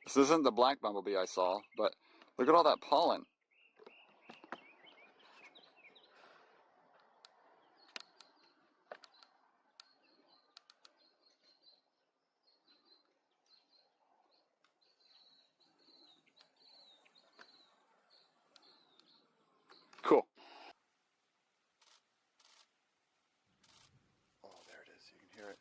This isn't the black bumblebee I saw, but look at all that pollen. Cool. Oh, there it is. You can hear it.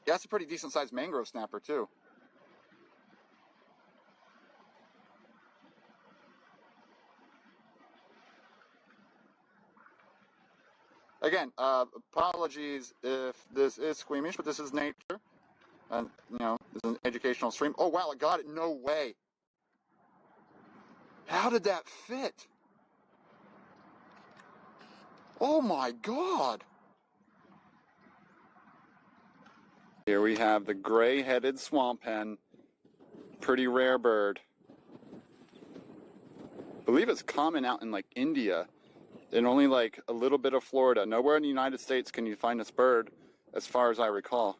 Yeah, it's a pretty decent sized mangrove snapper too. Again, apologies if this is squeamish, but this is nature. And, you know, this is an educational stream. Oh, wow, I got it. No way. How did that fit? Oh, my God. Here we have the gray-headed swamp hen. Pretty rare bird. I believe it's common out in, like, India. In only, like, a little bit of Florida. Nowhere in the United States can you find this bird, as far as I recall.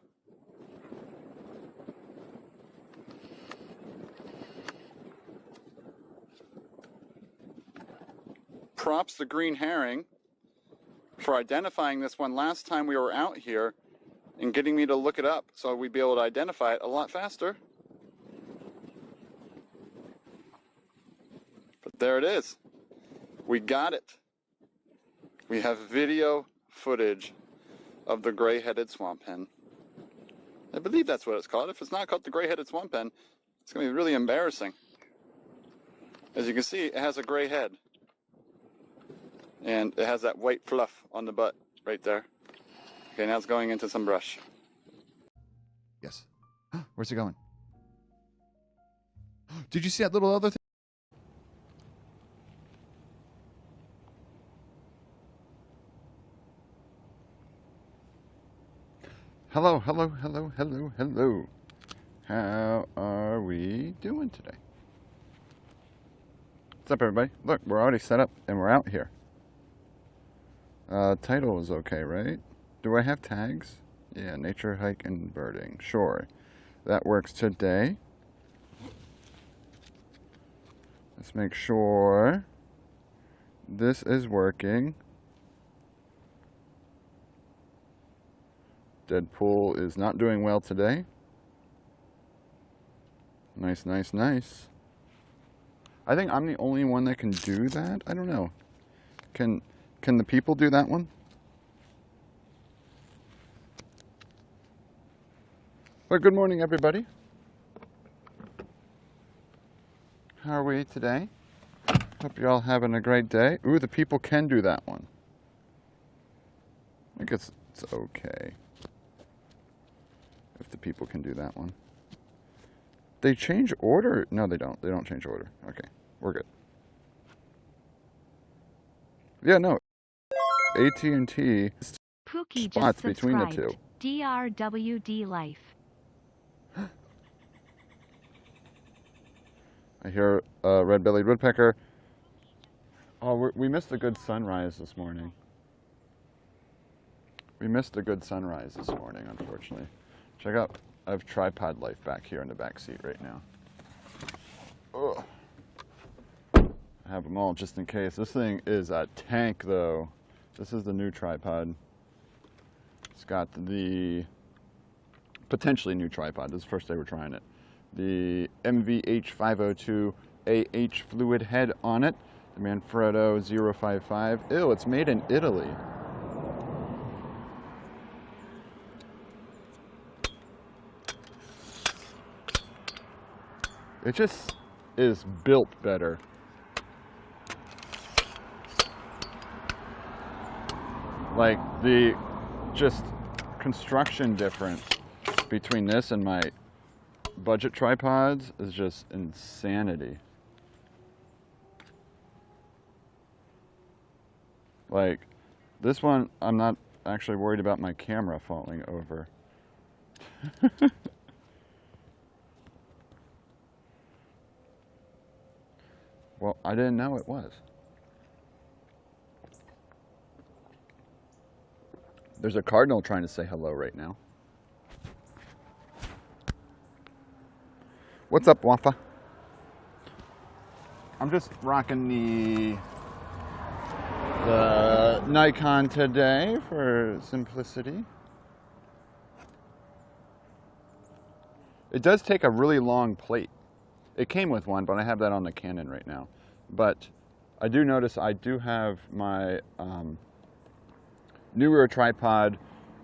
Props to Green Herring for identifying this one last time we were out here and getting me to look it up so we'd be able to identify it a lot faster. But there it is. We got it. We have video footage of the gray-headed swamp hen. I believe that's what it's called. If it's not called the gray-headed swamp hen, it's going to be really embarrassing. As you can see, it has a gray head. And it has that white fluff on the butt right there. Okay, now it's going into some brush. Yes. Where's it going? Did you see that little other thing? Hello, hello, hello, hello, hello. How are we doing today? What's up, everybody? Look, we're already set up and we're out here. Title is okay, right? Do I have tags? Yeah, nature, hike, and birding. Sure. That works today. Let's make sure this is working. Deadpool is not doing well today. Nice, nice, nice. I think I'm the only one that can do that. I don't know. Can the people do that one? But good morning, everybody. How are we today? Hope you're all having a great day. Ooh, the people can do that one. I guess it's okay if the people can do that one. They change order? No, they don't. They don't change order. Okay, we're good. Yeah, no. AT&T spots between the two. DRWD Life. I hear a red-bellied woodpecker. Oh, we missed a good sunrise this morning. We missed a good sunrise this morning, unfortunately. Check out, I have tripod life back here in the back seat right now. Ugh. I have them all just in case. This thing is a tank, though. This is the new tripod. It's got the potentially new tripod. This is the first day we're trying it. The MVH502AH fluid head on it. The Manfrotto 055. Ew, it's made in Italy. It just is built better. Like the just construction difference between this and my budget tripods is just insanity. Like, this one, I'm not actually worried about my camera falling over. Well, I didn't know it was. There's a cardinal trying to say hello right now. What's up, Wafa? I'm just rocking the Nikon today for simplicity. It does take a really long plate. It came with one, but I have that on the Canon right now. But I do notice I do have my newer tripod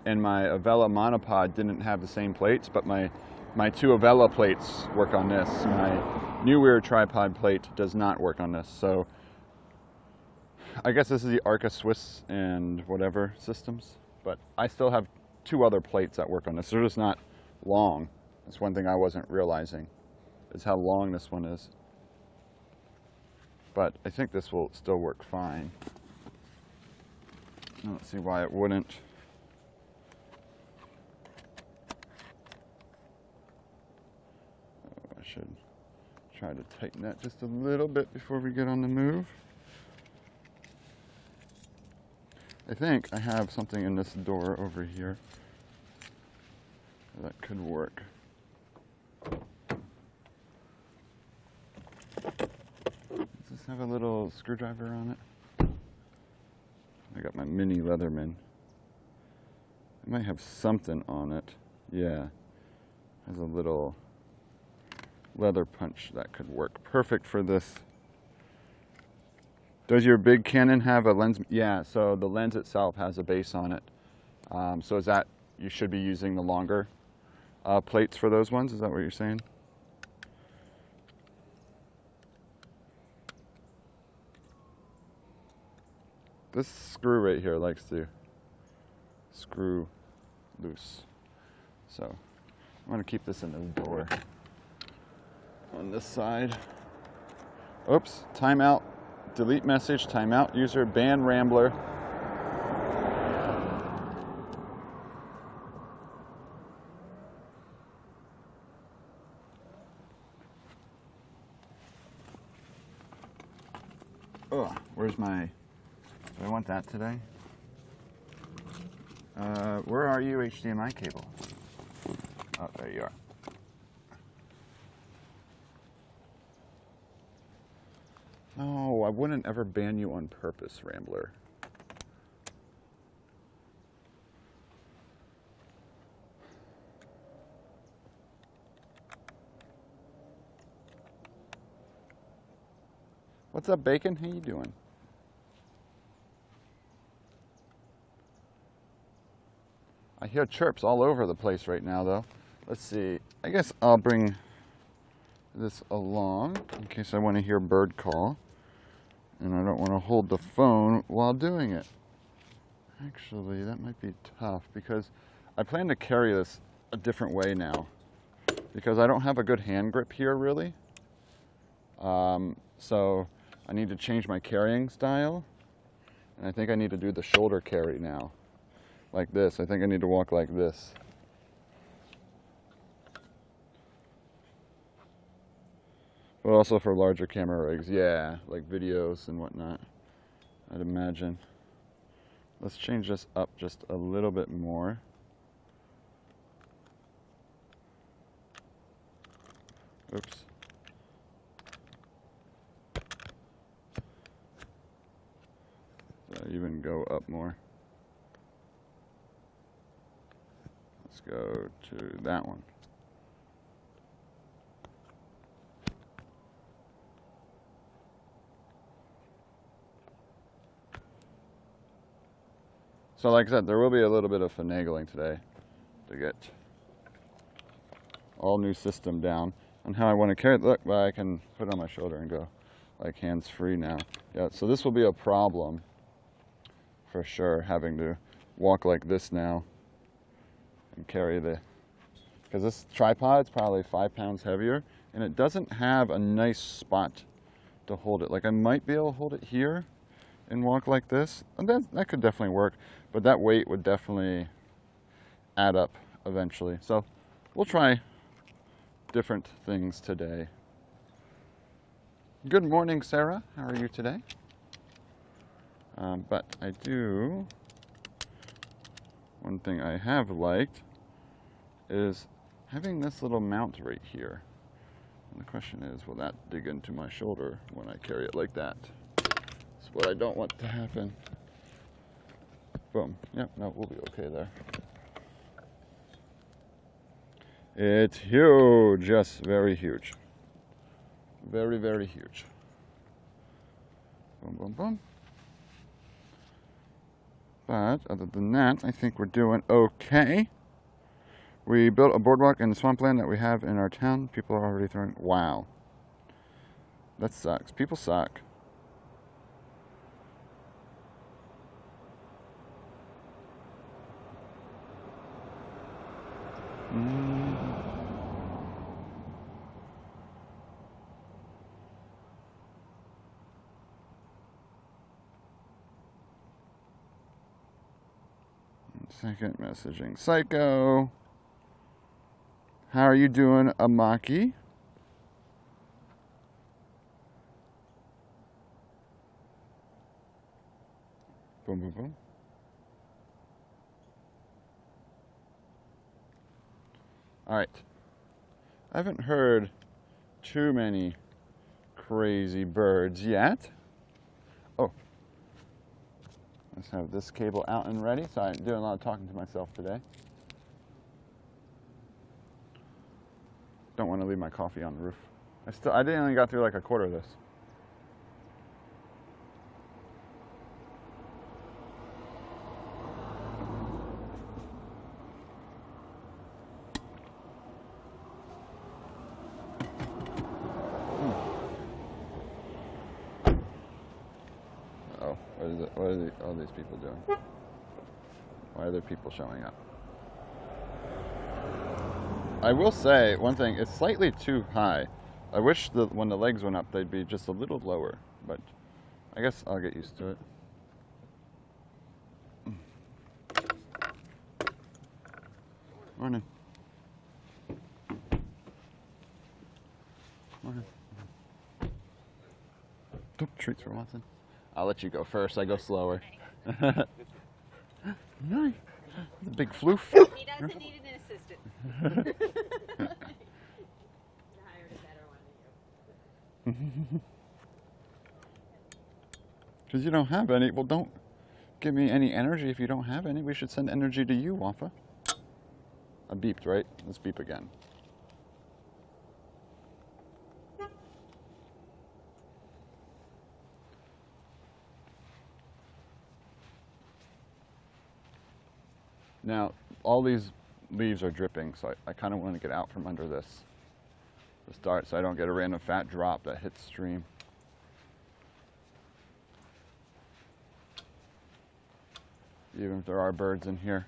and my Avella monopod didn't have the same plates, but my two Avella plates work on this. My newer tripod plate does not work on this. So I guess this is the Arca Swiss and whatever systems, but I still have two other plates that work on this. They're just not long. That's one thing I wasn't realizing, is how long this one is. But I think this will still work fine. I don't see why it wouldn't. Oh, I should try to tighten that just a little bit before we get on the move. I think I have something in this door over here that could work. Does this have a little screwdriver on it? I got my mini Leatherman. It might have something on it. Yeah. Has a little leather punch that could work perfect for this. Does your big Canon have a lens? Yeah, so the lens itself has a base on it. So is that, you should be using the longer plates for those ones? Is that what you're saying? This screw right here likes to screw loose. So I'm going to keep this in the door on this side. Oops, timeout, delete message, timeout user, ban Rambler. Oh, where's my, do I want that today? Where are you, HDMI cable? Oh, there you are. No, I wouldn't ever ban you on purpose, Rambler. What's up, Bacon? How you doing? I hear chirps all over the place right now, though. Let's see. I guess I'll bring this along in case I want to hear bird call. And I don't want to hold the phone while doing it. Actually, that might be tough because I plan to carry this a different way now because I don't have a good hand grip here, really. So I need to change my carrying style. And I think I need to do the shoulder carry now. Like this. I think I need to walk like this. But also for larger camera rigs, yeah, like videos and whatnot, I'd imagine. Let's change this up just a little bit more. Oops. So even go up more. Let's go to that one. So like I said, there will be a little bit of finagling today to get all new system down on how I want to carry it. Look, well, I can put it on my shoulder and go like hands-free now. Yeah, so this will be a problem for sure, having to walk like this now and carry the because this tripod's probably 5 pounds heavier, and it doesn't have a nice spot to hold it. Like I might be able to hold it here and walk like this, and that could definitely work, but that weight would definitely add up eventually. So we'll try different things today. Good morning, Sarah. How are you today? But I do, one thing I have liked is having this little mount right here. And the question is, will that dig into my shoulder when I carry it like that? That's what I don't want to happen. Boom. Yep, no, we'll be okay there. It's huge, yes, very huge. Very, very huge. Boom, boom, boom. But other than that, I think we're doing okay. We built a boardwalk in the swampland that we have in our town. People are already throwing, wow. That sucks. People suck. Second messaging Psycho. How are you doing, Amaki? Boom, boom, boom. All right. I haven't heard too many crazy birds yet. Oh. Let's have this cable out and ready. So I'm doing a lot of talking to myself today. Don't want to leave my coffee on the roof. I didn't only got through like a quarter of this. Oh, what are all these people doing? Why are there people showing up? I will say one thing, it's slightly too high. I wish that when the legs went up, they'd be just a little lower, but I guess I'll get used to it. Morning. Morning. Oh, treats for Watson. I'll let you go first. I go slower. Nice. That's a big floof. He doesn't need an assistant. Hired a better one than you. Because you don't have any. Well, don't give me any energy if you don't have any. We should send energy to you, Wafa. I beeped, right? Let's beep again. Now, all these leaves are dripping, so I kind of want to get out from under this to start so I don't get a random fat drop that hits stream. Even if there are birds in here.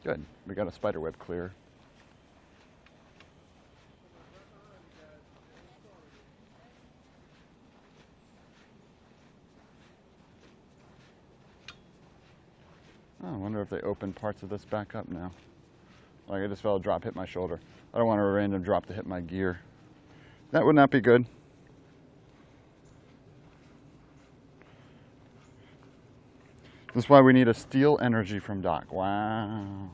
Good. We got a spider web clear. Oh, I wonder if they open parts of this back up now. Like I just felt a drop hit my shoulder. I don't want a random drop to hit my gear. That would not be good. This is why we need a steal energy from Doc. Wow.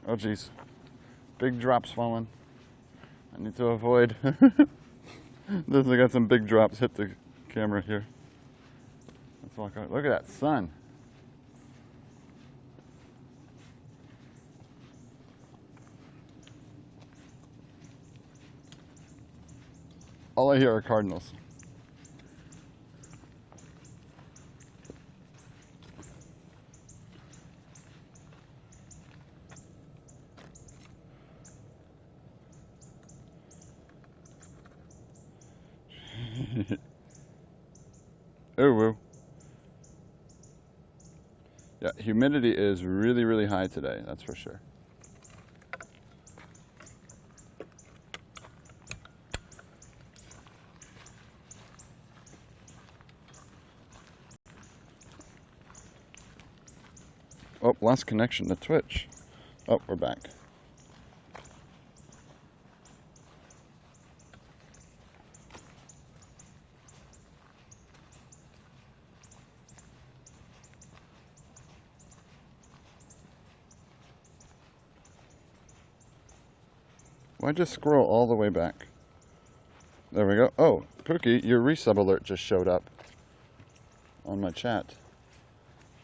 Oh geez. Big drops falling. I need to avoid. This I got some big drops hit the camera here. Let's walk out. Look at that sun. All I hear are cardinals. Oh, woo. Yeah, humidity is really, really high today, that's for sure. Oh, lost connection to Twitch. Oh, we're back. Why'd you scroll all the way back? There we go. Oh, Pookie, your resub alert just showed up on my chat.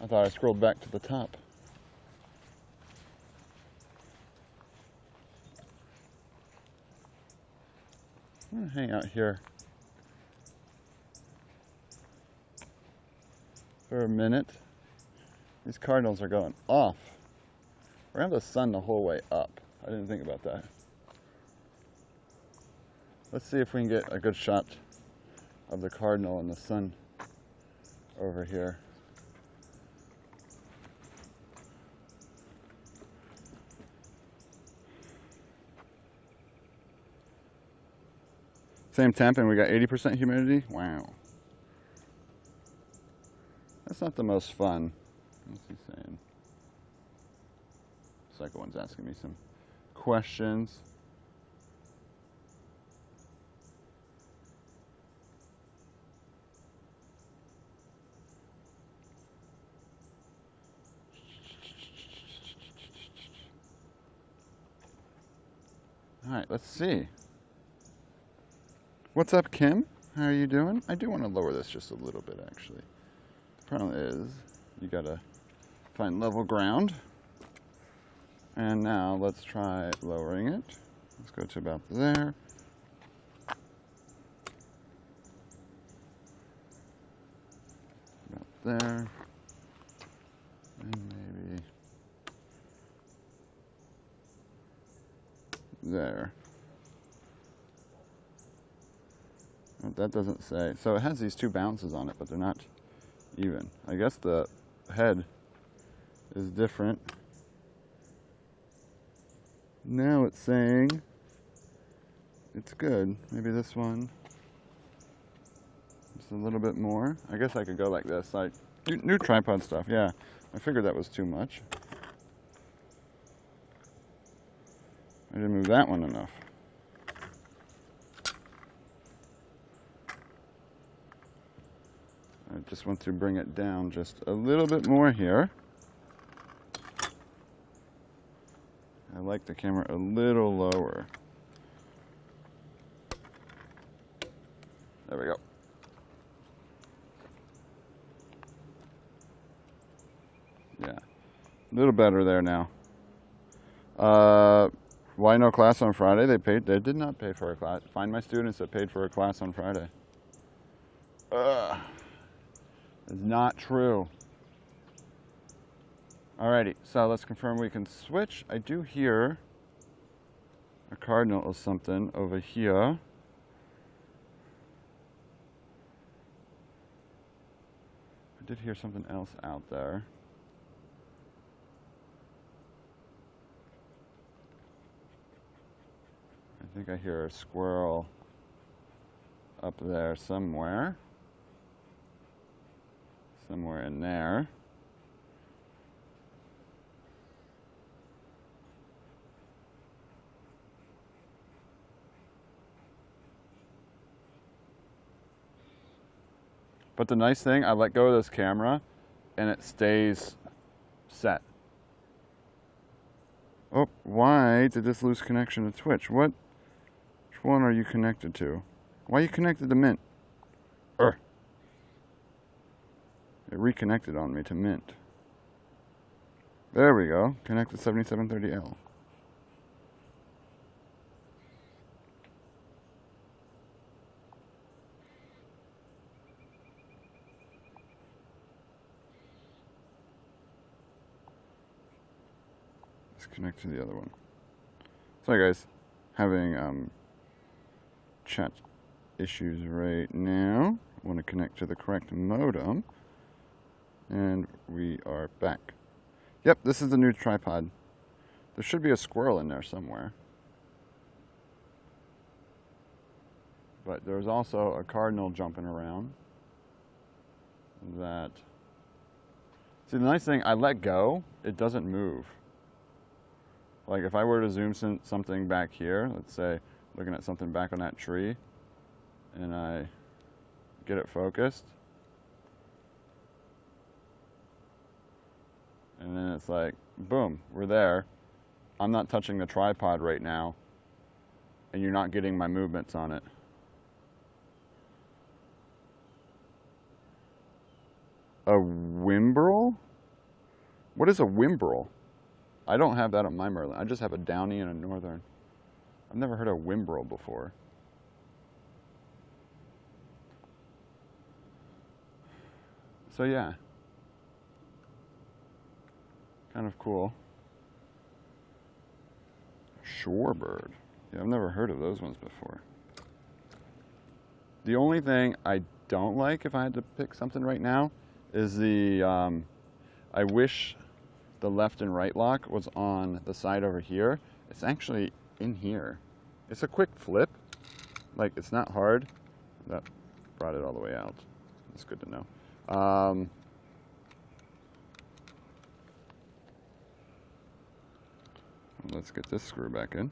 I thought I scrolled back to the top. I'm gonna hang out here for a minute. These cardinals are going off. We're gonna have the sun the whole way up. I didn't think about that. Let's see if we can get a good shot of the cardinal and the sun over here. Same temp and we got 80% humidity? Wow. That's not the most fun. What's he saying? Psycho one's asking me some questions. All right, let's see. What's up, Kim? How are you doing? I do want to lower this just a little bit, actually. The problem is, you gotta find level ground. And now let's try lowering it. Let's go to about there. About there. And maybe there. Oh, that doesn't say. So it has these two bounces on it, but they're not even. I guess the head is different. Now it's saying it's good. Maybe this one. Just a little bit more. I guess I could go like this. Like new tripod stuff. Yeah, I figured that was too much. I didn't move that one enough. I just want to bring it down just a little bit more here. I like the camera a little lower. There we go. Yeah, a little better there now. Why no class on Friday? They did not pay for a class. Find my students that paid for a class on Friday. It's not true. Alrighty, so let's confirm we can switch. I do hear a cardinal or something over here. I did hear something else out there. I think I hear a squirrel up there somewhere. Somewhere in there. But the nice thing, I let go of this camera and it stays set. Oh, why did this lose connection to Twitch? Which one are you connected to? Why are you connected to Mint? It reconnected on me to Mint. There we go. Connect to 7730L. Let's connect to the other one. Sorry guys, having chat issues right now. I want to connect to the correct modem. And we are back. Yep, this is the new tripod. There should be a squirrel in there somewhere. But there's also a cardinal jumping around. That. See, the nice thing, I let go, it doesn't move. Like if I were to zoom something back here, let's say looking at something back on that tree, and I get it focused, and then it's like, boom, we're there. I'm not touching the tripod right now, and you're not getting my movements on it. A Wimbrel? What is a Wimbrel? I don't have that on my Merlin. I just have a Downy and a Northern. I've never heard of Wimbrel before. So yeah. Kind of cool. Shorebird. Yeah, I've never heard of those ones before. The only thing I don't like, if I had to pick something right now, is the, I wish the left and right lock was on the side over here. It's actually in here. It's a quick flip. Like, it's not hard. That brought it all the way out. That's good to know. Let's get this screw back in.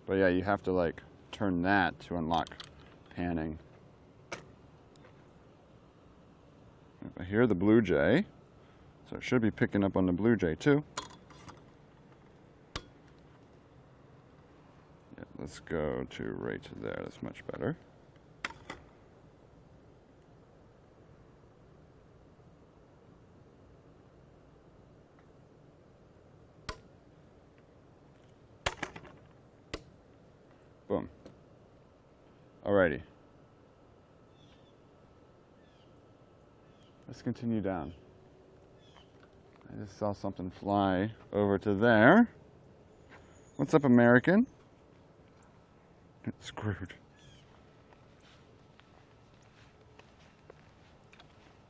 But yeah, you have to like turn that to unlock panning. I hear the Blue Jay, so it should be picking up on the Blue Jay too. Yeah, let's go to right there, that's much better. Boom. Alrighty. Let's continue down. I just saw something fly over to there. What's up, American? It's screwed.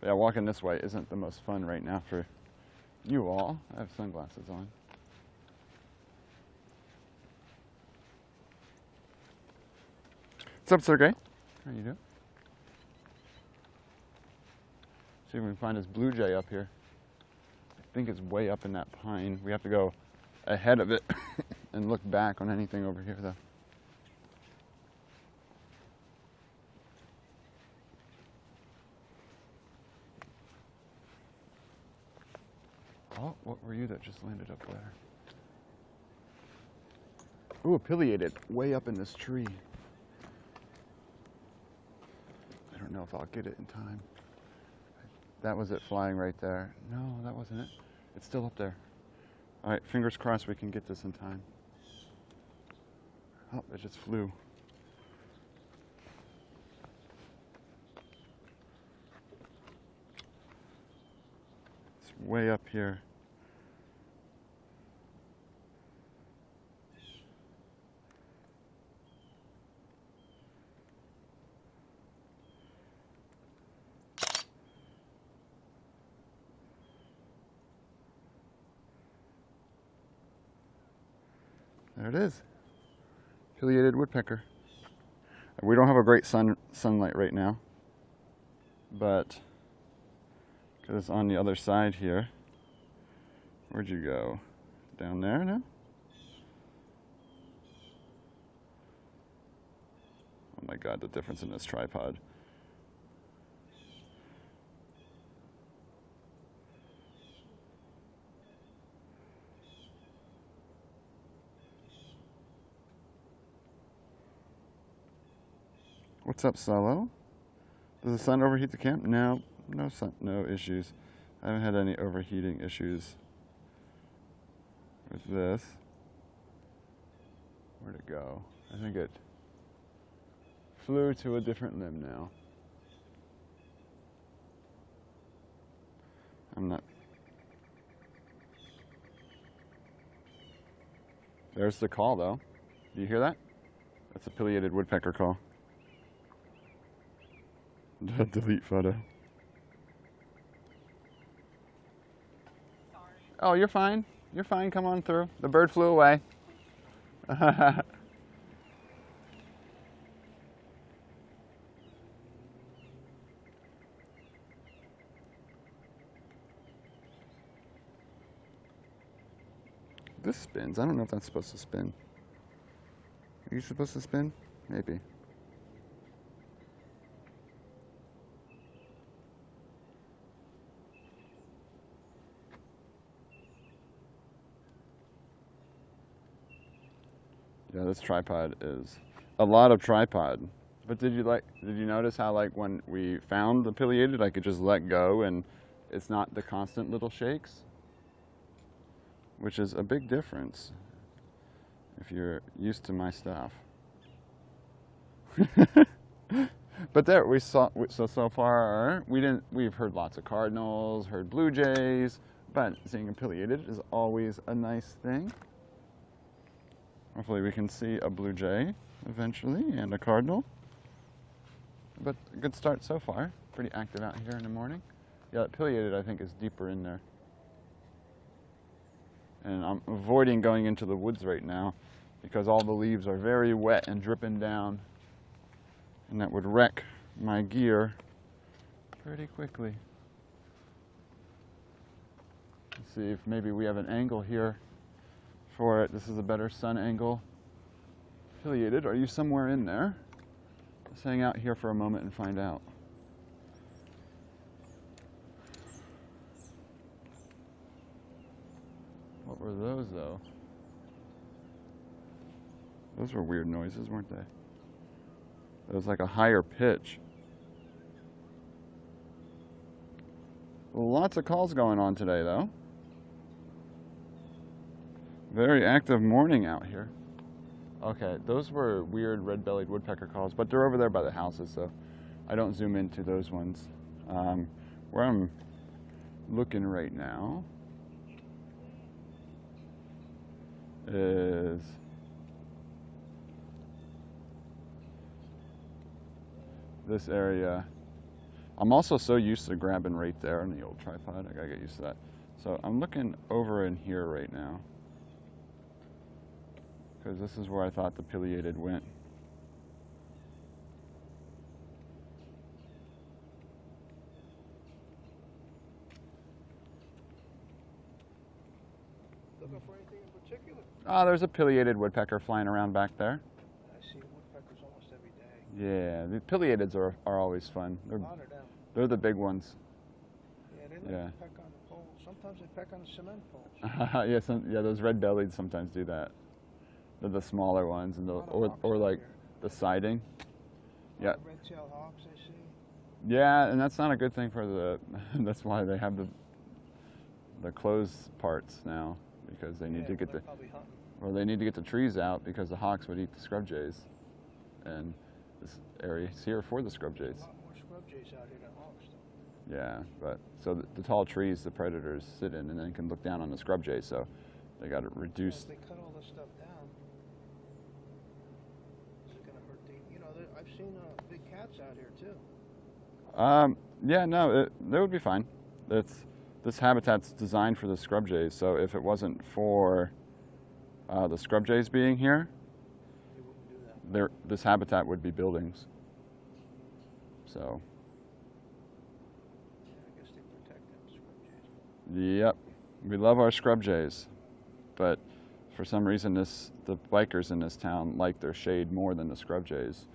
Yeah, walking this way isn't the most fun right now for you all. I have sunglasses on. What's up, Sergey? How you doing? See if we can find this Blue Jay up here. I think it's way up in that pine. We have to go ahead of it and look back on anything over here, though. Oh, what were you that just landed up there? Ooh, pileated, way up in this tree. I don't know if I'll get it in time. That was it flying right there. No, that wasn't it. It's still up there. All right, fingers crossed we can get this in time. Oh, it just flew. It's way up here. There it is. Pileated woodpecker. We don't have a great sunlight right now, but because it's on the other side here. Where'd you go? Down there now? Oh my God, the difference in this tripod. What's up, Solo? Does the sun overheat the camp? No, no issues. I haven't had any overheating issues with this. Where'd it go? I think it flew to a different limb now. I'm not. There's the call, though. Do you hear that? That's a pileated woodpecker call. Delete photo. Sorry. Oh, you're fine. You're fine. Come on through. The bird flew away. This spins. I don't know if that's supposed to spin. Are you supposed to spin? Maybe. Yeah, this tripod is a lot of tripod. But did you notice how, like, when we found the pileated, I could just let go and it's not the constant little shakes? Which is a big difference if you're used to my stuff. But there, so far, we've heard lots of cardinals, heard blue jays, but seeing a pileated is always a nice thing. Hopefully we can see a blue jay eventually and a cardinal. But a good start so far. Pretty active out here in the morning. Yeah, that pileated I think is deeper in there. And I'm avoiding going into the woods right now because all the leaves are very wet and dripping down. And that would wreck my gear pretty quickly. Let's see if maybe we have an angle here for it. This is a better sun angle. Pileated, are you somewhere in there? Let's hang out here for a moment and find out. What were those, though? Those were weird noises, weren't they? It was like a higher pitch. Lots of calls going on today, though. Very active morning out here. Okay, those were weird red-bellied woodpecker calls, but they're over there by the houses, so I don't zoom into those ones. Where I'm looking right now is this area. I'm also so used to grabbing right there on the old tripod. I gotta get used to that. So I'm looking over in here right now because this is where I thought the pileated went. Looking for anything in particular? Oh, there's a pileated woodpecker flying around back there. I see woodpeckers almost every day. Yeah, the pileateds are always fun. A lot of them. They're the big ones. Yeah, they like to peck on the poles. Sometimes they peck on the cement poles. Yeah, those red-bellied sometimes do that. They're the smaller ones, and or like the siding. Yeah. Red-tailed hawks, I see. Yeah, and that's not a good thing for the. That's why they have the closed parts now, because they need to get the. Well, they need to get the trees out because the hawks would eat the scrub jays, and this area is here for the scrub jays. A lot more scrub jays out here than hawks, though. Yeah, but so the tall trees the predators sit in, and then can look down on the scrub jay. So they got to reduce. If they cut all this stuff down, is it going to hurt the? You know, I've seen big cats out here too. Yeah, no, they would be fine. This habitat's designed for the scrub jays. So if it wasn't for the scrub jays being here, They wouldn't do that. this habitat would be buildings. So. Yeah, I guess they protect them scrub jays. Yep, we love our scrub jays, but for some reason the bikers in this town like their shade more than the scrub jays.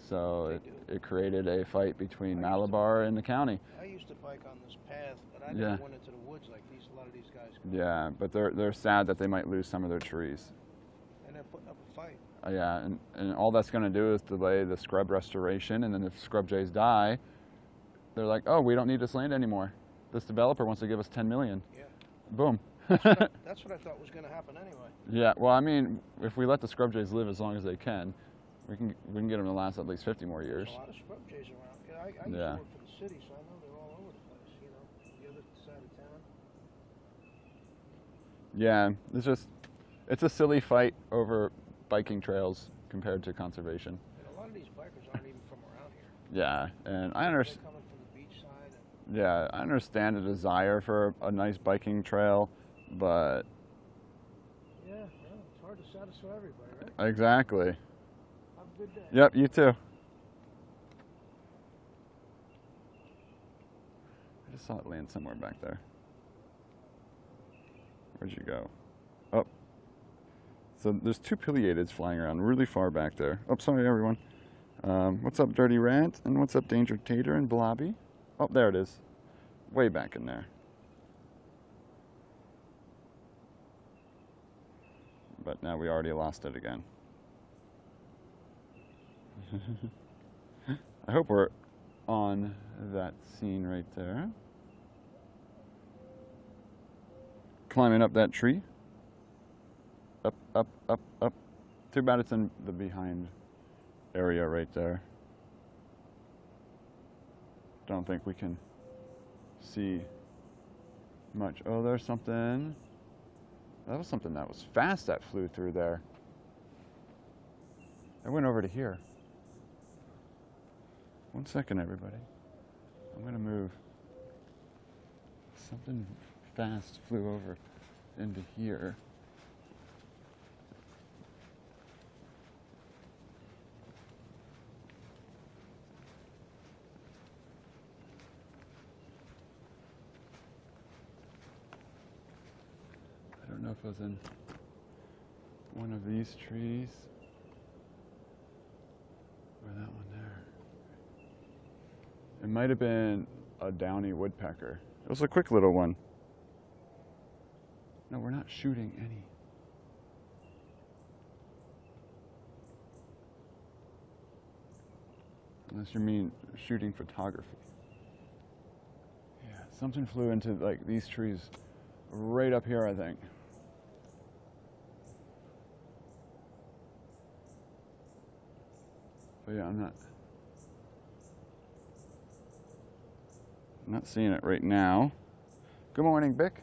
So it created a fight between Malabar and the county. I used to bike on this path, but I Yeah. never went into the woods like a lot of these guys go. Yeah, but they're sad that they might lose some of their trees. And they're putting up a fight. Yeah, and all that's going to do is delay the scrub restoration, and then if scrub jays die, they're like, oh, we don't need this land anymore. This developer wants to give us 10 million. Yeah. Boom. That's what I thought was going to happen anyway. Yeah, well, I mean, if we let the scrub jays live as long as they can, we can get them to last at least 50 more years. There's a lot of scrub jays around. I used to Yeah. work for the city, so I know they're all over the place, you know, the other side of Yeah, it's a silly fight over biking trails compared to conservation. And a lot of these bikers aren't even from around here. Yeah, and I They're understand. coming from the beach side. And Yeah, I understand the desire for a nice biking trail, but yeah, well, it's hard to satisfy everybody, right? exactly. Have a good day. Yep, you too. I just saw it land somewhere back there. Where'd you go? Oh. So there's two pileateds flying around really far back there. Oh, sorry, everyone. What's up, Dirty Rant? And what's up, Danger Tater and Blobby? Oh, there it is. Way back in there. But now we already lost it again. I hope we're on that scene right there. Climbing up that tree. Up, up, up, up. Too bad it's in the behind area right there. Don't think we can see much. Oh, there's something. That was something that was fast that flew through there. I went over to here. 1 second, everybody. I'm gonna move. Something fast flew over into here. I don't know if it was in one of these trees or that one there. It might have been a downy woodpecker. It was a quick little one. No, we're not shooting any. Unless you mean shooting photography. Yeah, something flew into like these trees right up here, I think. But yeah, I'm not seeing it right now. Good morning, Bick.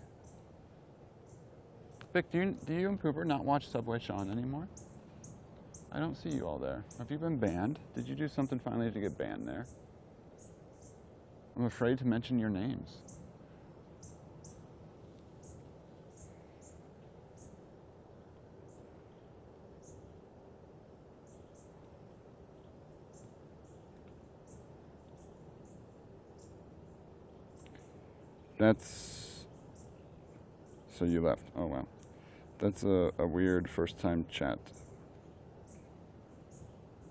Bick, do you and Pooper not watch Subway Sean anymore? I don't see you all there. Have you been banned? Did you do something finally to get banned there? I'm afraid to mention your names. That's... So you left. Oh, wow. That's a weird first-time chat.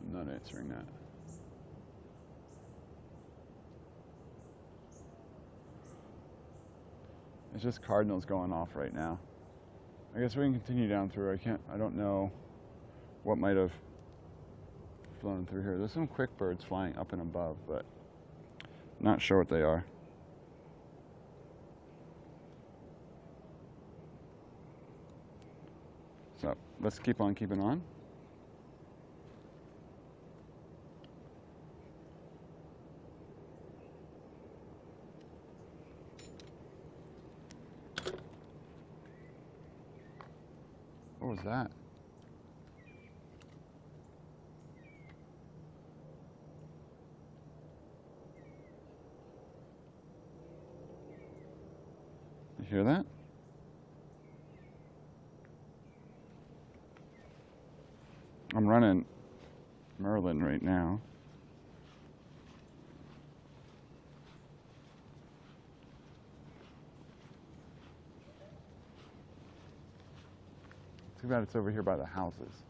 I'm not answering that. It's just cardinals going off right now. I guess we can continue down through. I don't know what might have flown through here. There's some quick birds flying up and above, but not sure what they are. So let's keep on keeping on. What was that? You hear that? I'm running Merlin right now. Too bad it's over here by the houses.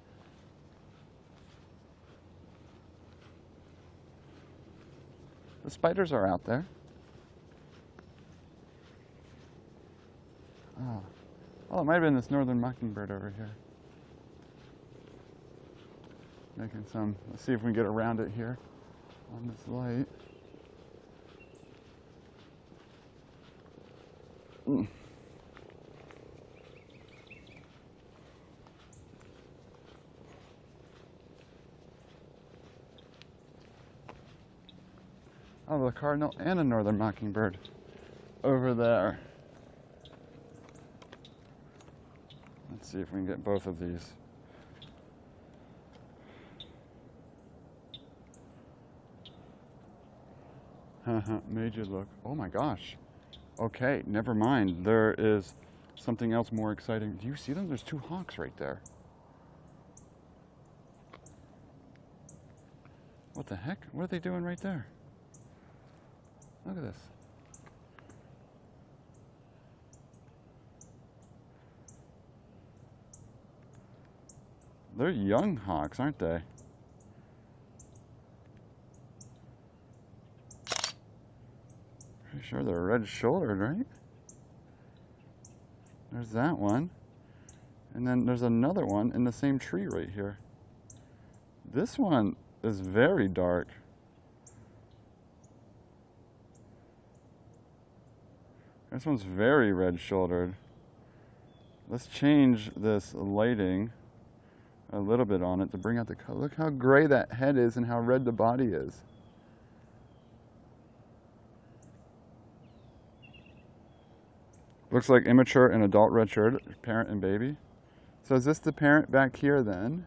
The spiders are out there. Oh, it might have been this northern mockingbird over here. Making some, let's see if we can get around it here on this light. Oh, the cardinal and a northern mockingbird over there. Let's see if we can get both of these. Made you look. Oh my gosh. Okay, never mind. There is something else more exciting. Do you see them? There's 2 hawks right there. What the heck? What are they doing right there? Look at this. They're young hawks, aren't they? Pretty sure they're red-shouldered, right? There's that one. And then there's another one in the same tree right here. This one is very dark. This one's very red-shouldered. Let's change this lighting a little bit on it to bring out the color. Look how gray that head is and how red the body is. Looks like immature and adult red-shirted, parent and baby. So is this the parent back here then?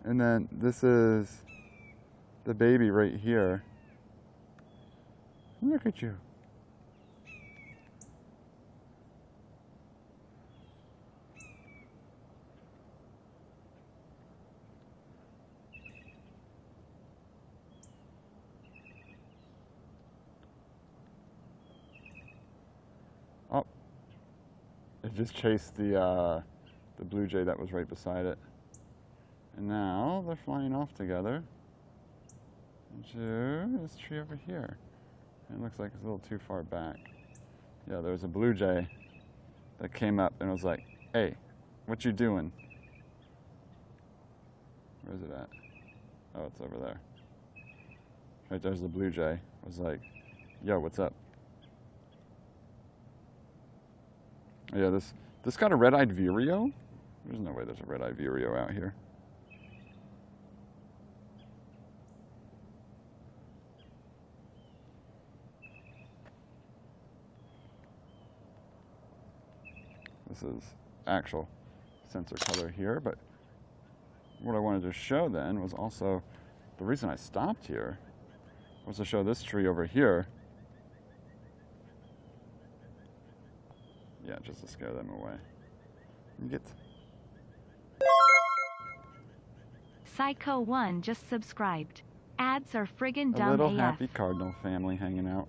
And then this is the baby right here. Look at you. Oh, it just chased the blue jay that was right beside it. And now they're flying off together into this tree over here. It looks like it's a little too far back. Yeah, there was a blue jay that came up and was like, "Hey, what you doing?" Where is it at? Oh, it's over there. Right there's the blue jay. I was like, "Yo, what's up?" Yeah, this got a red-eyed vireo? There's no way there's a red-eyed vireo out here. This is actual sensor color here, but what I wanted to show then was also, the reason I stopped here was to show this tree over here. Yeah, just to scare them away. Get. Psycho 1 just subscribed. Ads are friggin' A dumb little AF. happy cardinal family hanging out.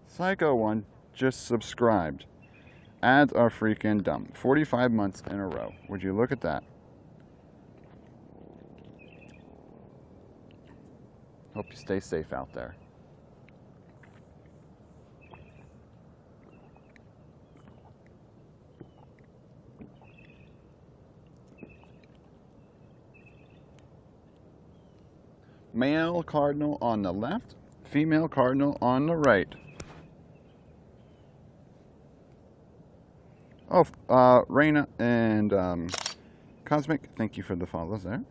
Psycho 1 just subscribed. Ads are freaking dumb. 45 months in a row. Would you look at that? Hope you stay safe out there. Male cardinal on the left, female cardinal on the right. Oh, Raina and Cosmic, thank you for the follows there.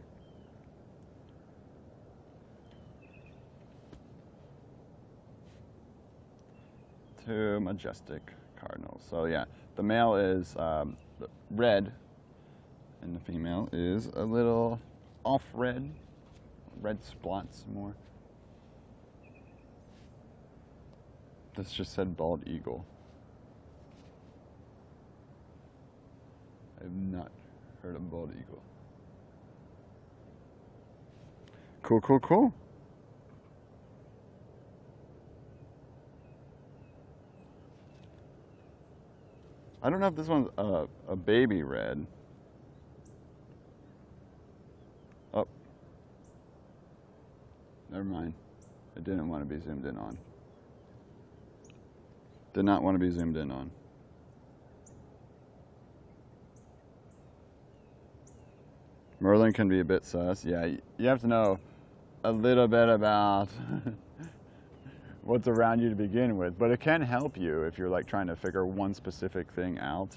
Two majestic cardinals. So yeah, the male is red, and the female is a little off red. Red splots more. This just said bald eagle. I have not heard of bald eagle. Cool, cool, cool. I don't know if this one's a baby red. Oh. Never mind. I didn't want to be zoomed in on. Did not want to be zoomed in on. Merlin can be a bit sus. Yeah, you have to know a little bit about what's around you to begin with, but it can help you if you're like trying to figure one specific thing out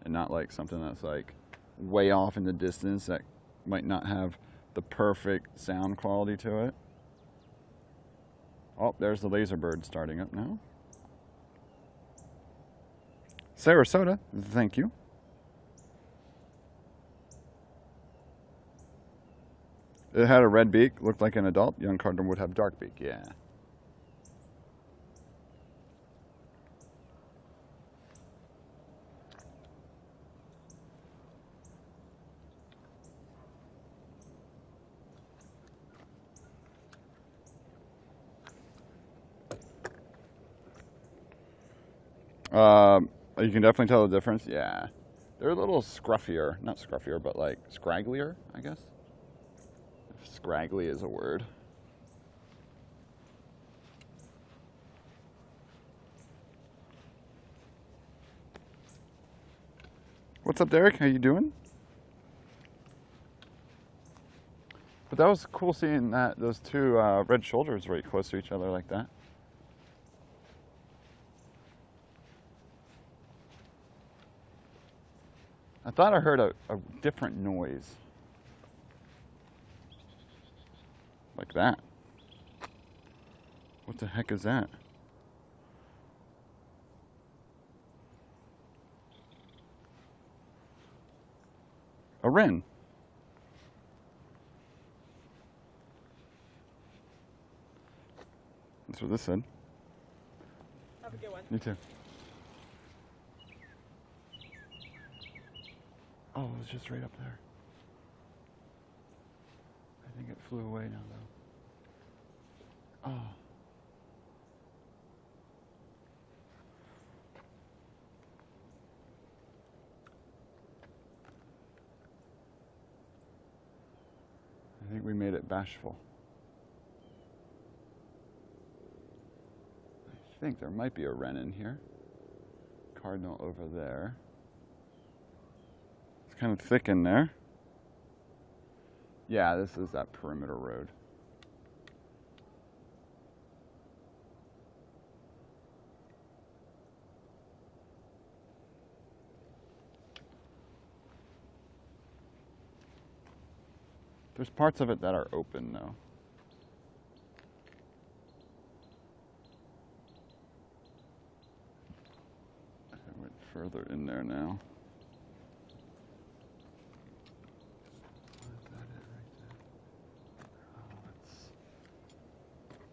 and not like something that's like way off in the distance that might not have the perfect sound quality to it. Oh, there's the laser bird starting up now. Sarasota, thank you. It had a red beak, looked like an adult. Young cardinal would have dark beak, yeah. You can definitely tell the difference, yeah. They're a little scruffier, not scruffier, but like scragglier, I guess. If scraggly is a word. What's up, Derek? How you doing? But that was cool seeing that those two red shoulders right close to each other like that. I thought I heard a different noise. Like that. What the heck is that? A wren. That's what this said. Have a good one. You too. Oh, it was just right up there. I think it flew away now, though. Oh. I think we made it bashful. I think there might be a wren in here. Cardinal over there. It's kind of thick in there. Yeah, this is that perimeter road. There's parts of it that are open, though. I went further in there now. Is that it right there? Oh, it's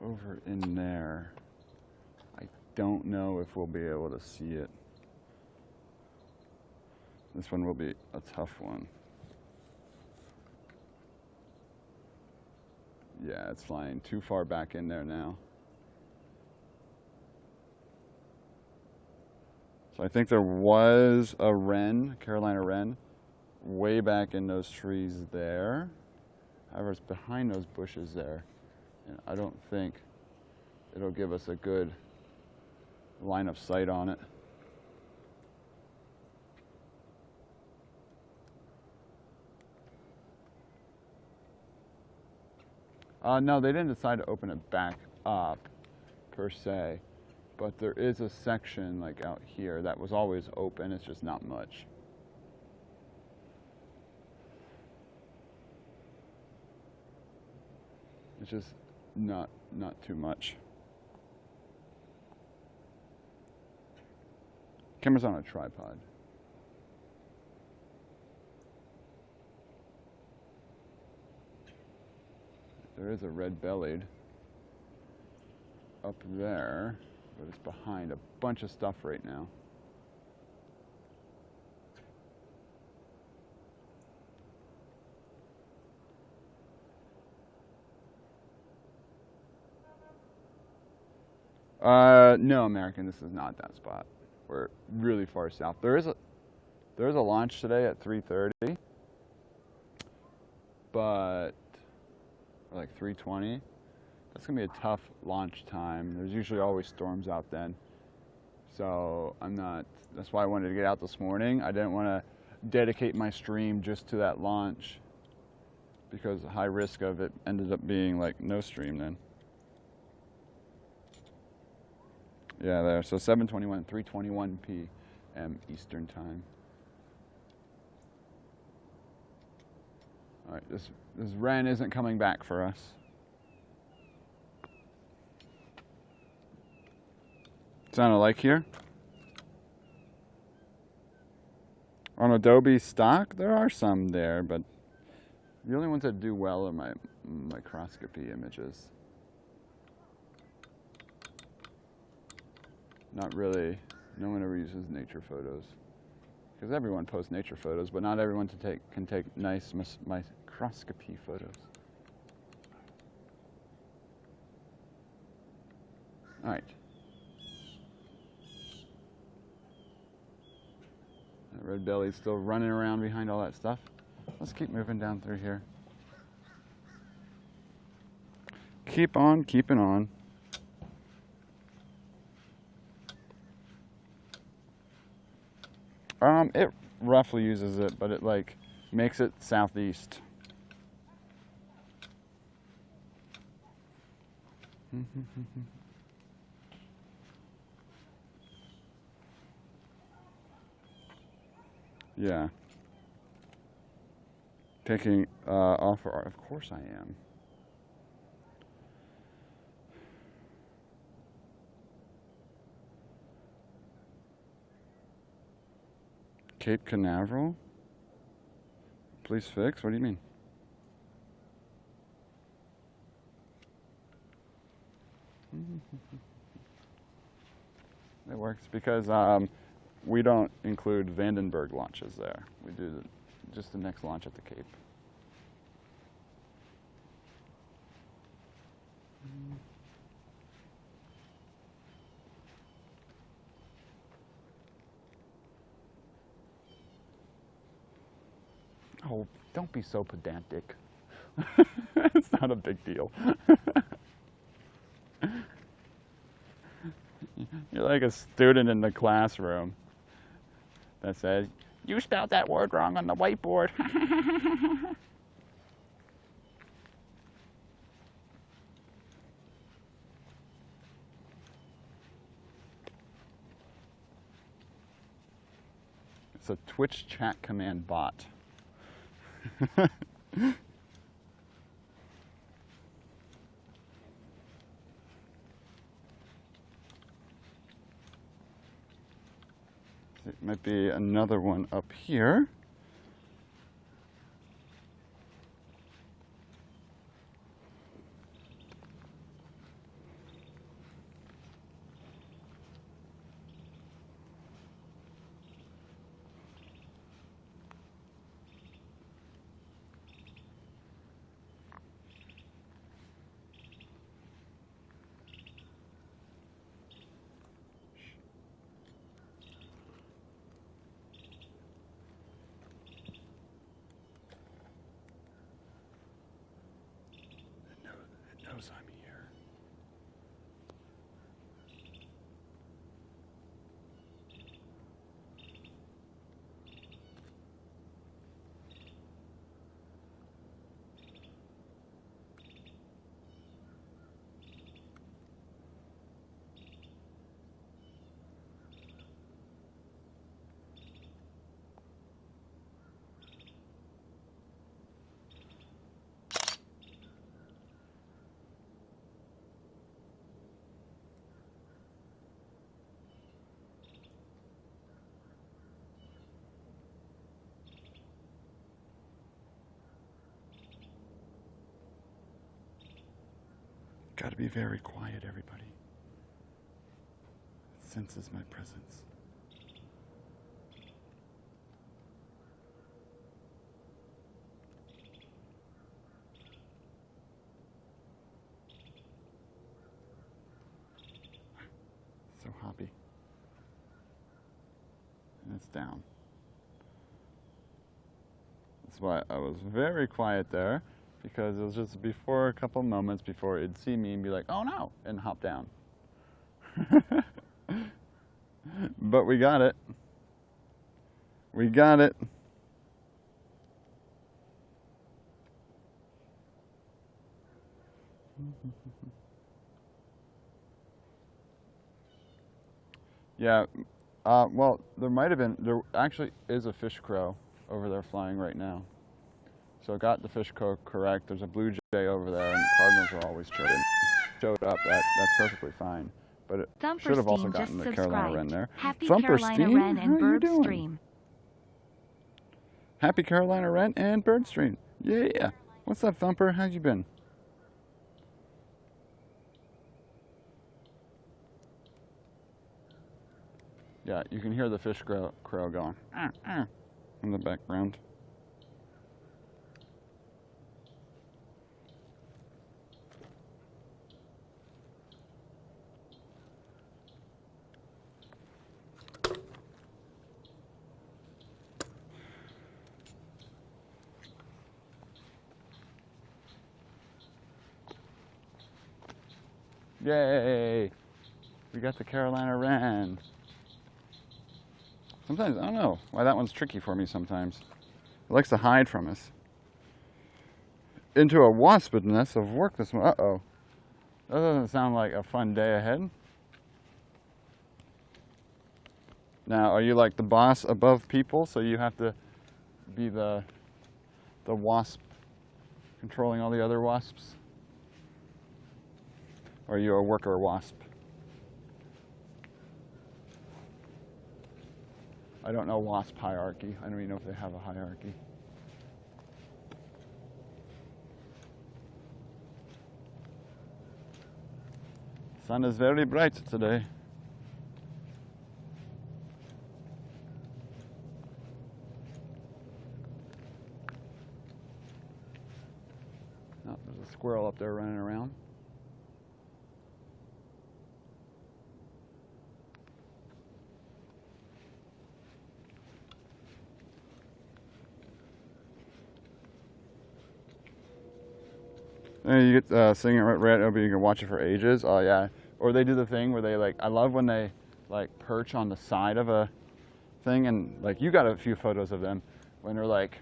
over in there. I don't know if we'll be able to see it. This one will be a tough one. Yeah, it's flying too far back in there now. So I think there was a wren, Carolina wren, way back in those trees there. However, it's behind those bushes there. And I don't think it'll give us a good line of sight on it. No, they didn't decide to open it back up, per se. But there is a section, like out here, that was always open. It's just not much. It's just not too much. Camera's on a tripod. There is a red-bellied up there, but it's behind a bunch of stuff right now. No, American, this is not that spot. We're really far south. There's a launch today at 3:30, but like 3:20. That's gonna be a tough launch time. There's usually always storms out then. So that's why I wanted to get out this morning. I didn't want to dedicate my stream just to that launch because the high risk of it ended up being like no stream then. Yeah, there. So 7:21, 3:21 p.m. Eastern time. All right, this wren isn't coming back for us. Sounded like here. Adobe stock, there are some there, but the only ones that do well are my microscopy images. Not really. No one ever uses nature photos. Because everyone posts nature photos, but not everyone can take nice microscopy photos. All right. That red belly's still running around behind all that stuff. Let's keep moving down through here. Keep on keeping on. It roughly uses it, but it like makes it southeast. Yeah. Taking off, of course I am. Cape Canaveral? Police fix? What do you mean? It works because we don't include Vandenberg launches there. We do just the next launch at the Cape. Oh, don't be so pedantic. It's not a big deal. You're like a student in the classroom that says, "You spelled that word wrong on the whiteboard." It's a Twitch chat command bot. It might be another one up here. It knows I'm here. Got to be very quiet, everybody. It senses my presence. So hoppy. And it's down. That's why I was very quiet there, because it was just before a couple moments before it'd see me and be like, "Oh no," and hop down. But we got it. We got it. Yeah, well, there actually is a fish crow over there flying right now. So I got the fish crow correct. There's a blue jay over there, and cardinals are always showed up. That's perfectly fine. But it should have also gotten the Carolina wren there. Happy Carolina Wren and Bird Stream. Happy Carolina Wren and Birdstream. Yeah. What's up, Thumper? How you been? Yeah, you can hear the fish crow going in the background. Yay! We got the Carolina Wren. Sometimes, I don't know why that one's tricky for me sometimes. It likes to hide from us. Into a wasp nest of work this morning. Uh-oh. That doesn't sound like a fun day ahead. Now, are you like the boss above people, so you have to be the wasp controlling all the other wasps? Or are you a worker wasp? I don't know wasp hierarchy. I don't even know if they have a hierarchy. Sun is very bright today. Oh, there's a squirrel up there running around. And you get singing right over, you can watch it for ages. Oh yeah. Or they do the thing where they like, I love when they like perch on the side of a thing, and like you got a few photos of them when they're like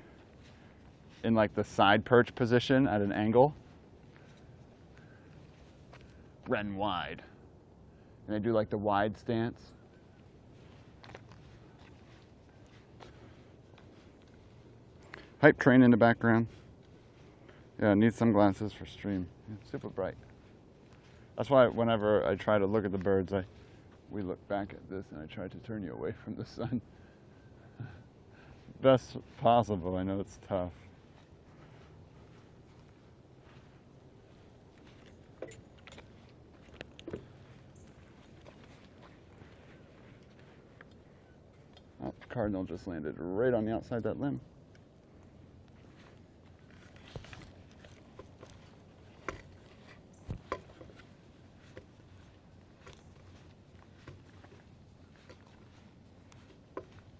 in like the side perch position at an angle. Wren wide. And they do like the wide stance. Hype train in the background. Yeah, need sunglasses for stream. It's super bright. That's why whenever I try to look at the birds, we look back at this and I try to turn you away from the sun. Best possible. I know it's tough. Oh, the cardinal just landed right on the outside of that limb.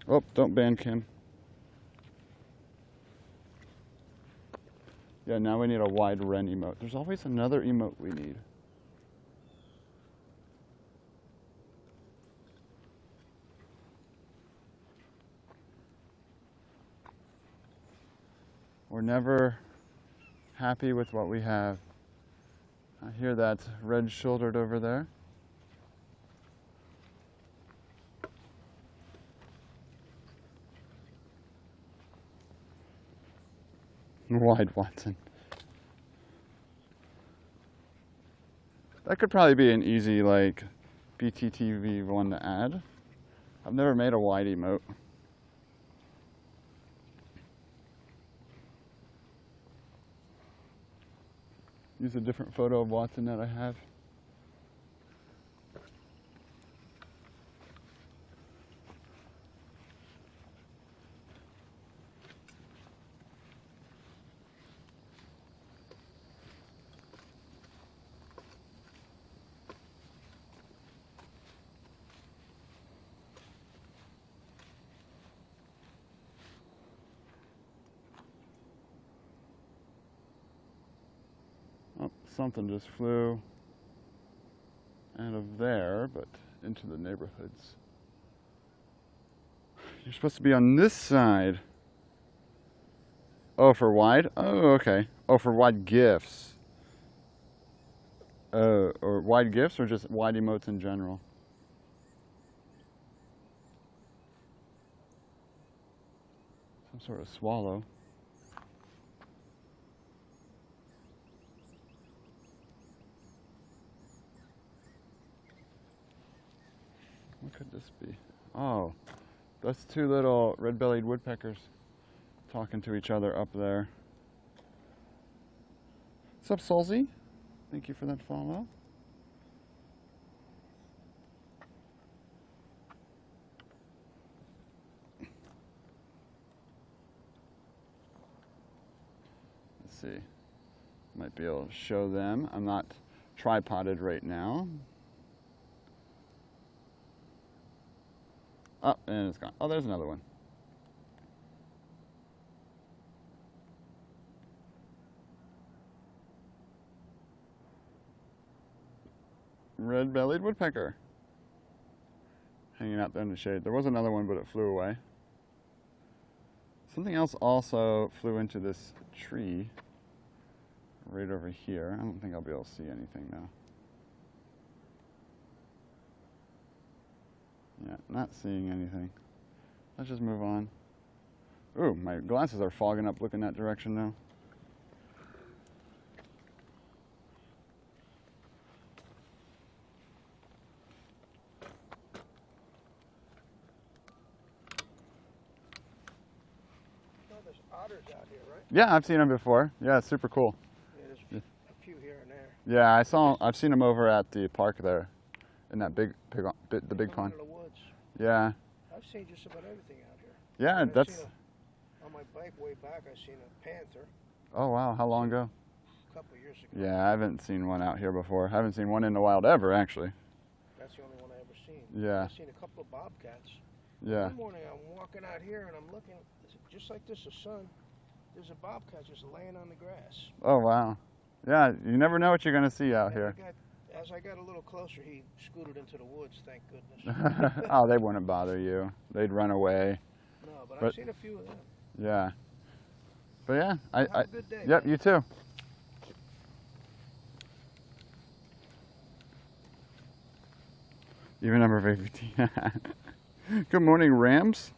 Oh, don't ban Kim. Yeah, now we need a wide Wren emote. There's always another emote we need. We're never happy with what we have. I hear that red-shouldered over there. Wide Watson. That could probably be an easy, like, BTTV one to add. I've never made a wide emote. Use a different photo of Watson that I have. Oh, something just flew out of there, but into the neighborhoods. You're supposed to be on this side. Oh, for wide? Oh, okay. Oh, for wide GIFs. Or wide GIFs or just wide emotes in general? Some sort of swallow. What could this be? Oh, that's two little red-bellied woodpeckers talking to each other up there. What's up, Solzy? Thank you for that follow. Let's see. Might be able to show them. I'm not tripoded right now. Oh, and it's gone. Oh, there's another one. Red-bellied woodpecker. Hanging out there in the shade. There was another one, but it flew away. Something else also flew into this tree right over here. I don't think I'll be able to see anything now. Yeah, not seeing anything. Let's just move on. Ooh, my glasses are fogging up looking that direction now. Oh, there's otters out here, right? Yeah, I've seen them before. Yeah, it's super cool. Yeah, there's a few here and there. Yeah, I've seen them over at the park there, in that the big Come pond. out of the woods. Yeah. I've seen just about everything out here. Yeah, I've that's. seen on my bike way back, I seen a panther Oh wow, how long ago? a couple years ago. Yeah, I haven't seen one out here before. I haven't seen one in the wild ever, actually. That's the only one I ever seen. Yeah. I've seen a couple of bobcats. Yeah. One morning I'm walking out here and I'm looking, just like this, the sun. There's a bobcat just laying on the grass. Oh wow. Yeah, you never know what you're gonna see out And here. as I got a little closer, he scooted into the woods. Thank goodness. Oh, they wouldn't bother you. They'd run away. No, but But- I've seen a few of them. Yeah. But yeah, Have a good day. Yep, man. you too. Even number of 15. Good morning, Rams.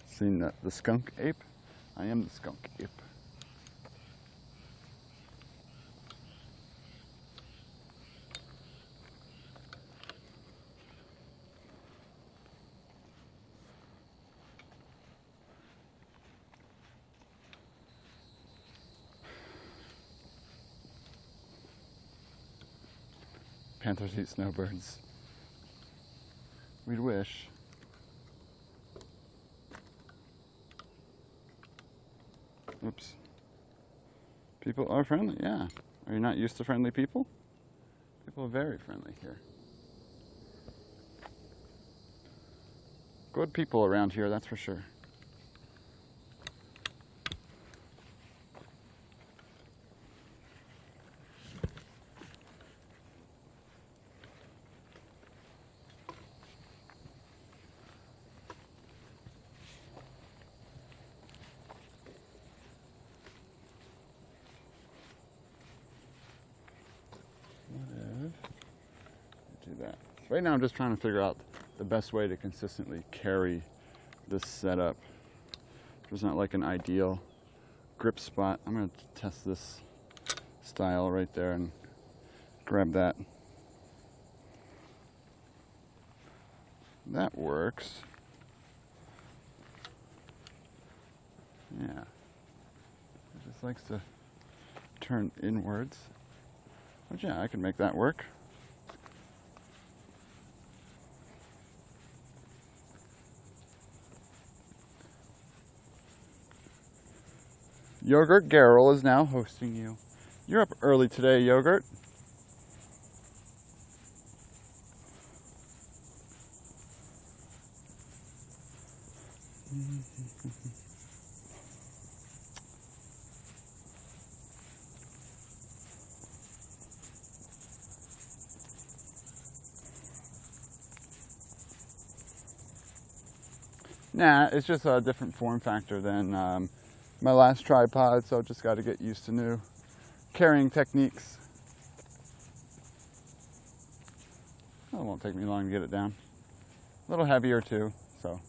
Seen the skunk ape? I am the skunk ape. Panthers eat snowbirds. We'd wish. Oops. People are friendly, yeah. Are you not used to friendly people? People are very friendly here. Good people around here, that's for sure. Do that. Right now I'm just trying to figure out the best way to consistently carry this setup. There's not like an ideal grip spot. I'm going to test this style right there and grab that. That works. Yeah. It just likes to turn inwards. But yeah, I can make that work. Yogurt Garrel is now hosting you. You're up early today, Yogurt. Nah, it's just a different form factor than my last tripod, so just got to get used to new carrying techniques. Oh, it won't take me long to get it down. A little heavier too, so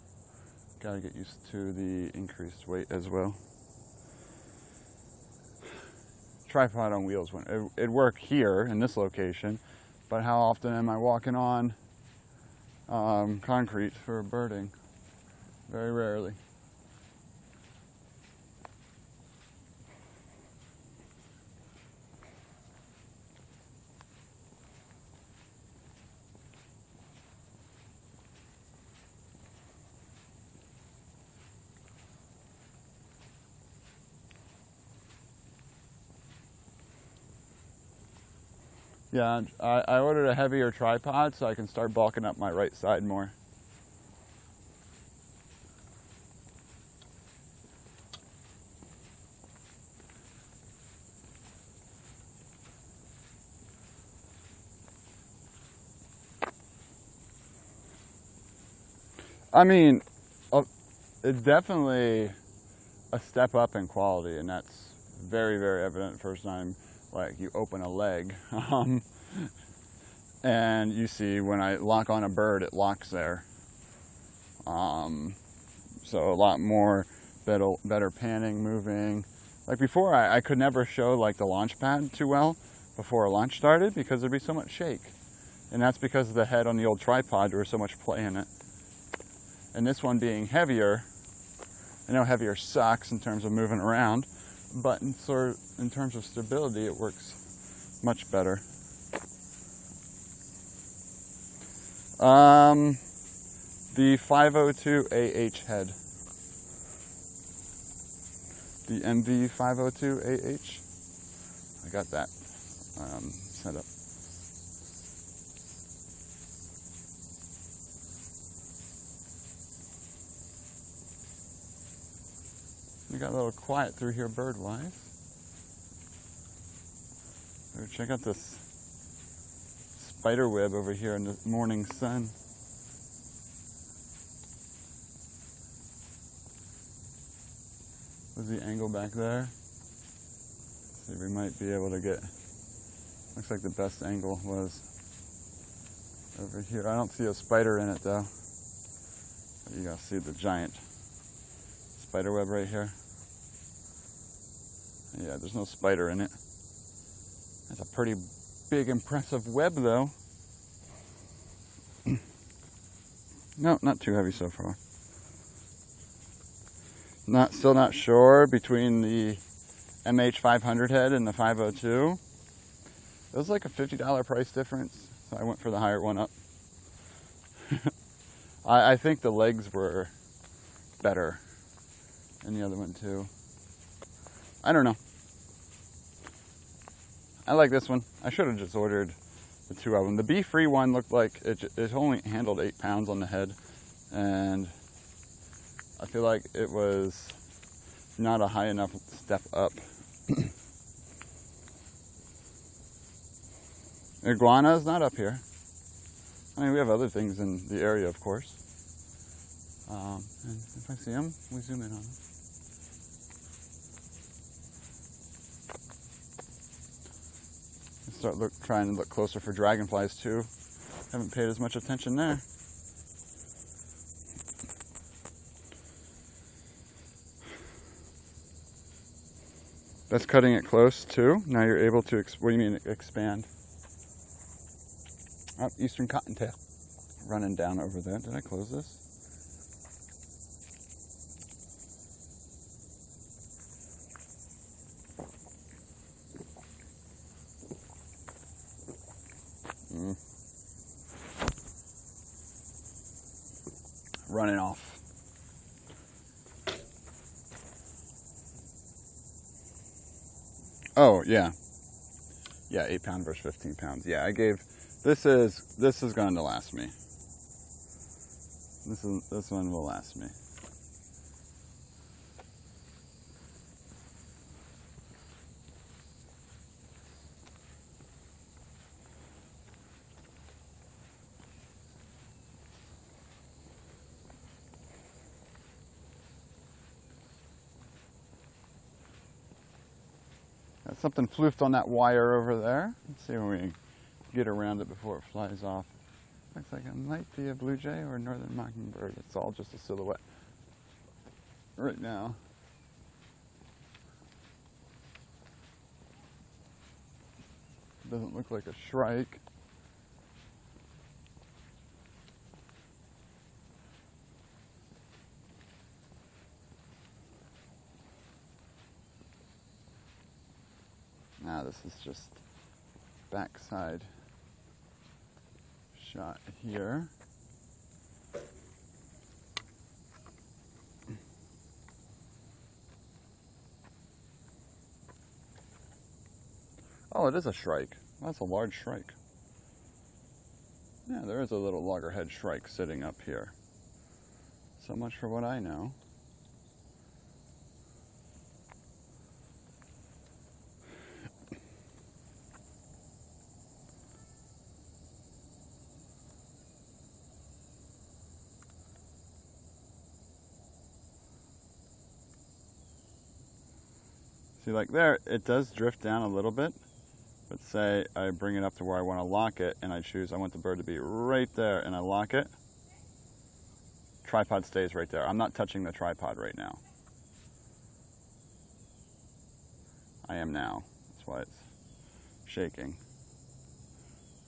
got to get used to the increased weight as well. Tripod on wheels, it'd work here in this location, but how often am I walking on concrete for birding? Very rarely. Yeah, I ordered a heavier tripod so I can start bulking up my right side more. I mean, it's definitely a step up in quality, and that's very, very evident first time like you open a leg. And you see when I lock on a bird, it locks there. So a lot more better panning, moving. Like before, I could never show like the launch pad too well before a launch started because there'd be so much shake. And that's because of the head on the old tripod, there was so much play in it. And this one being heavier, I know heavier sucks in terms of moving around, but in terms of stability, it works much better. The 502 AH head. The MV 502 AH. I got that set up. We got a little quiet through here bird-wise. So check out this spider web over here in the morning sun. What's the angle back there? See, we might be able to get, looks like the best angle was over here. I don't see a spider in it though. But you gotta see the giant spider web right here. Yeah, there's no spider in it. That's a pretty big, impressive web though. No, not too heavy so far. Still not sure between the MH500 head and the 502. It was like a $50 price difference, so I went for the higher one up. I think the legs were better than the other one too. I don't know. I like this one. I should have just ordered the two of them. The bee-free one looked like it only handled 8 pounds on the head, and I feel like it was not a high enough step up. Iguana is not up here. I mean, we have other things in the area, of course. And if I see them, we zoom in on them. Start trying to look closer for dragonflies too. Haven't paid as much attention there. That's cutting it close too. Now you're able to, what do you mean expand? Oh, eastern cottontail running down over there. Did I close this? Running off. Oh yeah, 8 pound versus 15 pounds. Yeah, I gave. This is going to last me. This one will last me. Got something floofed on that wire over there. Let's see if we can get around it before it flies off. Looks like it might be a blue jay or a northern mockingbird. It's all just a silhouette right now. Doesn't look like a shrike. just backside shot here. Oh, it is a shrike. That's a large shrike. Yeah, there is a little loggerhead shrike sitting up here. So much for what I know. See, like there, it does drift down a little bit, but say I bring it up to where I want to lock it, and I want the bird to be right there, and I lock it, tripod stays right there. I'm not touching the tripod right now. I am now. That's why it's shaking.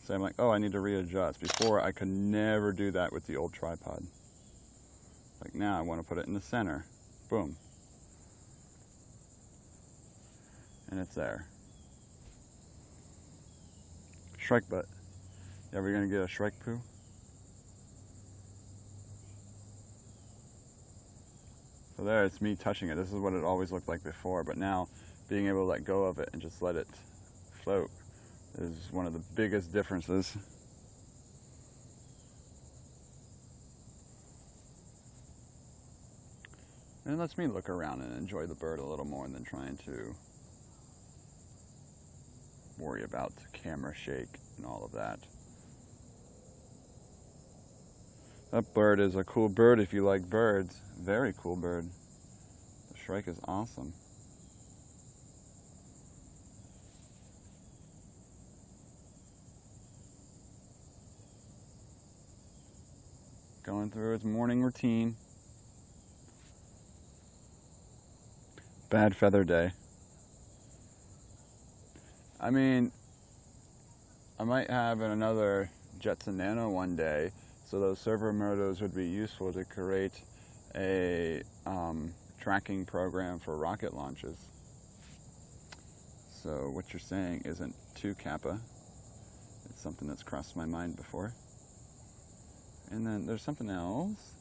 So I'm like, oh, I need to readjust. Before, I could never do that with the old tripod. Like now, I want to put it in the center. Boom. And it's there. Shrike butt. You ever gonna get a shrike poo? So there, it's me touching it. This is what it always looked like before, but now being able to let go of it and just let it float is one of the biggest differences. And it lets me look around and enjoy the bird a little more than trying to worry about camera shake and all of that. That bird is a cool bird if you like birds. Very cool bird. The shrike is awesome. Going through its morning routine. Bad feather day. I mean, I might have another Jetson Nano one day, so those servo motos would be useful to create a tracking program for rocket launches. So what you're saying isn't too kappa. It's something that's crossed my mind before. And then there's something else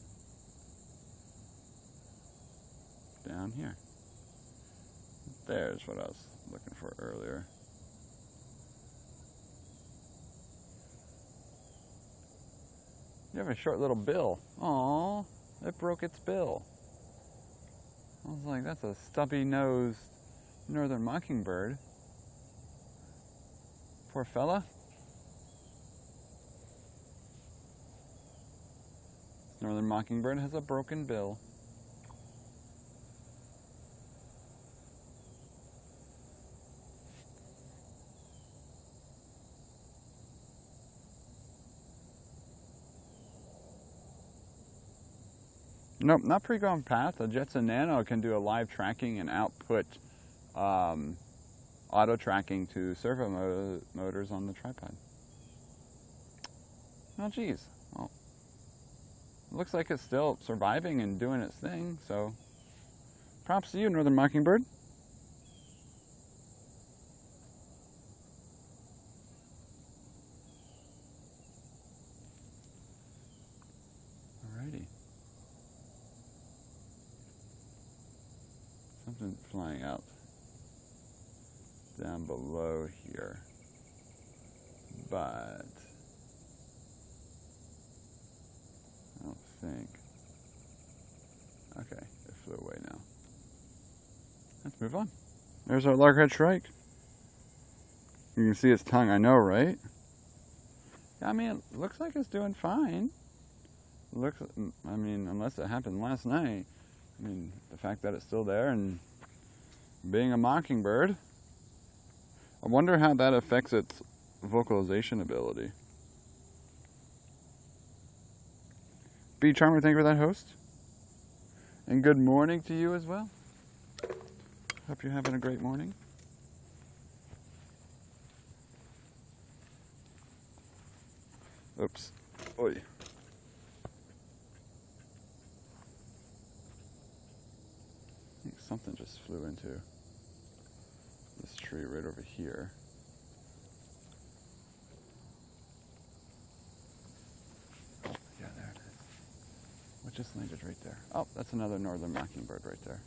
down here. There's what I was looking for earlier. You have a short little bill. Aww, it broke its bill. I was like, that's a stubby-nosed northern mockingbird. Poor fella. Northern mockingbird has a broken bill. Nope, not pre-gone path. The Jetson Nano can do a live tracking and output auto tracking to servo motors on the tripod. Oh geez, well, it looks like it's still surviving and doing its thing, so props to you, Northern Mockingbird. Alrighty. Something flying out down below here, but I don't think. Okay, it flew away now. Let's move on. There's our loggerhead shrike. You can see its tongue, I know, right? I mean, it looks like it's doing fine. Looks, I mean, unless it happened last night. I mean, the fact that it's still there and being a mockingbird, I wonder how that affects its vocalization ability. B Charmer, thank you for that, host. And good morning to you as well. Hope you're having a great morning. Oops. Oy. I think something just flew into this tree right over here. just landed right there. Oh, that's another northern mockingbird right there.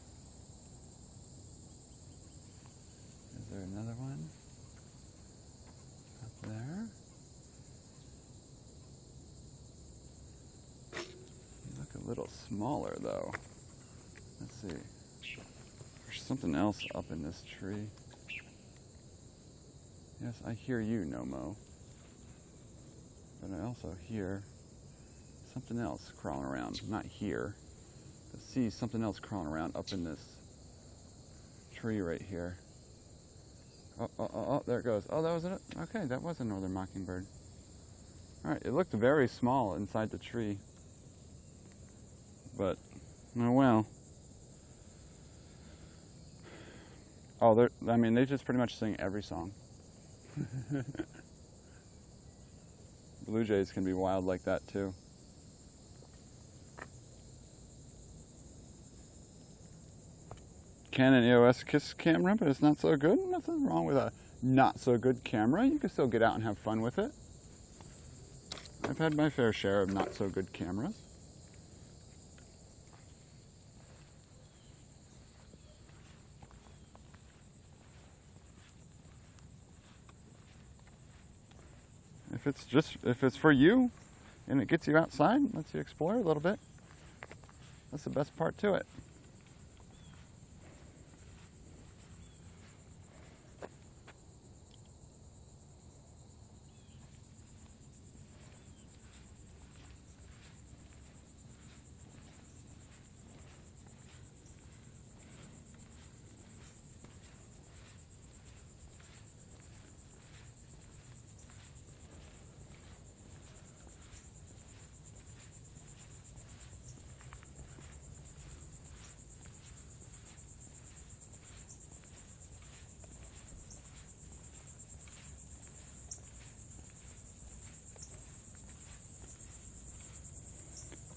Is there another one? Up there? You look a little smaller though. Let's see. There's something else up in this tree. Yes, I hear you, Nomo. But I also hear something else crawling around. Not here. But see something else crawling around up in this tree right here. Oh, there it goes. Oh, that was it? Okay, that was a northern mockingbird. Alright, it looked very small inside the tree. But, oh well. Oh, I mean, they just pretty much sing every song. Blue jays can be wild like that too. Canon EOS Kiss camera, but it's not so good. Nothing wrong with a not so good camera. You can still get out and have fun with it. I've had my fair share of not so good cameras. If it's for you and it gets you outside, lets you explore a little bit, that's the best part to it.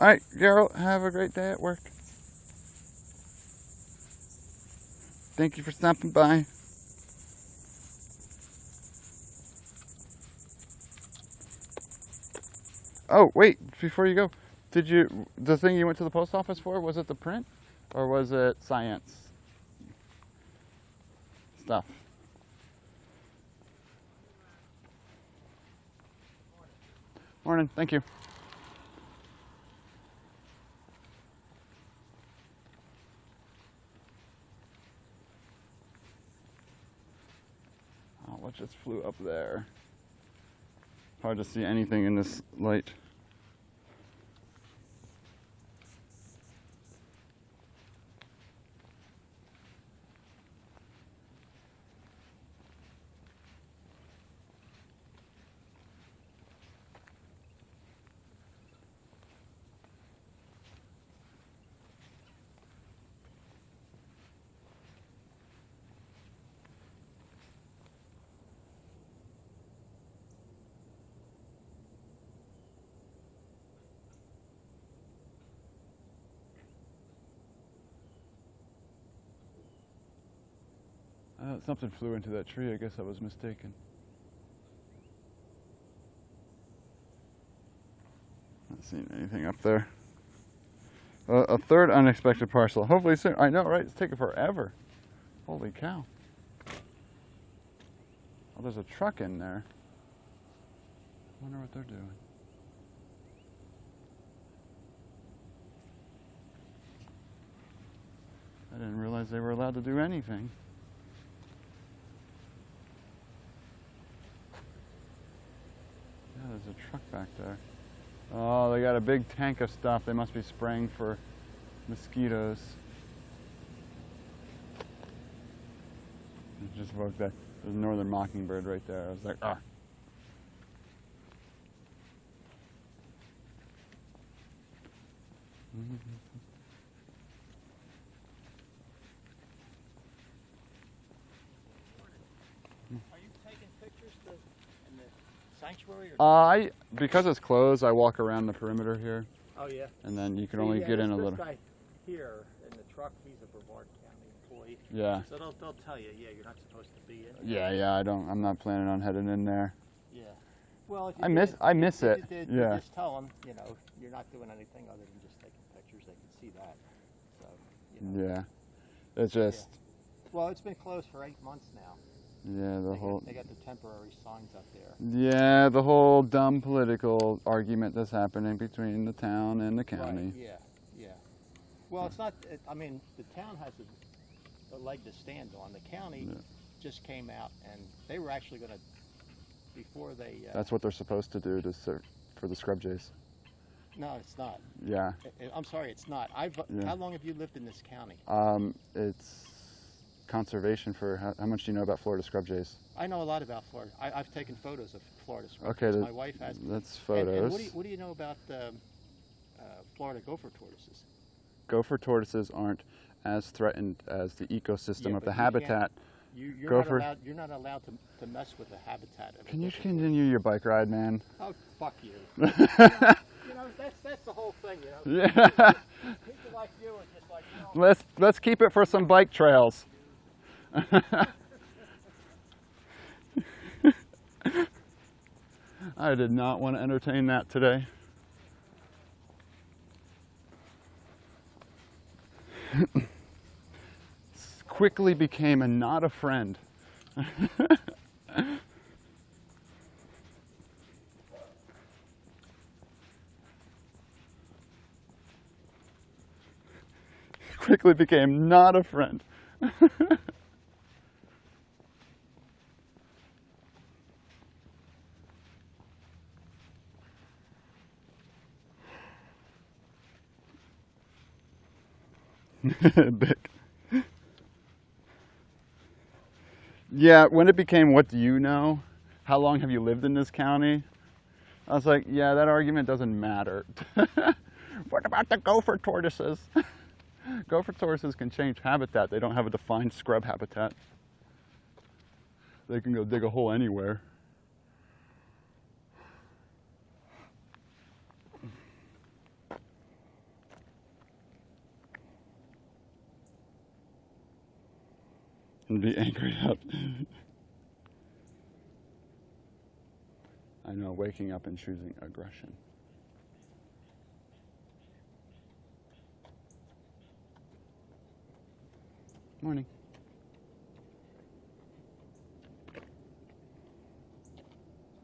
All right, Gerald, have a great day at work. Thank you for stopping by. Oh, wait, before you go, the thing you went to the post office for, was it the print or was it science stuff? Morning, thank you. Oh, what just flew up there? Hard to see anything in this light. Something flew into that tree. I guess I was mistaken. Not seeing anything up there. A third unexpected parcel. Hopefully soon. I know, right? It's taking forever. Holy cow. Oh, there's a truck in there. I wonder what they're doing. I didn't realize they were allowed to do anything. There's a truck back there. Oh, they got a big tank of stuff. They must be spraying for mosquitoes. It just woke that. There's a northern mockingbird right there. I was like, ah. Are you taking pictures in the sanctuary? Or Because it's closed, I walk around the perimeter here, oh yeah. and then you can only get in a little. This guy here in the truck, he's a Brevard County employee. Yeah. So they'll tell you, yeah, you're not supposed to be in. Yeah. I'm not planning on heading in there. Yeah. Well, if I miss it. You Yeah. just tell them, you know, you're not doing anything other than just taking pictures. see that. So, you know. Yeah. It's just, Well, it's been closed for 8 months now. yeah, They got the temporary signs up there. yeah, the whole dumb political argument that's happening between the town and the county. Right, yeah. Well, it's not, I mean, the town has a leg to stand on. The county just came out and they were actually going to, before they... That's what they're supposed to do for the scrub jays. No, it's not. Yeah. I'm sorry, it's not. How long have you lived in this county? It's conservation for, how much do you know about Florida scrub jays? I know a lot about Florida. I've taken photos of Florida scrub Okay, jays. My wife has. That's photos. And what do you know about Florida gopher tortoises? Gopher tortoises aren't as threatened as the ecosystem of the habitat. You're not allowed to mess with the habitat of Can you gopher continue your bike ride, man? tortoise. Oh, fuck you. You know, that's the whole thing, you know. Yeah. People like you are just like, you know. Let's keep it for some bike trails. I did not want to entertain that today. Quickly became not a friend. Quickly became not a friend. Big. Yeah, when it became, what do you know? How long have you lived in this county? I was like, yeah, that argument doesn't matter. What about the gopher tortoises? Gopher tortoises can change habitat. They don't have a defined scrub habitat. They can go dig a hole anywhere. And be angry up. I know, waking up and choosing aggression. Morning.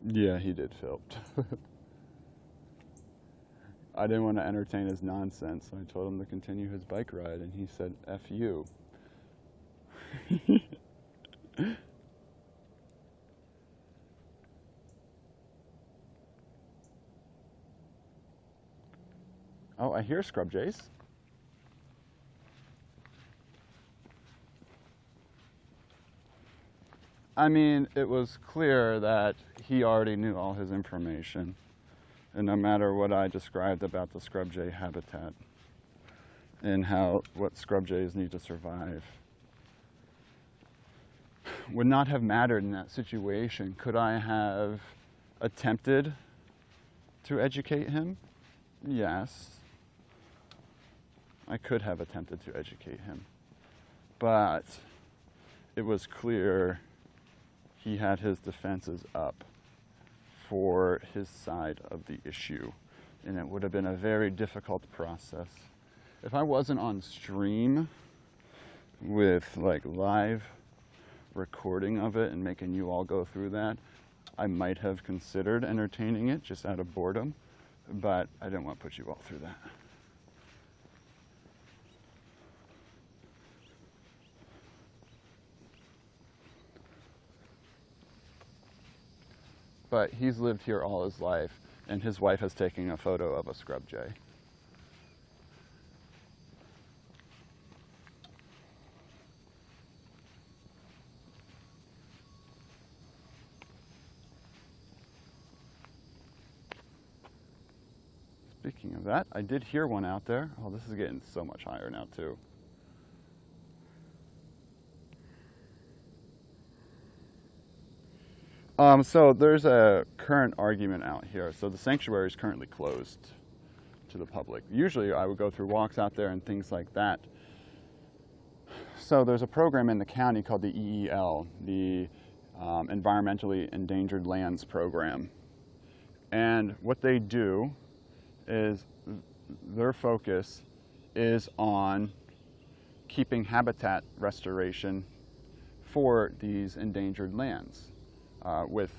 Yeah, he did Phil. I didn't want to entertain his nonsense, so I told him to continue his bike ride, and he said, F you. Oh, I hear scrub jays. I mean, it was clear that he already knew all his information, and no matter what I described about the scrub jay habitat and what scrub jays need to survive, would not have mattered in that situation. Could I have attempted to educate him? Yes. I could have attempted to educate him. But it was clear he had his defenses up for his side of the issue. And it would have been a very difficult process. If I wasn't on stream with like live recording of it and making you all go through that, I might have considered entertaining it just out of boredom, but I didn't want to put you all through that. But he's lived here all his life, and his wife has taken a photo of a scrub jay. Speaking of that, I did hear one out there. Oh, this is getting so much higher now, too. So there's a current argument out here. So the sanctuary is currently closed to the public. Usually I would go through walks out there and things like that. So there's a program in the county called the EEL, the Environmentally Endangered Lands Program. And what they do is their focus is on keeping habitat restoration for these endangered lands with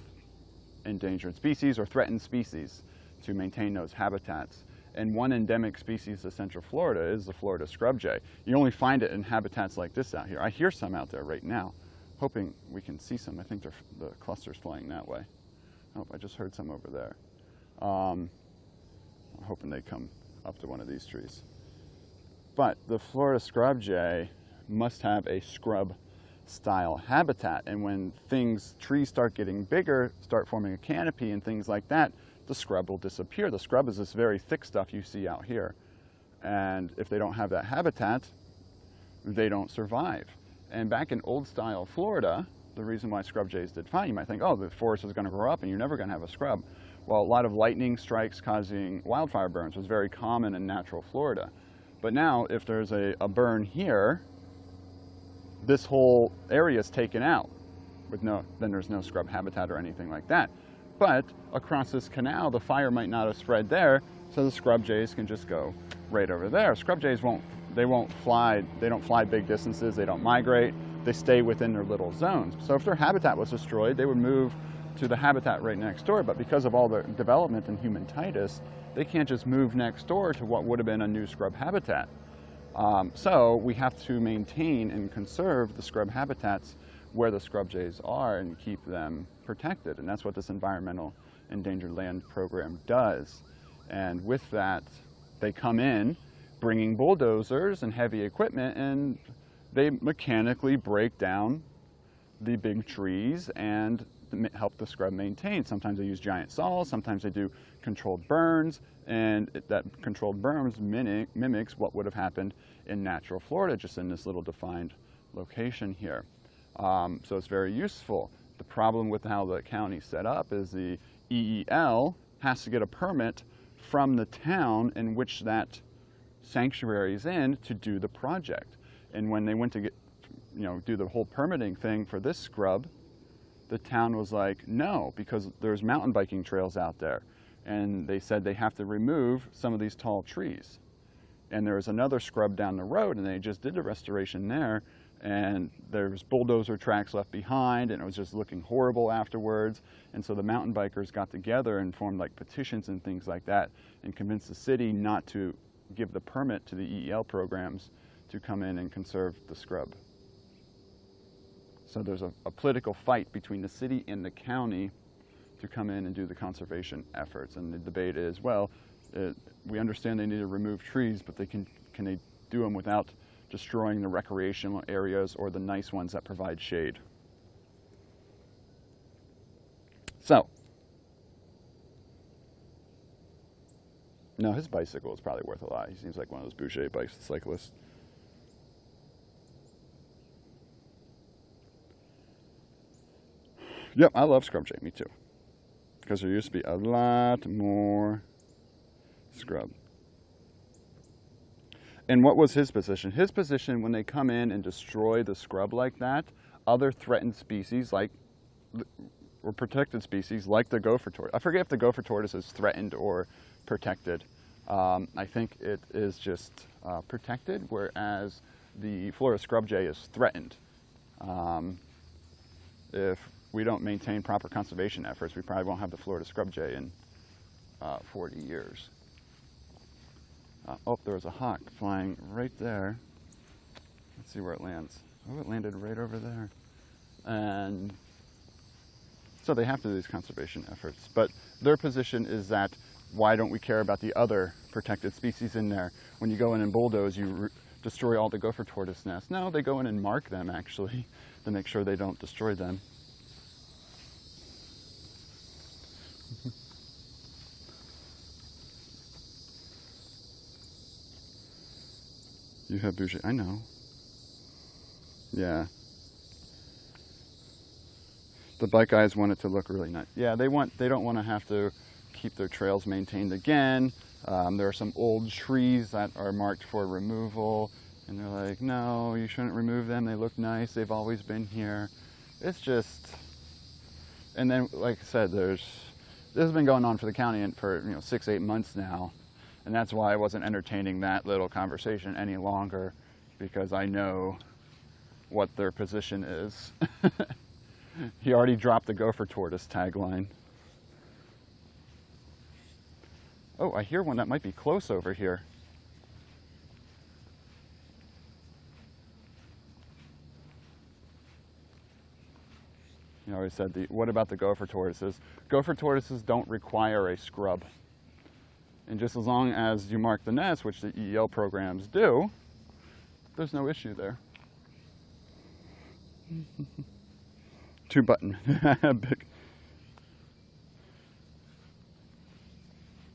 endangered species or threatened species to maintain those habitats. And one endemic species of Central Florida is the Florida scrub jay. You only find it in habitats like this out here. I hear some out there right now, hoping we can see some. I think the cluster's flying that way. Oh, I just heard some over there. I'm hoping they come up to one of these trees. But the Florida scrub jay must have a scrub style habitat, and when trees start getting bigger, start forming a canopy and things like that, the scrub will disappear. The scrub is this very thick stuff you see out here, and if they don't have that habitat, they don't survive. And back in old style Florida, the reason why scrub jays did fine, you might think, oh, the forest is going to grow up and you're never going to have a scrub. Well, a lot of lightning strikes causing wildfire burns was very common in natural Florida. But now, if there's a burn here, this whole area is taken out with then there's no scrub habitat or anything like that. But across this canal, the fire might not have spread there, so the scrub jays can just go right over there. Scrub jays won't fly, they don't fly big distances, they don't migrate, they stay within their little zones. So if their habitat was destroyed, they would move to the habitat right next door, but because of all the development in humanitis, they can't just move next door to what would have been a new scrub habitat. So we have to maintain and conserve the scrub habitats where the scrub jays are and keep them protected. And that's what this Environmental Endangered Land Program does. And with that, they come in bringing bulldozers and heavy equipment, and they mechanically break down the big trees and help the scrub maintain. Sometimes they use giant saws, sometimes they do controlled burns, and that controlled burns mimics what would have happened in natural Florida, just in this little defined location here. So it's very useful. The problem with how the county's set up is the EEL has to get a permit from the town in which that sanctuary is in to do the project. And when they went to do the whole permitting thing for this scrub, the town was like, no, because there's mountain biking trails out there. And they said they have to remove some of these tall trees. And there was another scrub down the road, and they just did the restoration there, and there was bulldozer tracks left behind, and it was just looking horrible afterwards. And so the mountain bikers got together and formed like petitions and things like that, and convinced the city not to give the permit to the EEL programs to come in and conserve the scrub. So there's a political fight between the city and the county to come in and do the conservation efforts. And the debate is, well, we understand they need to remove trees, but can they do them without destroying the recreational areas or the nice ones that provide shade? So, no, his bicycle is probably worth a lot. He seems like one of those Boucher cyclists. Yep, I love scrub jay, me too. Because there used to be a lot more scrub. And what was his position? His position, when they come in and destroy the scrub like that, other threatened species or protected species like the gopher tortoise. I forget if the gopher tortoise is threatened or protected. I think it is just protected, whereas the Florida scrub jay is threatened. If we don't maintain proper conservation efforts, we probably won't have the Florida scrub jay in 40 years. Oh, there was a hawk flying right there. Let's see where it lands. Oh, it landed right over there. And so they have to do these conservation efforts. But their position is that, why don't we care about the other protected species in there? When you go in and bulldoze, you destroy all the gopher tortoise nests. No, they go in and mark them, actually, to make sure they don't destroy them. You have Boucher, I know. Yeah. The bike guys want it to look really nice. Yeah, they don't want to have to keep their trails maintained again. There are some old trees that are marked for removal, and they're like, no, you shouldn't remove them. They look nice. They've always been here. It's just, and then, like I said, this has been going on for the county for 6-8 months now, And that's why I wasn't entertaining that little conversation any longer, because I know what their position is. He already dropped the gopher tortoise tagline. Oh, I hear one that might be close over here. You always said, what about the gopher tortoises? Gopher tortoises don't require a scrub. And just as long as you mark the nest, which the EEL programs do, there's no issue there. 2 button. Big.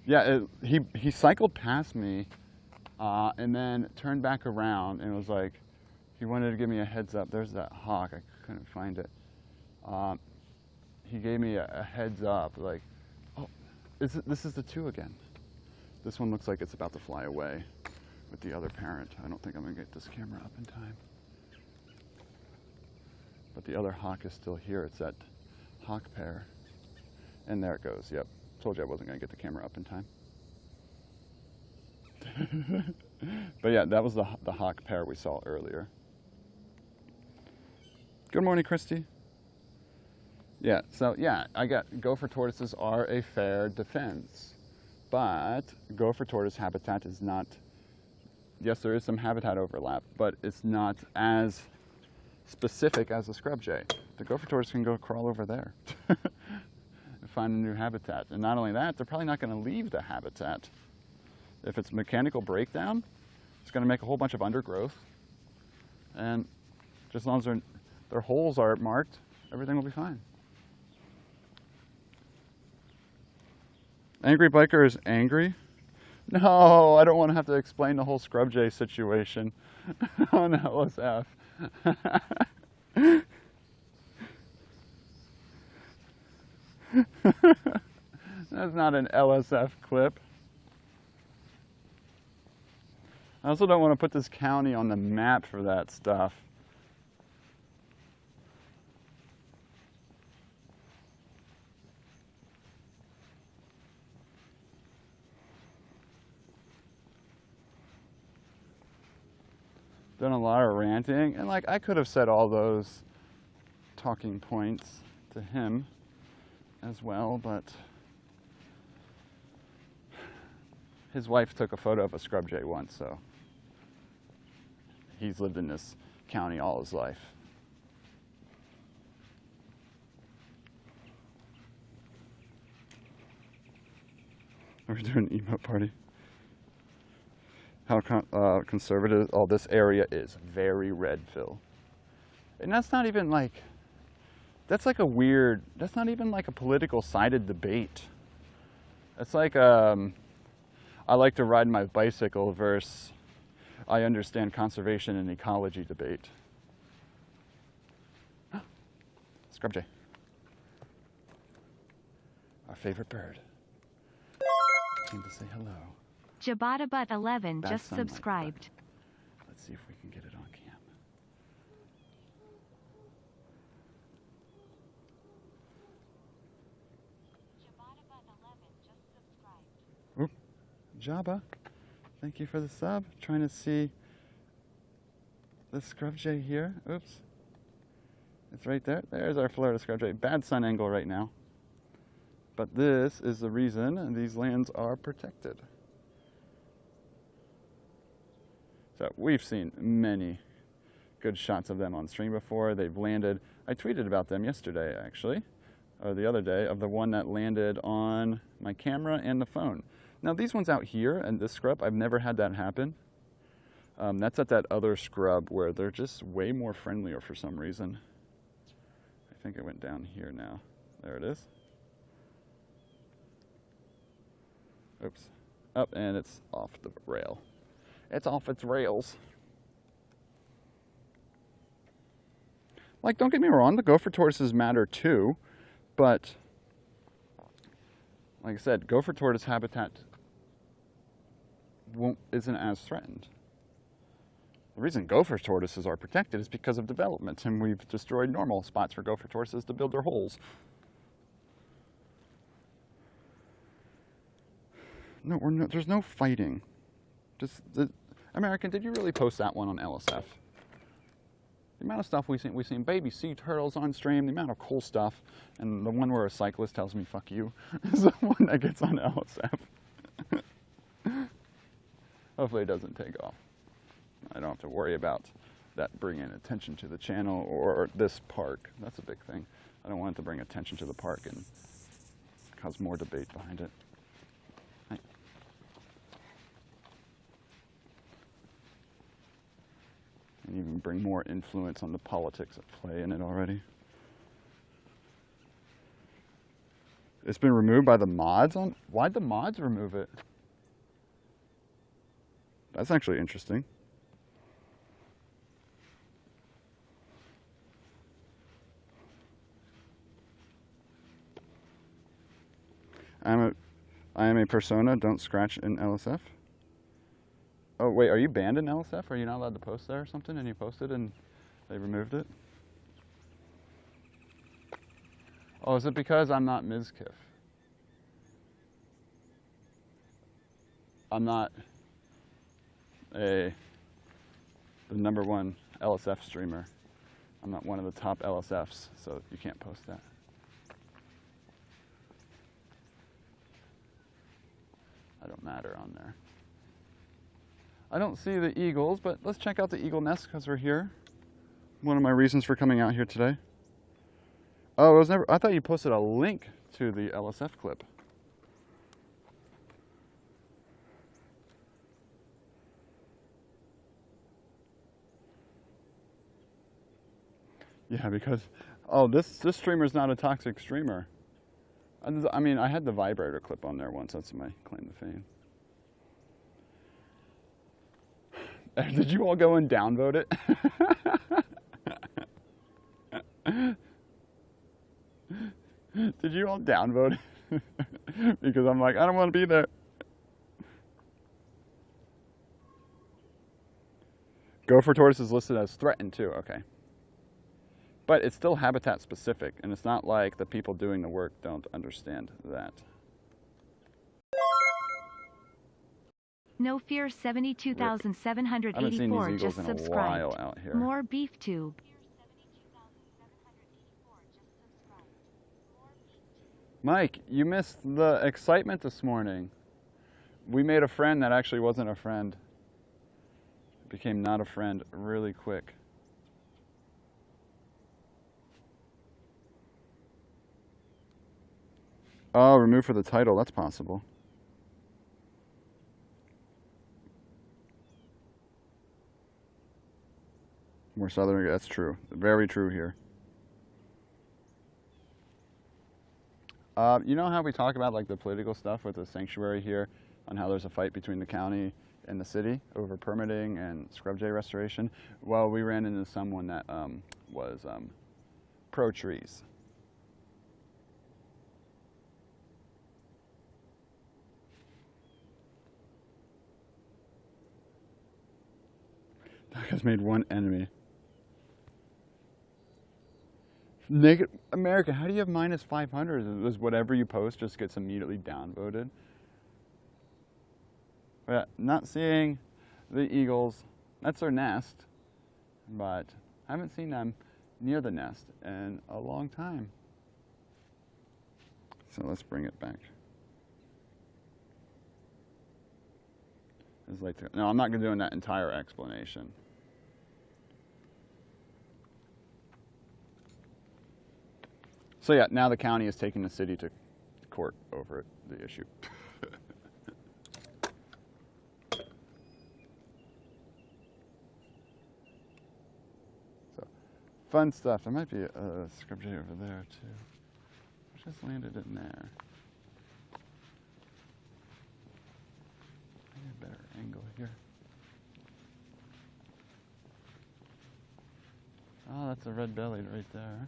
Yeah, he cycled past me and then turned back around and was like, he wanted to give me a heads up. There's that hawk. I couldn't find it. He gave me a heads up, like, oh, this is the 2 again. This one looks like it's about to fly away with the other parent. I don't think I'm gonna get this camera up in time. But the other hawk is still here. It's that hawk pair. And there it goes, yep. Told you I wasn't gonna get the camera up in time. But yeah, that was the hawk pair we saw earlier. Good morning, Christy. Yeah, so yeah, I got gopher tortoises are a fair defense, but gopher tortoise habitat is not, yes, there is some habitat overlap, but it's not as specific as the scrub jay. The gopher tortoise can go crawl over there and find a new habitat. And not only that, they're probably not going to leave the habitat. If it's mechanical breakdown, it's going to make a whole bunch of undergrowth. And just as long as their holes are marked, everything will be fine. Angry biker is angry? No, I don't want to have to explain the whole scrub jay situation on LSF. That's not an LSF clip. I also don't want to put this county on the map for that stuff. Done a lot of ranting, and like I could have said all those talking points to him as well, but his wife took a photo of a scrub jay once, so he's lived in this county all his life. We're doing an emote party. How conservative, oh, this area is very red, Phil. And that's not even like, that's like a weird, that's not even like a political sided debate. It's like, I like to ride my bicycle versus I understand conservation and ecology debate. Scrub jay. Our favorite bird. Came to say hello. Jabatabut 11 That's just sunlight, subscribed. but let's see if we can get it on cam. Oop, Jabba, thank you for the sub. Trying to see the scrub jay here. Oops. It's right there. There's our Florida scrub jay. Bad sun angle right now. But this is the reason these lands are protected. So we've seen many good shots of them on stream before. They've landed, I tweeted about them yesterday actually, or the other day, of the one that landed on my camera and the phone. Now these ones out here and this scrub, I've never had that happen. That's at that other scrub where they're just way more friendlier for some reason. I think it went down here now. There it is. Oops. Up, and it's off the rail. It's off its rails. Like, don't get me wrong, the gopher tortoises matter too, but like I said, gopher tortoise habitat isn't as threatened. The reason gopher tortoises are protected is because of development, and we've destroyed normal spots for gopher tortoises to build their holes. No, there's no fighting. Just American, did you really post that one on LSF? The amount of stuff we've seen baby sea turtles on stream, the amount of cool stuff, and the one where a cyclist tells me "fuck you" is the one that gets on LSF. Hopefully it doesn't take off. I don't have to worry about that bringing attention to the channel or this park. That's a big thing. I don't want it to bring attention to the park and cause more debate behind it. Hi. And even bring more influence on the politics at play in it already. It's been removed by the mods on? Why'd the mods remove it? That's actually interesting. I am a persona, don't scratch in LSF. Oh wait, are you banned in LSF? Are you not allowed to post there or something? And you posted and they removed it? Oh, is it because I'm not Mizkif? I'm not the #1 LSF streamer. I'm not one of the top LSFs, so you can't post that. I don't matter on there. I don't see the eagles, but let's check out the eagle nest because we're here. One of my reasons for coming out here today. Oh, it was never. I thought you posted a link to the LSF clip. Yeah, because this streamer's not a toxic streamer. I mean, I had the vibrator clip on there once. That's my claim to fame. Did you all go and downvote it? Did you all downvote it? Because I'm like, I don't want to be there. Gopher tortoise is listed as threatened too, okay. But it's still habitat specific, and it's not like the people doing the work don't understand that. No Fear 72,784 just subscribed. Out here. More beef tube. Mike, you missed the excitement this morning. We made a friend that actually wasn't a friend. It became not a friend really quick. Oh, removed for the title. That's possible. More southern. That's true. Very true here. You know how we talk about like the political stuff with the sanctuary here, on how there's a fight between the county and the city over permitting and scrub jay restoration? Well, we ran into someone that was pro trees. Doc has made one enemy. America, how do you have minus 500? Does whatever you post just gets immediately downvoted? But not seeing the eagles. That's their nest, but I haven't seen them near the nest in a long time. So let's bring it back. No, I'm not going to do that entire explanation. So yeah, now the county is taking the city to court over the issue. So, fun stuff. There might be a scrub jay over there too. I just landed in there. I need a better angle here. Oh, that's a red-bellied right there.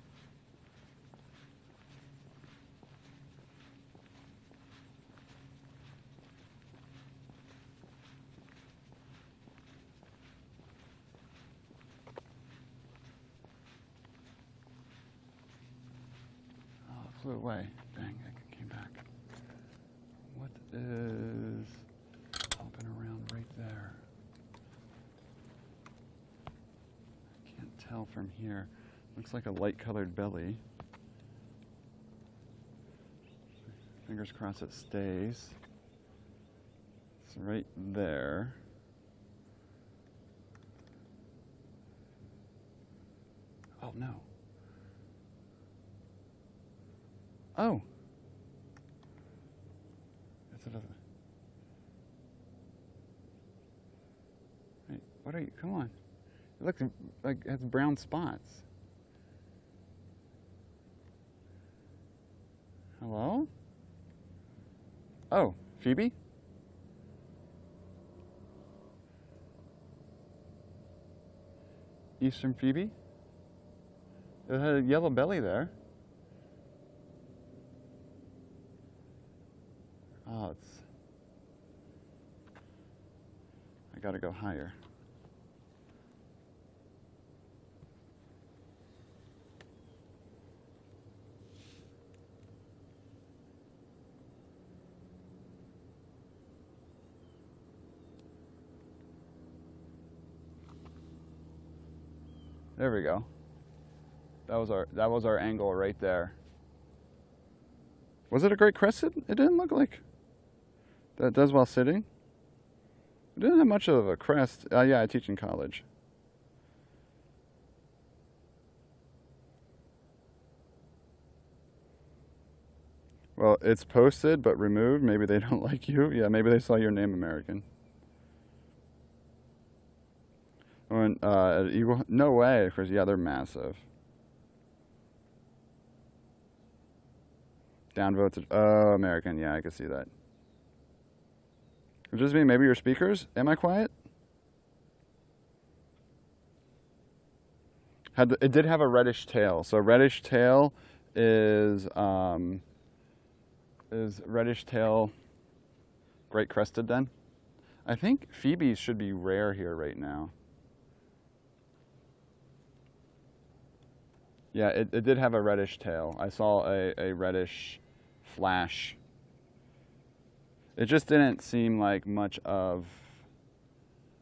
Flew away. Dang, it came back. What is... from here. Looks like a light colored belly. Fingers crossed it stays. It's right there. Oh no. Oh. That's another. Wait, what are you? Come on. It looks like it has brown spots. Hello? Oh, Phoebe? Eastern Phoebe? It had a yellow belly there. Oh, it's... I gotta go higher. There we go. That was our angle right there. Was it a great crested? It didn't look like that does while sitting. It didn't have much of a crest. Yeah, I teach in college. Well, it's posted but removed. Maybe they don't like you. Yeah, maybe they saw your name American. When, Eagle, no way, of course, yeah, they're massive. Downvotes, oh, American, yeah, I can see that. Just me, maybe your speakers? Am I quiet? It did have a reddish tail. So reddish tail is reddish tail great crested then? I think Phoebes should be rare here right now. Yeah, it did have a reddish tail. I saw a reddish flash. It just didn't seem like much of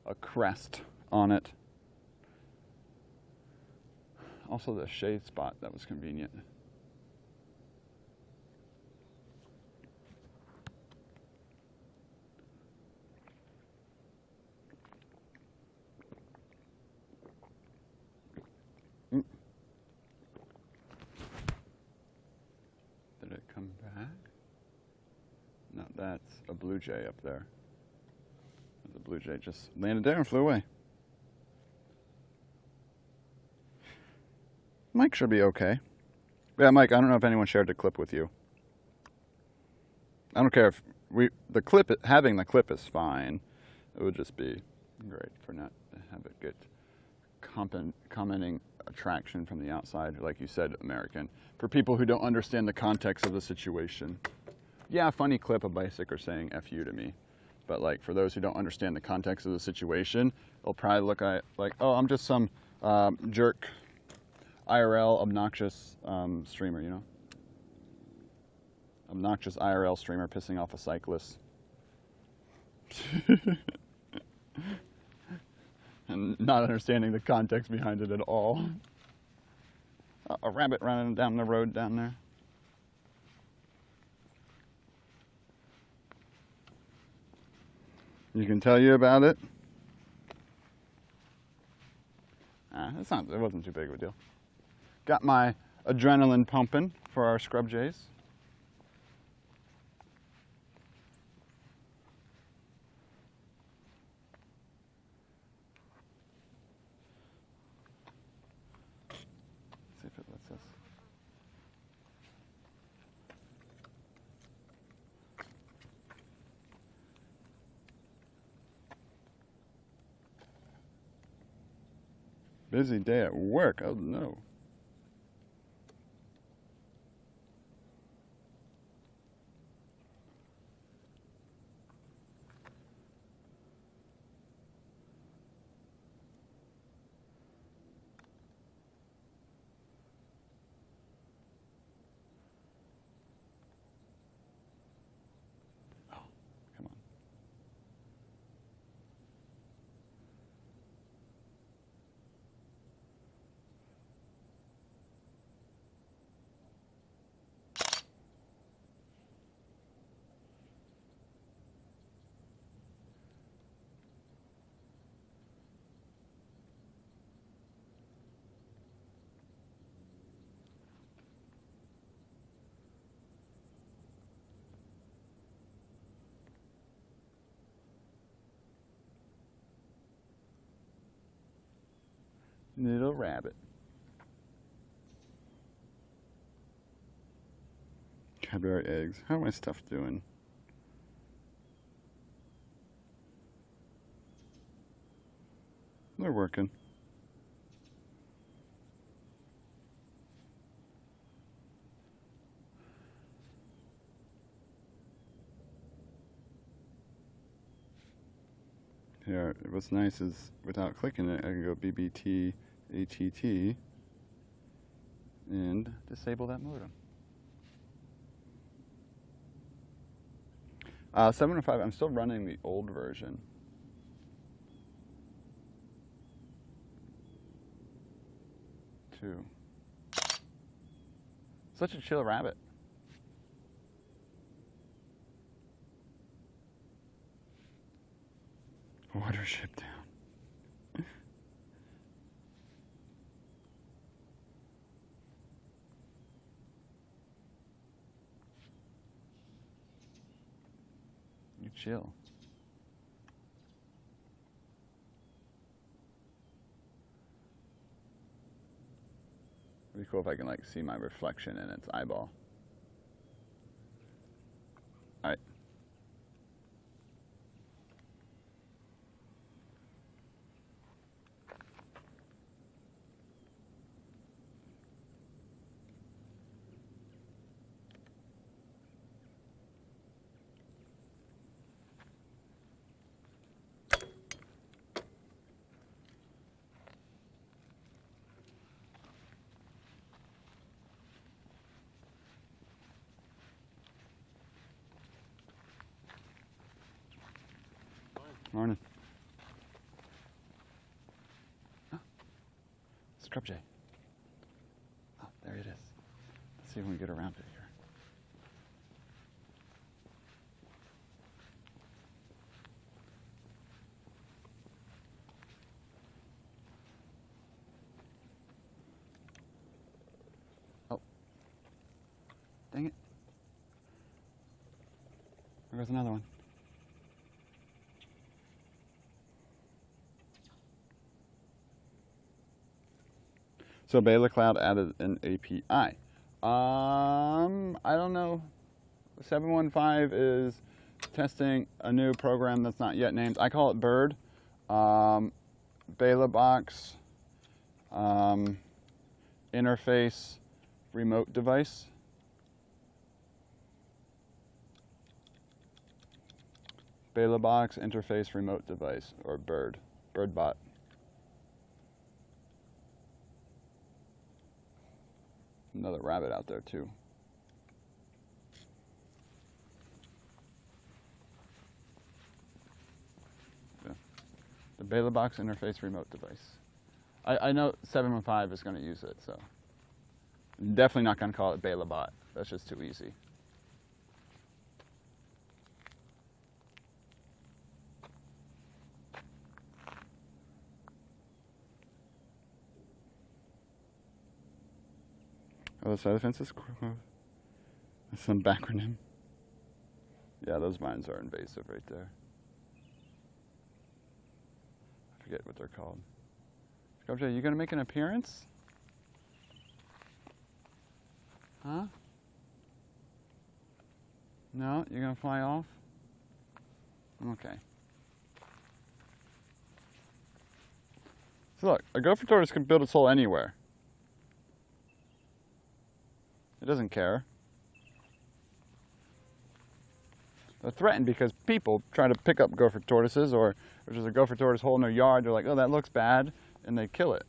a crest on it. Also the shade spot, that was convenient. Did it come back? No, that's a blue jay up there. The blue jay just landed there and flew away. Mike should be okay. Yeah, Mike, I don't know if anyone shared the clip with you. I don't care if having the clip is fine. It would just be great for not to have it get commenting attraction from the outside, like you said, American. For people who don't understand the context of the situation. Yeah, funny clip, a bicycler saying F you to me. But like for those who don't understand the context of the situation, it'll probably look like, oh, I'm just some jerk, IRL, obnoxious streamer, you know? Obnoxious IRL streamer pissing off a cyclist. And not understanding the context behind it at all. A rabbit running down the road down there. You can tell you about it. It wasn't too big of a deal. Got my adrenaline pumping for our scrub jays. See if it lets us. Busy day at work. Oh no. Oh, come on. Little rabbit. Cadbury eggs. How are my stuff doing? They're working. Here, what's nice is without clicking it, I can go BBT, ATT, and disable that modem. 705, I'm still running the old version. Such a chill rabbit. Watership down. You chill. It'd be cool if I can like see my reflection in its eyeball. All right. Morning. Oh, scrub jay. Oh, there it is. Let's see if we can get around it here. Oh. Dang it. There goes another one. So Bela Cloud added an API. I don't know. 715 is testing a new program that's not yet named. I call it Bird. Bela Box interface remote device. Bela Box interface remote device, or Bird. BirdBot. Another rabbit out there too. Yeah. The Bela Box interface remote device. I know 715 is going to use it, so definitely not going to call it Bela Bot. That's just too easy. Other side of the fence is some backronym. Yeah, those vines are invasive right there. I forget what they're called. Scrubjay, you gonna make an appearance? Huh? No, you're gonna fly off? Okay. So look, a gopher tortoise can build its hole anywhere. It doesn't care. They're threatened because people try to pick up gopher tortoises, or if there's a gopher tortoise hole in their yard, they're like, oh, that looks bad, and they kill it.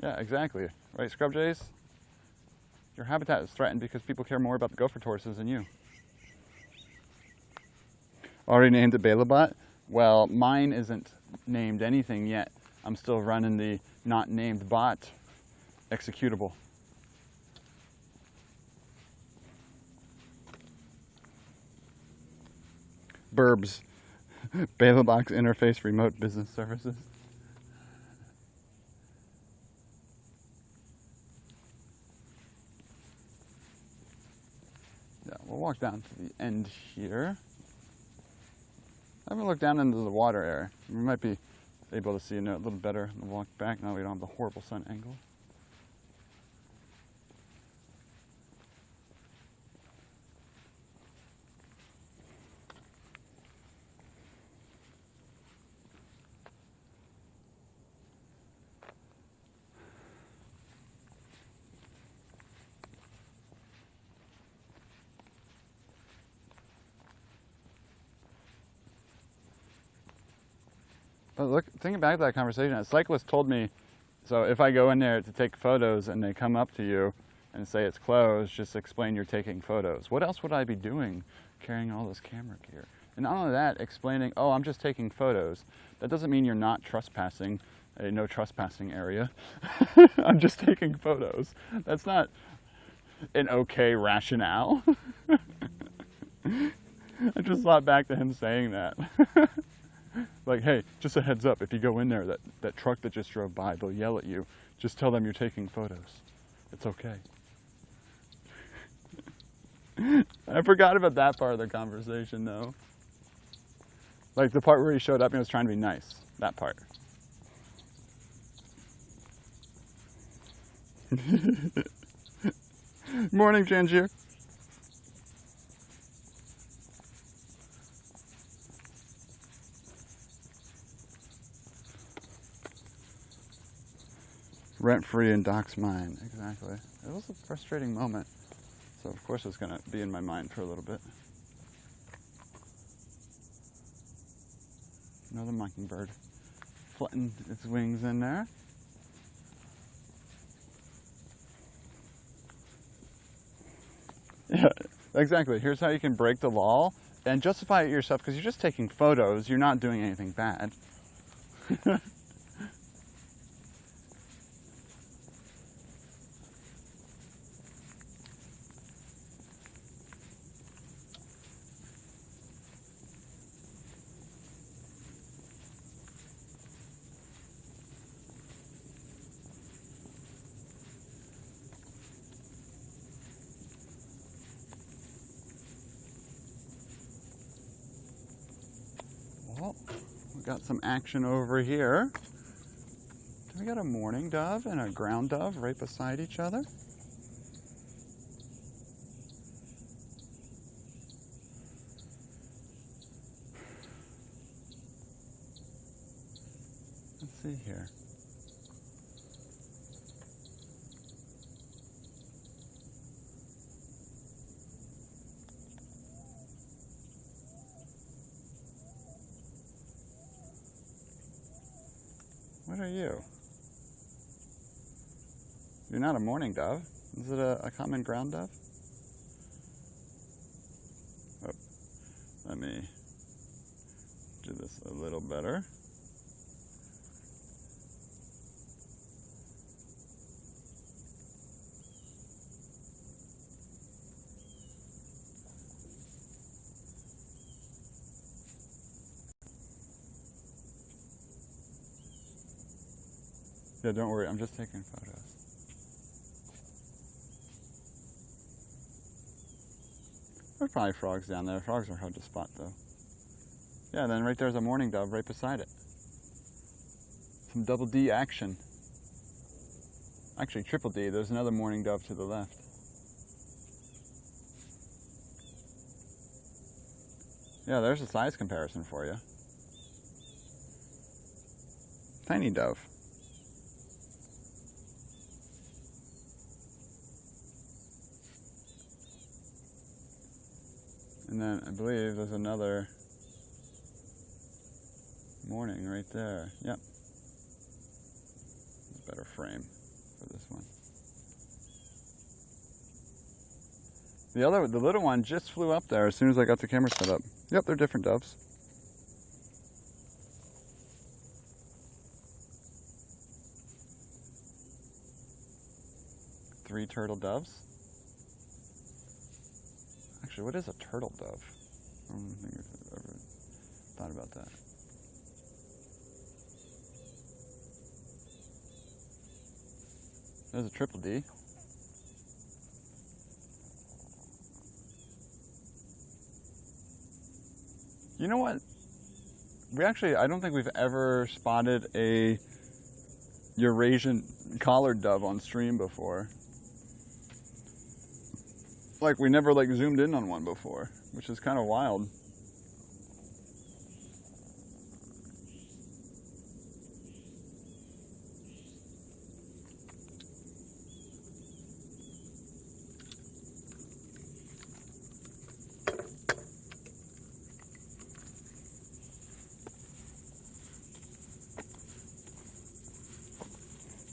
Yeah, exactly. Right, scrub jays? Your habitat is threatened because people care more about the gopher tortoises than you. Already named it Bela Bot? Well, mine isn't named anything yet. I'm still running the not named bot executable. Burbs. Bela Box interface remote business services. Yeah, we'll walk down to the end here. I haven't looked down into the water area. We might be able to see a little better on the walk back now we don't have the horrible sun angle. But look, thinking back to that conversation, a cyclist told me, so if I go in there to take photos and they come up to you and say it's closed, just explain you're taking photos. What else would I be doing carrying all this camera gear? And not only that, explaining, oh, I'm just taking photos. That doesn't mean you're not trespassing, a no trespassing area. I'm just taking photos. That's not an okay rationale. I just thought back to him saying that. Like, hey, just a heads up, if you go in there, that truck that just drove by, they'll yell at you. Just tell them you're taking photos. It's okay. I forgot about that part of the conversation, though. Like the part where he showed up and was trying to be nice. That part. Morning, Janjir. Rent-free in Doc's mind, exactly. It was a frustrating moment, so of course it's going to be in my mind for a little bit. Another mockingbird flutting its wings in there. Yeah, exactly. Here's how you can break the law and justify it yourself, because you're just taking photos, you're not doing anything bad. Well, we got some action over here. We got a mourning dove and a ground dove right beside each other. Let's see here. What are you? You're not a mourning dove. Is it a common ground dove? Oh, let me do this a little better. Yeah, don't worry, I'm just taking photos. There's probably frogs down there. Frogs are hard to spot, though. Yeah, then right there's a mourning dove right beside it. Some double D action. Actually, triple D. There's another mourning dove to the left. Yeah, there's a size comparison for you. Tiny dove. And then I believe there's another mourning right there. Yep. Better frame for this one. The little one just flew up there as soon as I got the camera set up. Yep, they're different doves. Three turtle doves. Actually, what is a turtle dove? I don't think I've ever thought about that. There's a triple D. You know what? I don't think we've ever spotted a Eurasian collared dove on stream before. Like, we never like zoomed in on one before, which is kind of wild.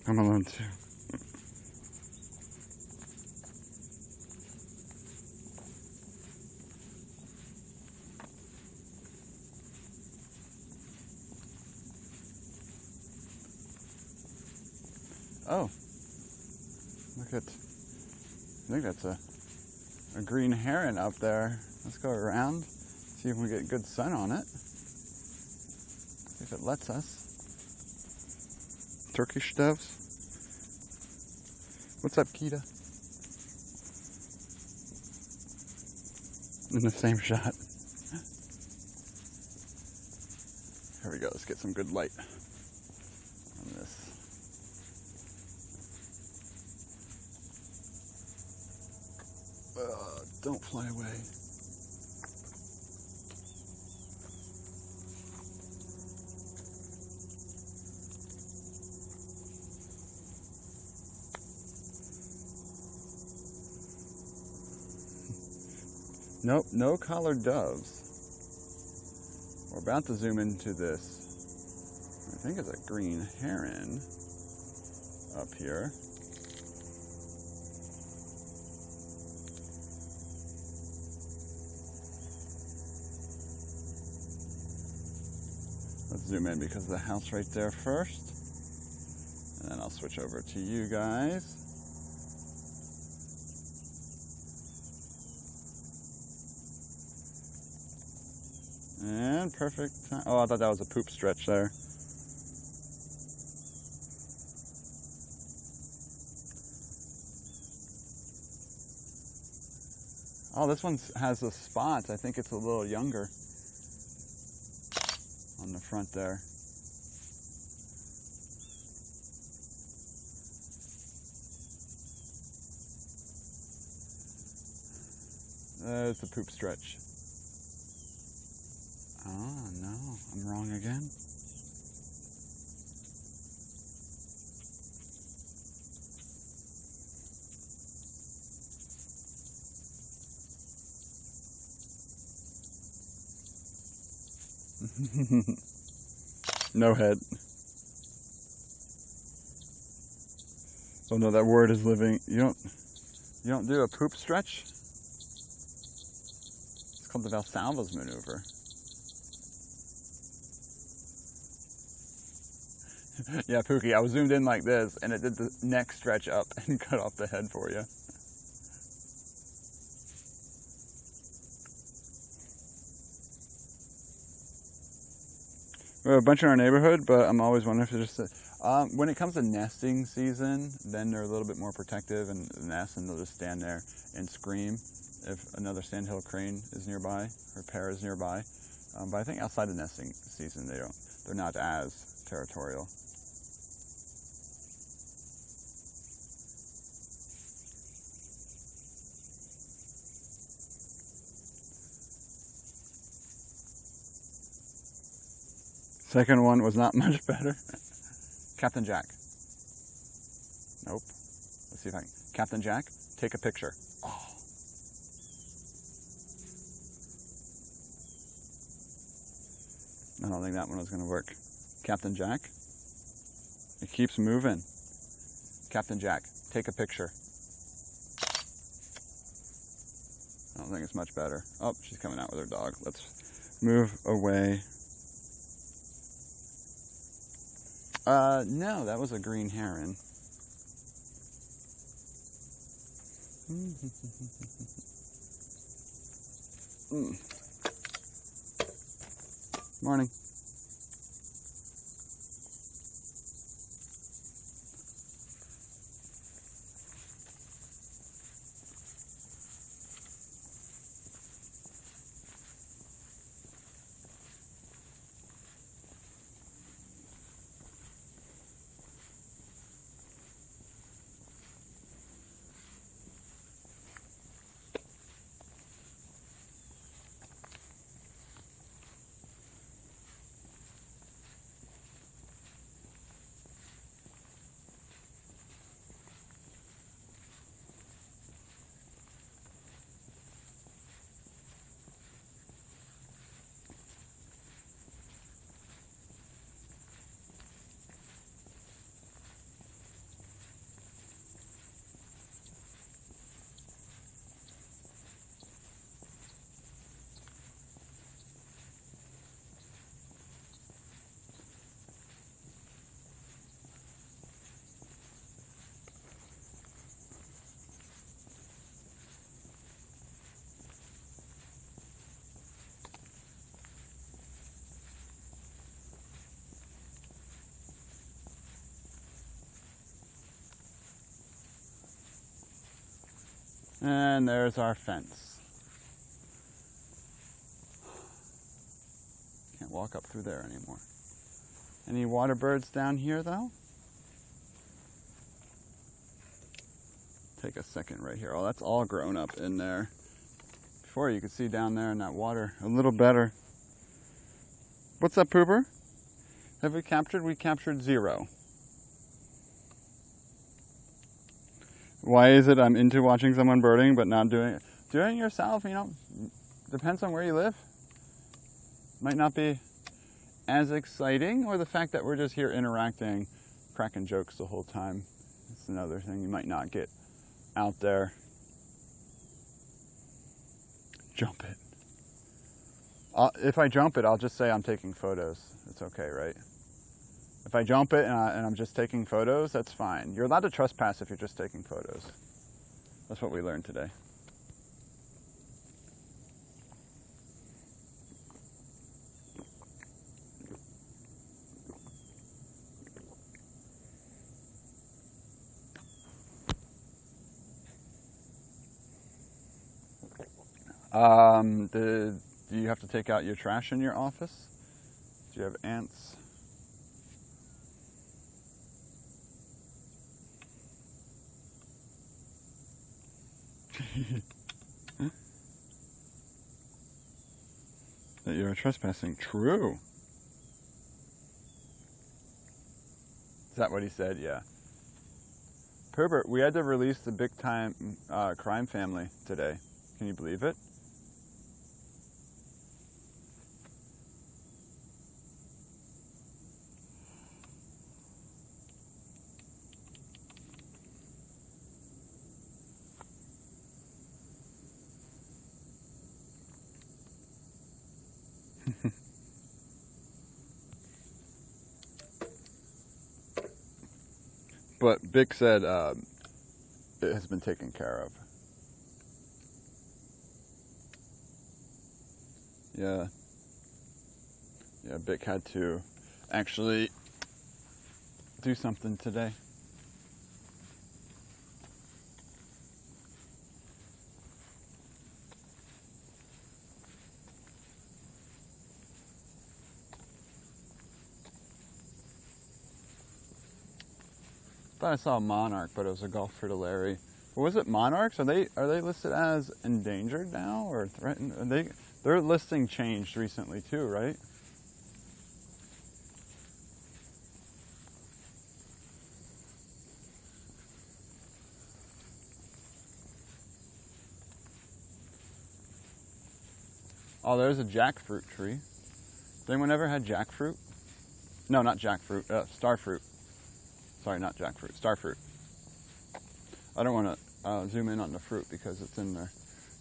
I'm alone too. Oh, look at, I think that's a green heron up there. Let's go around, see if we get good sun on it. See if it lets us. Turkish doves. What's up, Kita? In the same shot. Here we go, let's get some good light on this. Don't fly away. Nope, no collared doves. We're about to zoom into this. I think it's a green heron up here. Let's zoom in because of the house right there first. And then I'll switch over to you guys. And perfect time. Oh, I thought that was a poop stretch there. Oh, this one has a spot. I think it's a little younger on the front there. There's the poop stretch. Oh, no, I'm wrong again. No head. Oh no, that word is living. You don't do a poop stretch? It's called the Valsalva's maneuver. Yeah, Pookie, I was zoomed in like this, and it did the neck stretch up and cut off the head for you. We have a bunch in our neighborhood, but I'm always wondering if there's just when it comes to nesting season, then they're a little bit more protective and nest, and they'll just stand there and scream if another sandhill crane is nearby or pair is nearby. But I think outside the nesting season, they're not as territorial. Second one was not much better. Captain Jack. Nope. Let's see if I can. Captain Jack, take a picture. Oh. I don't think that one was going to work. Captain Jack. It keeps moving. Captain Jack, take a picture. I don't think it's much better. Oh, she's coming out with her dog. Let's move away. No, that was a green heron. Morning. And there's our fence. Can't walk up through there anymore. Any water birds down here though? Take a second right here. Oh, that's all grown up in there. Before you could see down there in that water a little better. What's up, Pooper? Have we captured? We captured 0. Why is it I'm into watching someone birding but not doing it? Doing it yourself, you know, depends on where you live. Might not be as exciting, or the fact that we're just here interacting, cracking jokes the whole time. That's another thing you might not get out there. Jump it. If I jump it, I'll just say I'm taking photos. It's okay, right? If I jump it and I'm just taking photos, that's fine. You're allowed to trespass if you're just taking photos. That's what we learned today. Do you have to take out your trash in your office? Do you have ants? That you're trespassing. True. Is that what he said? Yeah. Herbert, we had to release the big time crime family today. Can you believe it? But Vic said it has been taken care of. Yeah. Yeah, Vic had to actually do something today. Thought I saw a monarch, but it was a golf fritillary. What was it, monarchs? Are they listed as endangered now or threatened? Their listing changed recently too, right? Oh, there's a jackfruit tree. Has anyone ever had jackfruit? No, not jackfruit. Starfruit. Sorry, not jackfruit. Starfruit. I don't want to zoom in on the fruit because it's in their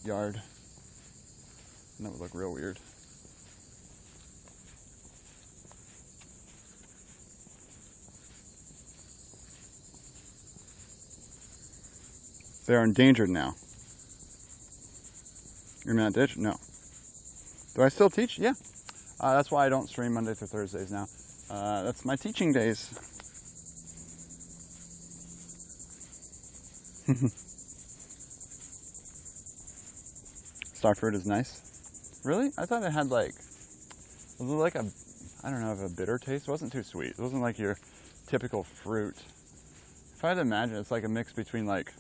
yard. And that would look real weird. They're endangered now. You're not ditch? No. Do I still teach? Yeah. That's why I don't stream Monday through Thursdays now. That's my teaching days. Starfruit is nice. Really? I thought it had like, was it like a, I don't know, a bitter taste? It wasn't too sweet. It wasn't like your typical fruit. If I had to imagine, it's like a mix between like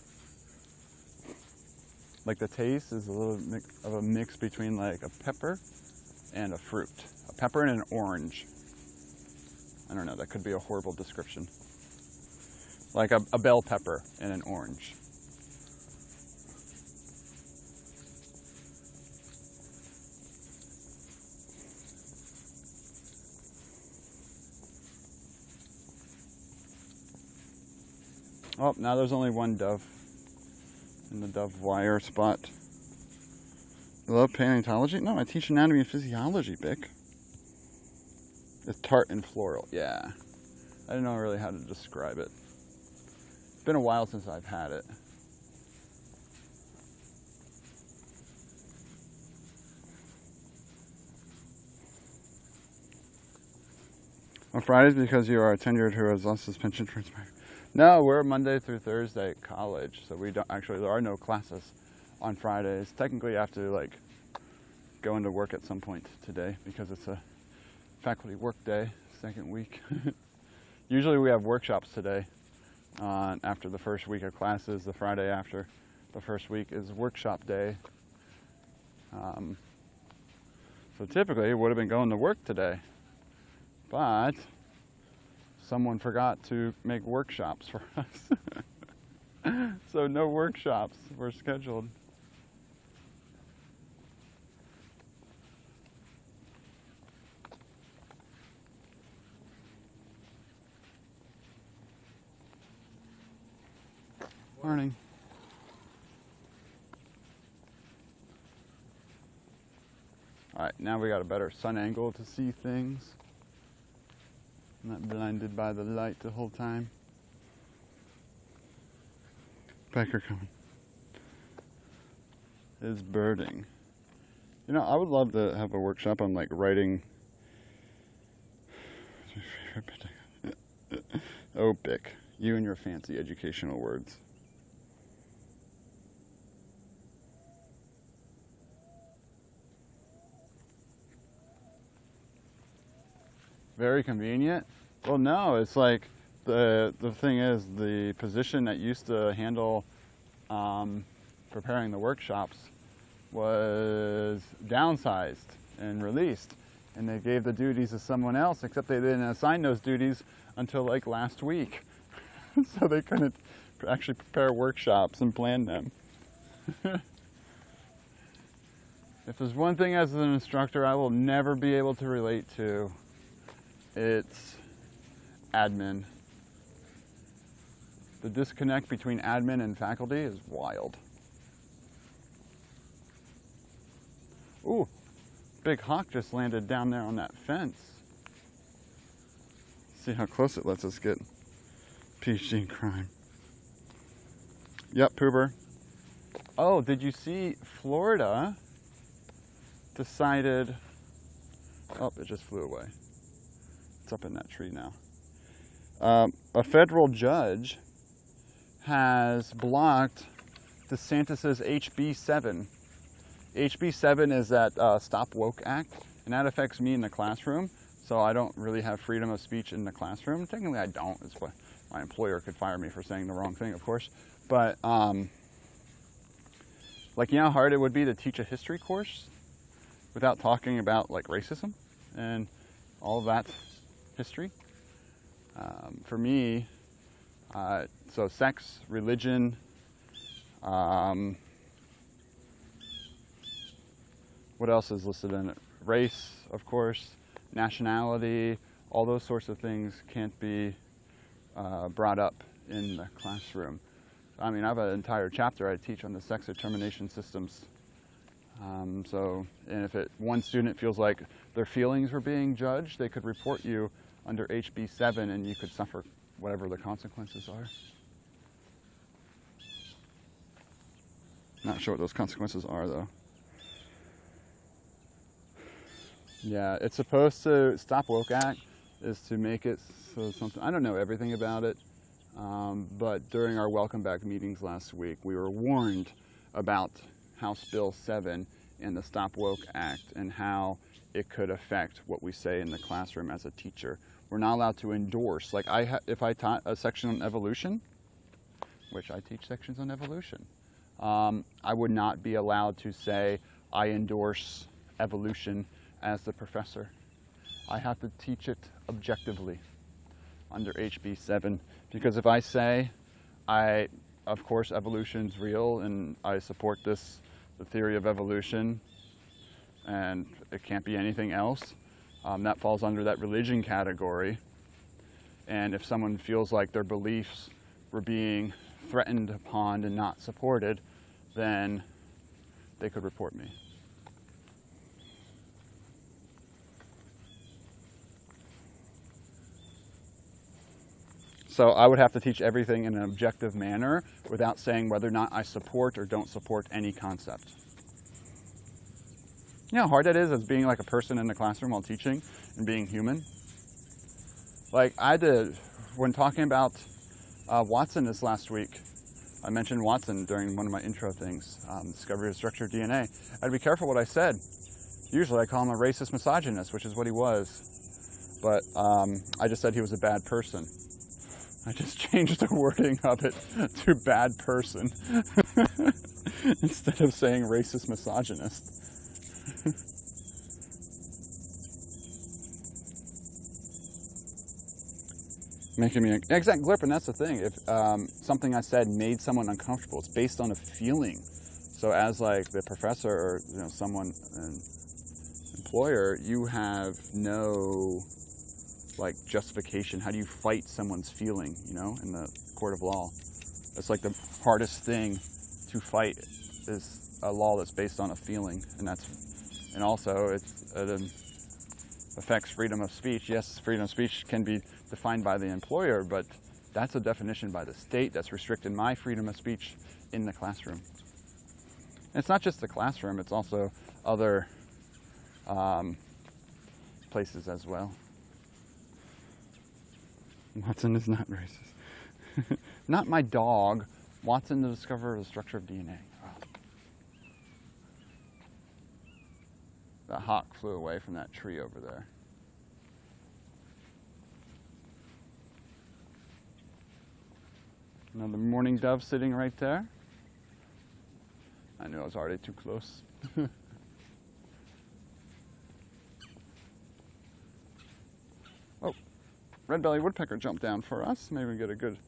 the taste is a little of a mix between like a pepper and a fruit. A pepper and an orange. I don't know, that could be a horrible description. Like a bell pepper and an orange. Oh, now there's only one dove in the dove wire spot. You love paleontology? No, I teach anatomy and physiology, Bick. It's tart and floral, yeah. I don't know really how to describe it. It's been a while since I've had it. On Fridays because you are a tenured who has lost his pension for inspired. No, we're Monday through Thursday at college, so we don't actually, there are no classes on Fridays. Technically I have to like go into work at some point today because it's a faculty work day, second week. Usually we have workshops today after the first week of classes. The Friday after the first week is workshop day. So typically it would have been going to work today, but someone forgot to make workshops for us. So no workshops were scheduled. Morning. All right, now we got a better sun angle to see things. I'm not blinded by the light the whole time. Becker coming. Is birding. You know, I would love to have a workshop on like writing. What's my favorite bit? Oh, Bick. You and your fancy educational words. Very convenient. Well, no, it's like the thing is the position that used to handle preparing the workshops was downsized and released, and they gave the duties to someone else, except they didn't assign those duties until like last week. So they couldn't actually prepare workshops and plan them. If there's one thing as an instructor I will never be able to relate to, it's admin. The disconnect between admin and faculty is wild. Ooh, big hawk just landed down there on that fence. See how close it lets us get. PhD in crime. Yep, Poober. Oh, did you see Florida decided, oh, it just flew away. It's up in that tree now. A federal judge has blocked DeSantis's HB 7. HB 7 is that Stop Woke Act, and that affects me in the classroom, so I don't really have freedom of speech in the classroom. Technically I don't. It's what my employer could fire me for saying the wrong thing, of course. But like, you know how hard it would be to teach a history course without talking about like racism and all of that history? For me, so sex, religion, what else is listed in it? Race, of course, nationality, all those sorts of things can't be brought up in the classroom. I mean, I have an entire chapter I teach on the sex determination systems. And if one student feels like their feelings were being judged, they could report you under HB 7 and you could suffer whatever the consequences are. Not sure what those consequences are though. Yeah, it's supposed to, Stop Woke Act is to make it so something, I don't know everything about it, but during our Welcome Back meetings last week, we were warned about House Bill 7 and the Stop Woke Act and how it could affect what we say in the classroom as a teacher. We're not allowed to endorse, like if I taught a section on evolution, which I teach sections on evolution, I would not be allowed to say I endorse evolution as the professor. I have to teach it objectively under HB 7, because if I say of course evolution's real and I support the theory of evolution and it can't be anything else, that falls under that religion category. And if someone feels like their beliefs were being threatened upon and not supported, then they could report me. So I would have to teach everything in an objective manner without saying whether or not I support or don't support any concept. You know how hard that is as being like a person in the classroom while teaching and being human? Like I did, when talking about Watson this last week, I mentioned Watson during one of my intro things, discovery of the structure of DNA. I had to be careful what I said. Usually I call him a racist misogynist, which is what he was. But I just said he was a bad person. I just changed the wording of it to bad person instead of saying racist misogynist. Making me exact glip, and that's the thing. If something I said made someone uncomfortable, it's based on a feeling. So as like the professor or someone, an employer, you have no like justification. How do you fight someone's feeling? In the court of law, it's like the hardest thing to fight is a law that's based on a feeling, and also it affects freedom of speech. Yes, freedom of speech can be defined by the employer, but that's a definition by the state that's restricting my freedom of speech in the classroom. And it's not just the classroom, it's also other places as well. Watson is not racist. Not my dog. Watson, the discoverer of the structure of DNA. Oh. That hawk flew away from that tree over there. Another mourning dove sitting right there. I knew I was already too close. Oh, red-bellied woodpecker jumped down for us. Maybe we get a good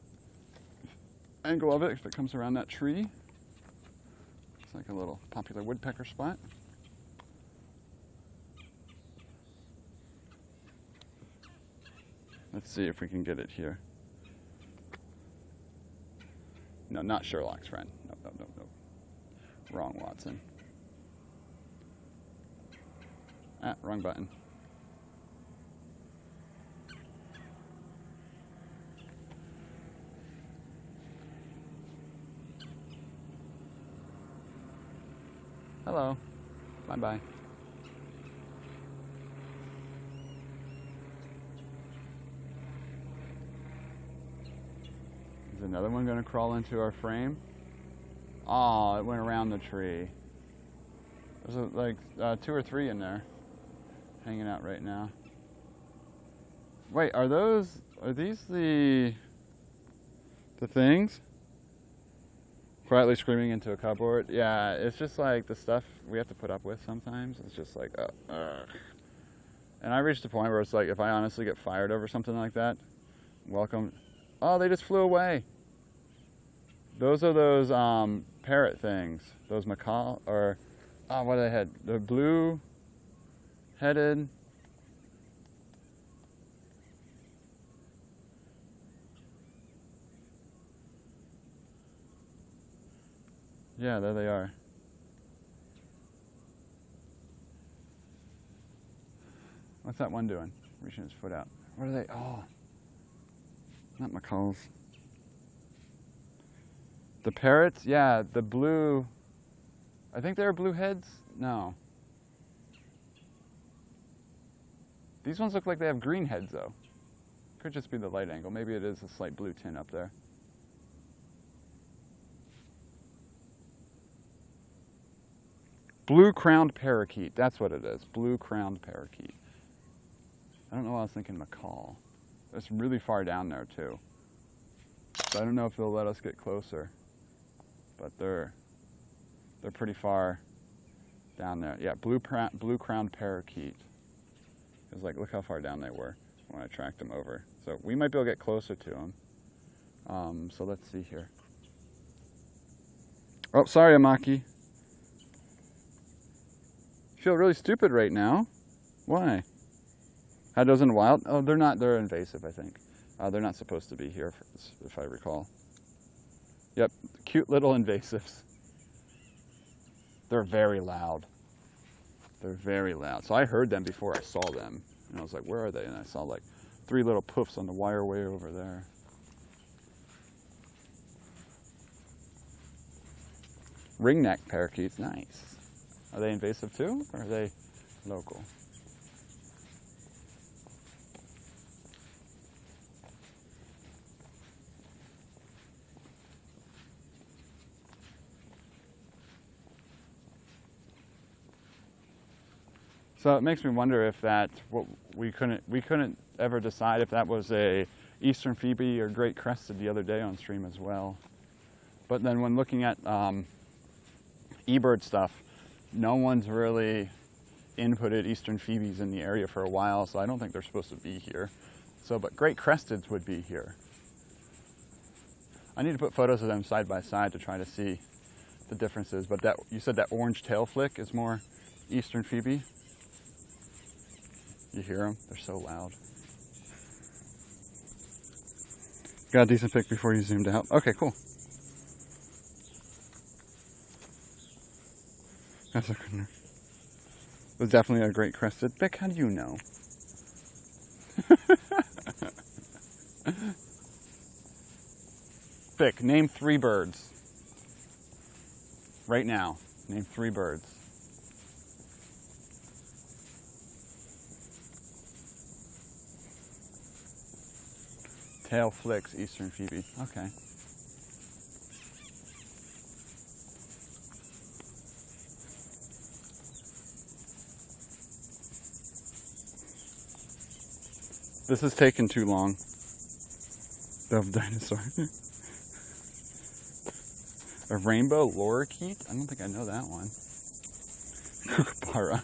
angle of it if it comes around that tree. It's like a little popular woodpecker spot. Let's see if we can get it here. No, not Sherlock's friend. No. Wrong Watson. Ah, wrong button. Hello. Bye-bye. Is another one going to crawl into our frame? Oh, it went around the tree. There's like 2 or 3 in there hanging out right now. Wait, are these the things? Quietly screaming into a cupboard. Yeah, it's just like the stuff we have to put up with sometimes. It's just like, And I reached a point where it's like, if I honestly get fired over something like that, welcome. Oh, they just flew away. Those are those parrot things. Those macaw, or, what are they had? The blue-headed. Yeah, there they are. What's that one doing? Reaching his foot out. What are they? Oh. Not macaws. The parrots? Yeah, the blue. I think they're blue heads? No. These ones look like they have green heads, though. Could just be the light angle. Maybe it is a slight blue tint up there. Blue-crowned parakeet. That's what it is. Blue-crowned parakeet. I don't know why I was thinking macaw. It's really far down there, too. So I don't know if they'll let us get closer. But they're pretty far down there. Yeah, blue-crowned parakeet. It's like, look how far down they were when I tracked them over. So we might be able to get closer to them. So let's see here. Oh, sorry, Amaki. You feel really stupid right now. Why? Had those in the wild? Oh, they're invasive, I think. They're not supposed to be here, if I recall. Yep, cute little invasives. They're very loud. They're very loud. So I heard them before I saw them. And I was like, where are they? And I saw like 3 little poofs on the wire way over there. Ringneck parakeets, nice. Are they invasive too, or are they local? So it makes me wonder if that we couldn't ever decide if that was a eastern phoebe or great crested the other day on stream as well. But then when looking at eBird stuff, no one's really inputted eastern phoebes in the area for a while, so I don't think they're supposed to be here. So, but great cresteds would be here. I need to put photos of them side by side to try to see the differences. But that you said that orange tail flick is more eastern phoebe. You hear them? They're so loud. Got a decent pic before you zoomed out. Okay, cool. That's a good one. It was definitely a great crested. Vic, how do you know? Vic, name 3 birds. Right now, name 3 birds. Tail flicks, eastern phoebe. Okay. This has taken too long. Dove dinosaur. A rainbow lorikeet? I don't think I know that one. Kookaburra.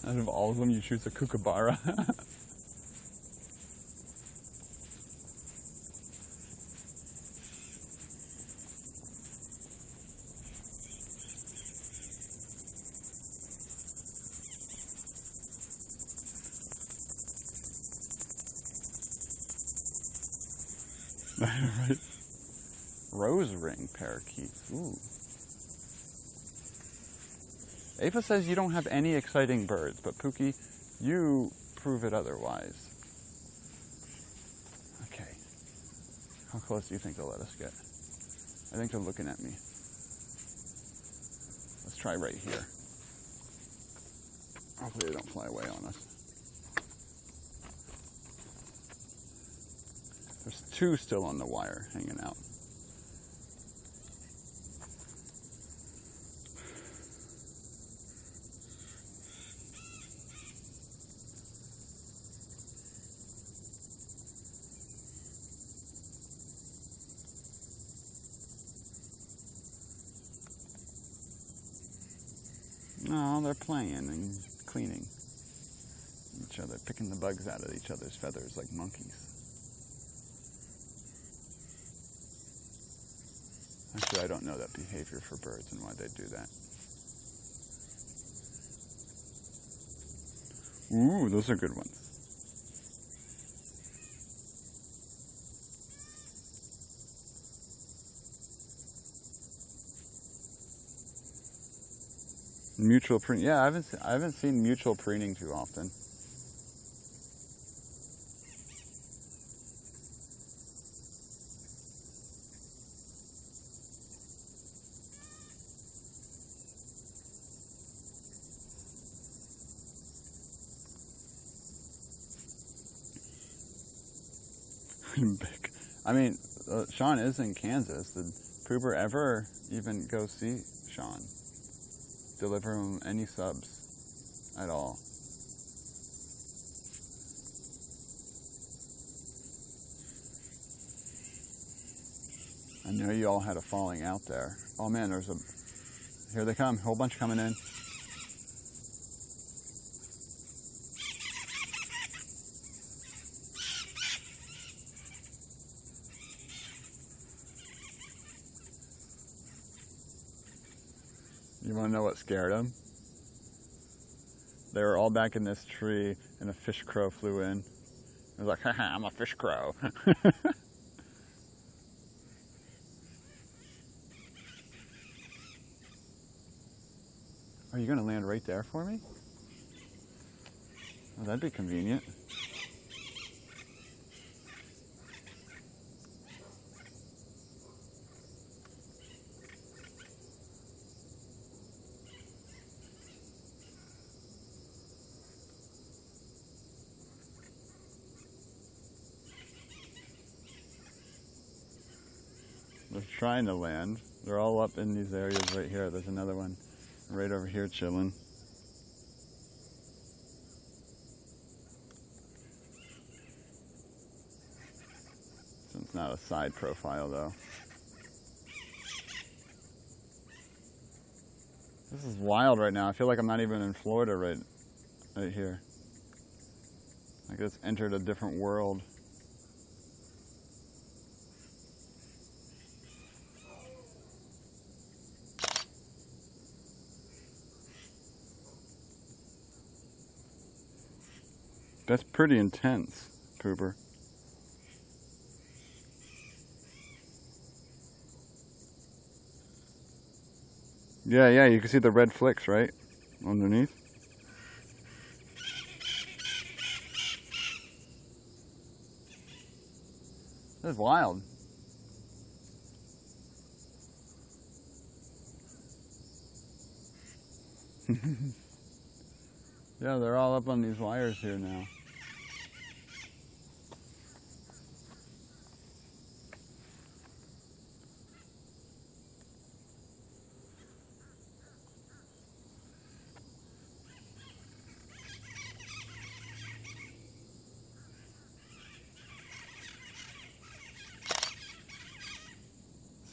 Out of all of them, you choose a kookaburra. Right. Rose ring parakeets. Ooh. Ava says you don't have any exciting birds, but Pookie, you prove it otherwise. Okay. How close do you think they'll let us get? I think they're looking at me. Let's try right here. Hopefully they don't fly away on us. There's 2 still on the wire hanging out. No, they're playing and cleaning each other, picking the bugs out of each other's feathers like monkeys. Actually, I don't know that behavior for birds and why they do that. Ooh, those are good ones. Mutual preening. Yeah, I haven't seen mutual preening too often. Big. I mean, Sean is in Kansas. Did Poober ever even go see Sean? Deliver him any subs at all? I know you all had a falling out there. Oh man, here they come, whole bunch coming in. You want to know what scared them? They were all back in this tree, and a fish crow flew in. It was like, haha, I'm a fish crow. Are you going to land right there for me? Oh, that'd be convenient. They're trying to land. They're all up in these areas right here. There's another one right over here chilling. not a side profile though. This is wild right now. I feel like I'm not even in Florida right here. I just entered a different world. That's pretty intense, Pooper. Yeah, you can see the red flicks, right? Underneath. That's wild. Yeah, they're all up on these wires here now.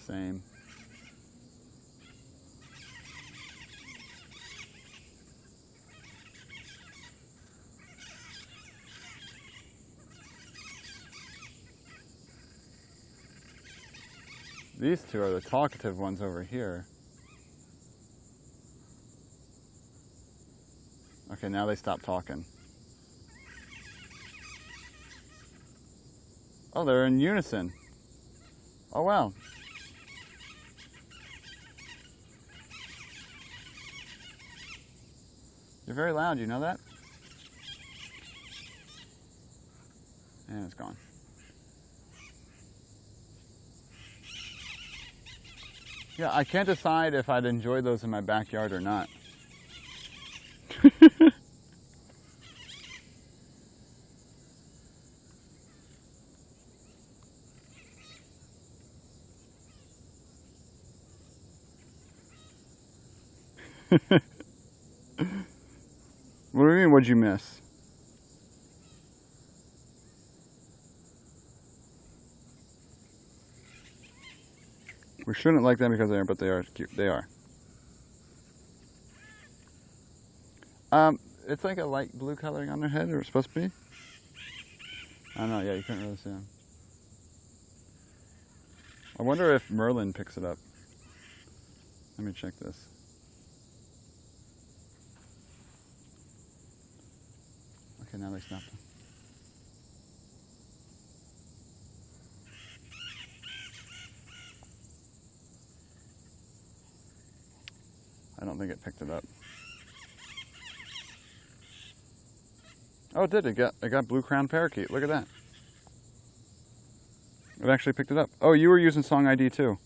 Same. These two are the talkative ones over here. Okay, now they stop talking. Oh, they're in unison. Oh, wow. You're very loud, you know that? And it's gone. Yeah, I can't decide if I'd enjoy those in my backyard or not. What do you mean, what'd you miss? We shouldn't like them because they are, but they are cute. They are. It's like a light blue coloring on their head, or it's supposed to be. I don't know, yeah, you couldn't really see them. I wonder if Merlin picks it up. Let me check this. Okay, now they stopped. I don't think it picked it up. Oh, it did. It got blue crown parakeet. Look at that. It actually picked it up. Oh, you were using Song ID too.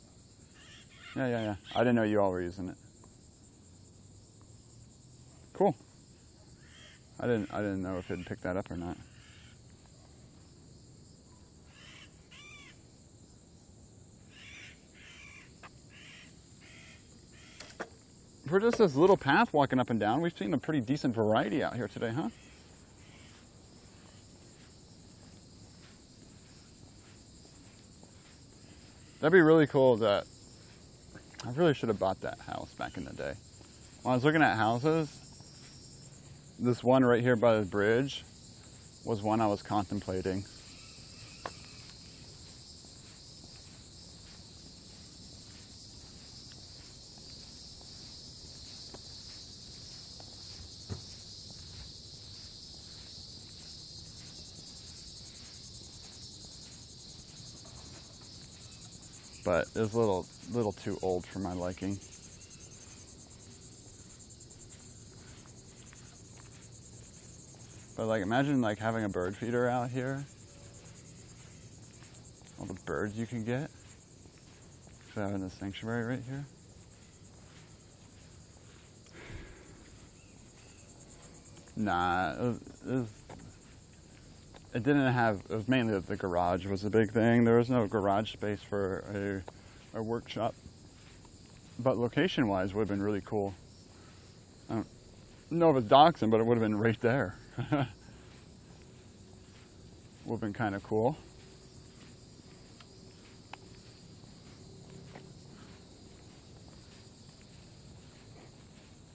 Yeah. I didn't know you all were using it. Cool. I didn't know if it picked that up or not. For just this little path walking up and down, we've seen a pretty decent variety out here today, huh? That'd be really cool. That I really should have bought that house back in the day. When I was looking at houses, this one right here by the bridge was one I was contemplating. But it was a little too old for my liking. But like, imagine like having a bird feeder out here. All the birds you can get. For having a sanctuary right here. Nah, it didn't have, it was mainly the garage was the big thing. There was no garage space for a workshop. But location-wise would have been really cool. I don't know if it's Dachshund, but it would have been right there. Would have been kind of cool.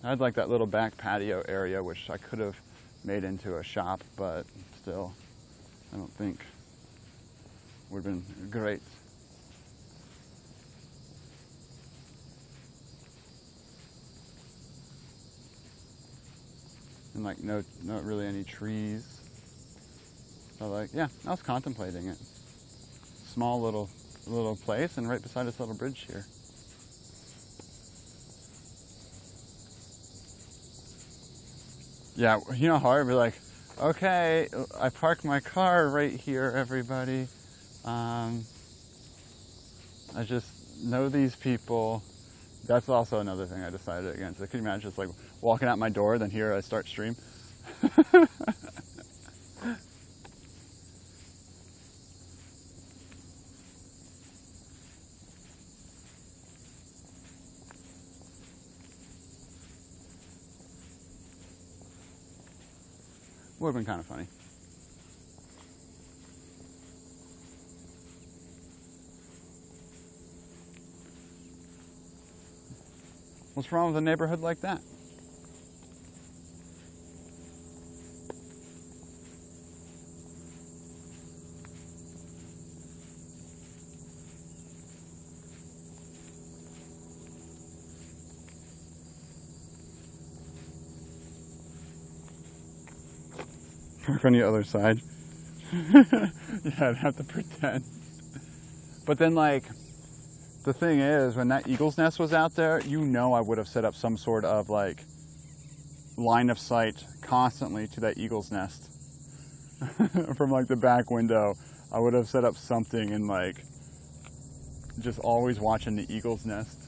I had like that little back patio area, which I could have made into a shop, but still, I don't think would have been great. And like not really any trees. So like, yeah, I was contemplating it. Small little place, and right beside this little bridge here. Yeah, you know how I'd be like, okay, I parked my car right here, everybody. I just know these people. That's also another thing I decided against. I could imagine just like walking out my door, then here I start stream. Would have been kind of funny. What's wrong with a neighborhood like that? Park on the other side. Yeah, I'd have to pretend. But then, like, the thing is, when that eagle's nest was out there, you know I would have set up some sort of, like, line of sight constantly to that eagle's nest. From, like, the back window, I would have set up something and, like, just always watching the eagle's nest.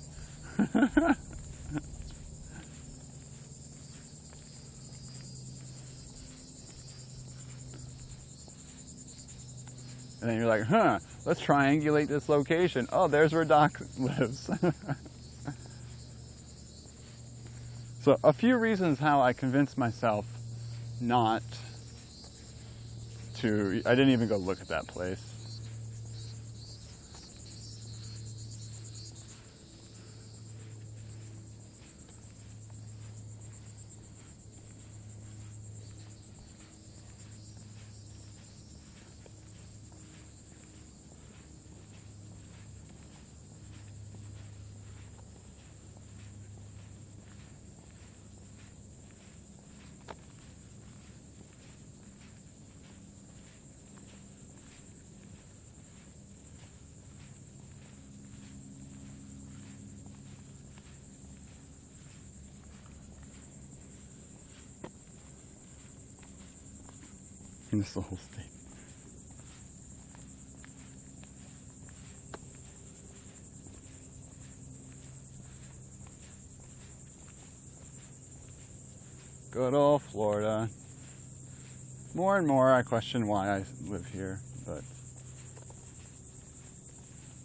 And then you're like, huh, let's triangulate this location. Oh, there's where Doc lives. So a few reasons how I convinced myself not to, I didn't even go look at that place. And it's the whole state. Good old Florida. More and more I question why I live here, but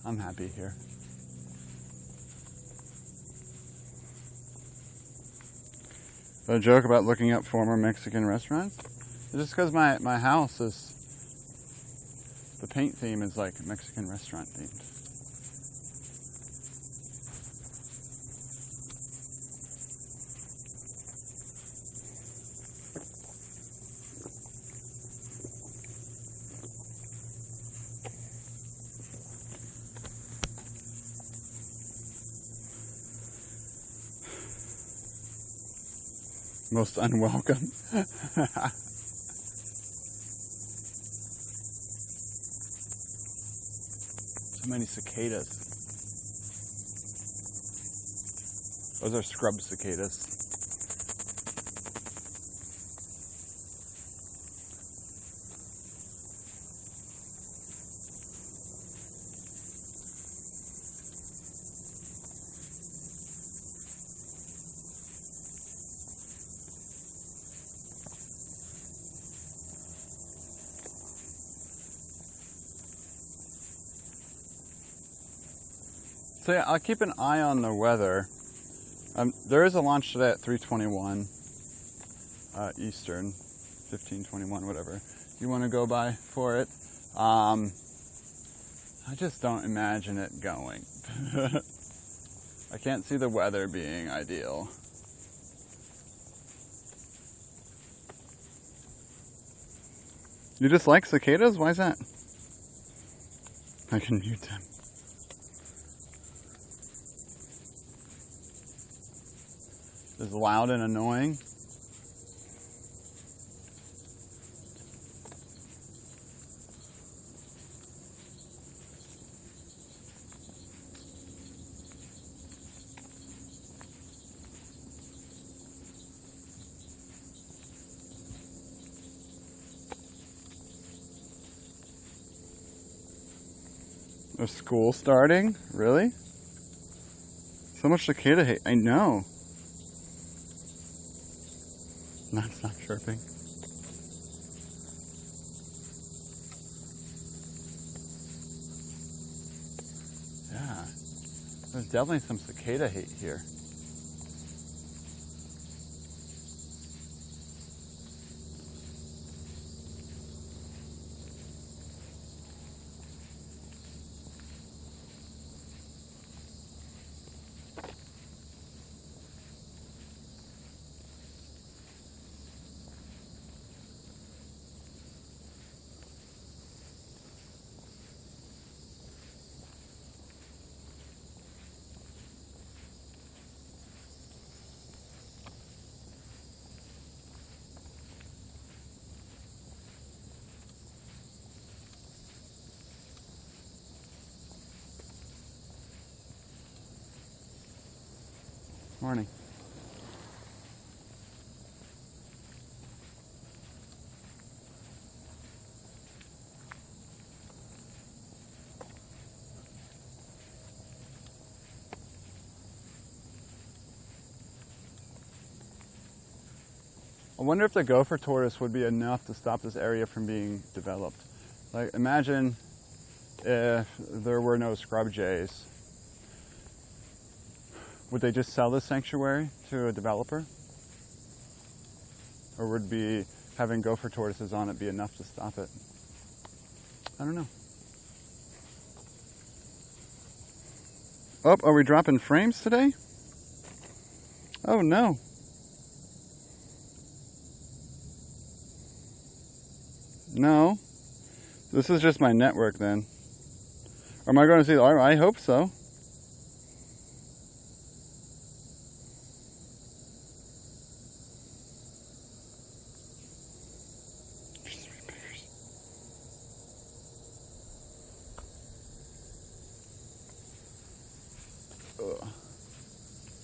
I'm happy here. The joke about looking up former Mexican restaurants? It's just because my house is, the paint theme is like Mexican restaurant themed. Most unwelcome. So many cicadas. Those are scrub cicadas. So yeah, I'll keep an eye on the weather. There is a launch today at 3:21 Eastern, 15:21, whatever. You want to go by for it? I just don't imagine it going. I can't see the weather being ideal. You dislike cicadas? Why is that? I can mute them. It's loud and annoying. Is school starting? Really? So much cicada hate. I know. Non-stop chirping. Yeah. There's definitely some cicada hate here. Morning. I wonder if the gopher tortoise would be enough to stop this area from being developed. Like, imagine if there were no scrub jays. Would they just sell this sanctuary to a developer? Or would be having gopher tortoises on it be enough to stop it? I don't know. Oh, are we dropping frames today? Oh no. No. This is just my network then. Or am I going to see? I hope so.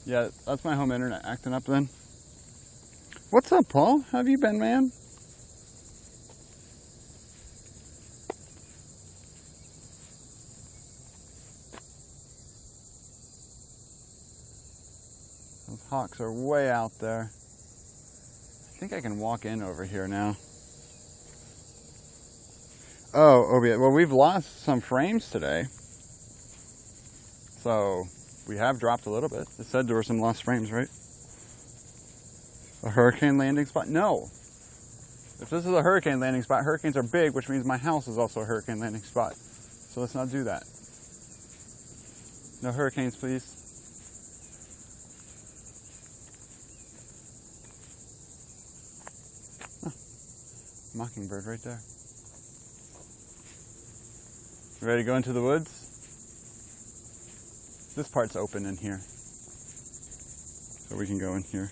Yeah, that's my home internet acting up then. What's up, Paul? How have you been, man? Those hawks are way out there. I think I can walk in over here now. Oh, yeah. Well, we've lost some frames today. So, we have dropped a little bit. It said there were some lost frames, right? A hurricane landing spot? No. If this is a hurricane landing spot, hurricanes are big, which means my house is also a hurricane landing spot. So let's not do that. No hurricanes, please. Oh, mockingbird right there. You ready to go into the woods? This part's open in here. So we can go in here.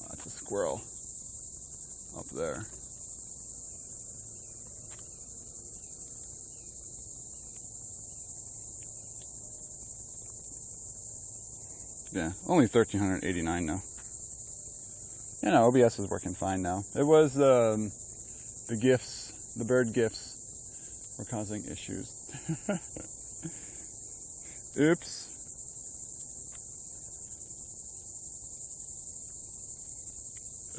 Oh, that's a squirrel up there. Yeah, only 1,389 now. Yeah, no, OBS is working fine now. It was the GIFs, the bird GIFs were causing issues. Oops.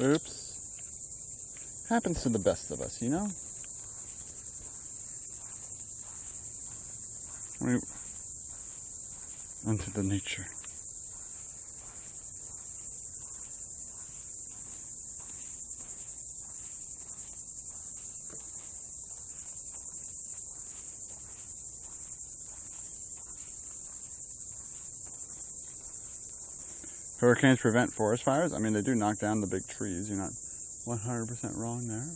Oops. Happens to the best of us, you know? Into the nature. Hurricanes prevent forest fires? I mean, they do knock down the big trees. You're not 100% wrong there.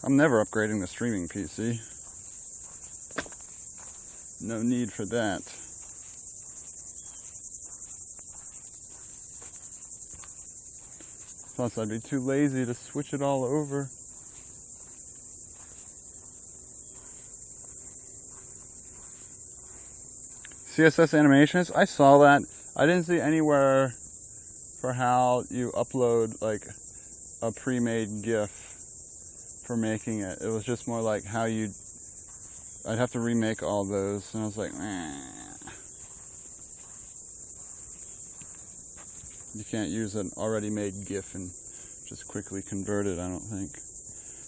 I'm never upgrading the streaming PC. No need for that. Plus, I'd be too lazy to switch it all over. CSS animations, I saw that. I didn't see anywhere for how you upload like a pre-made GIF for making it. It was just more like how I'd have to remake all those, and I was like, You can't use an already made GIF and just quickly convert it, I don't think.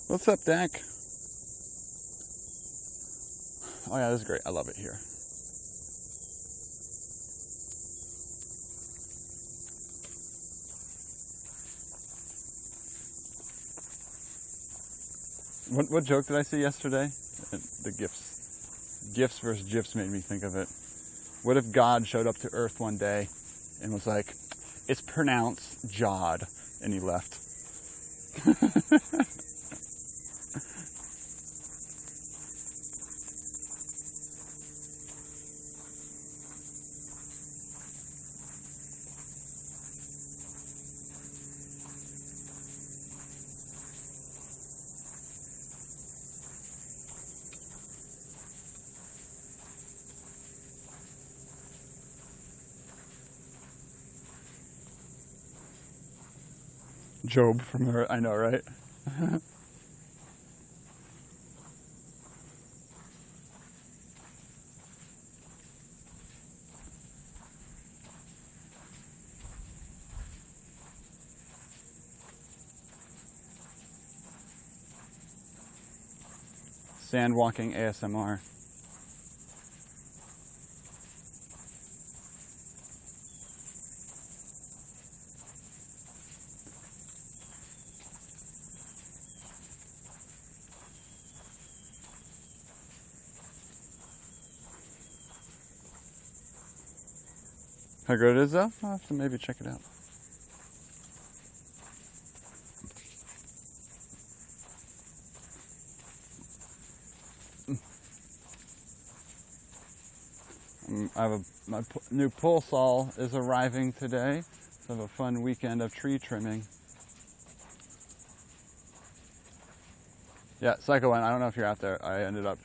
What's up, Dak? Oh yeah, this is great. I love it here. What joke did I see yesterday? The GIFs. GIFs versus GIFs made me think of it. What if God showed up to Earth one day and was like, it's pronounced Jod, and he left? Job from her, I know, right? Sand walking ASMR. How good it is though? I'll have to maybe check it out. My new pole saw is arriving today, so I have a fun weekend of tree trimming. Yeah, Psycho One, I don't know if you're out there. I ended up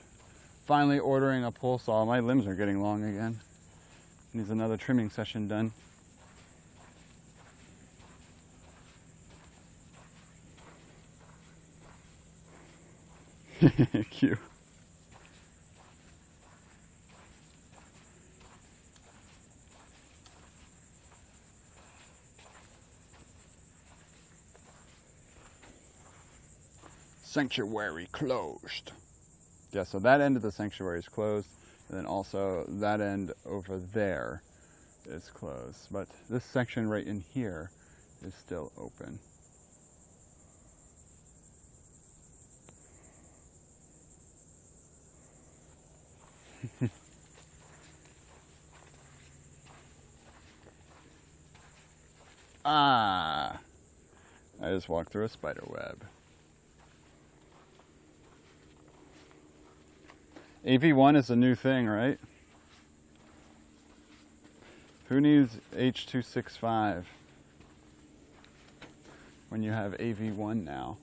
finally ordering a pole saw. My limbs are getting long again. Needs another trimming session done. Cute. Sanctuary closed. Yeah, so that end of the sanctuary is closed, and then also that end over there is closed. But this section right in here is still open. Ah! I just walked through a spider web. AV1 is a new thing, right? Who needs H.265 when you have AV1 now?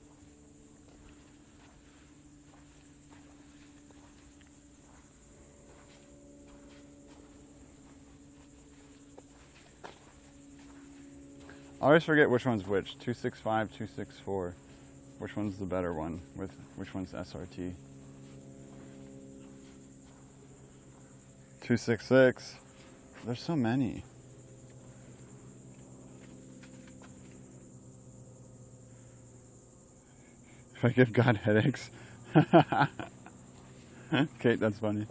I always forget which one's which. 265, 264. Which one's the better one? With which one's SRT? 266. There's so many. If I give God headaches. Kate, that's funny.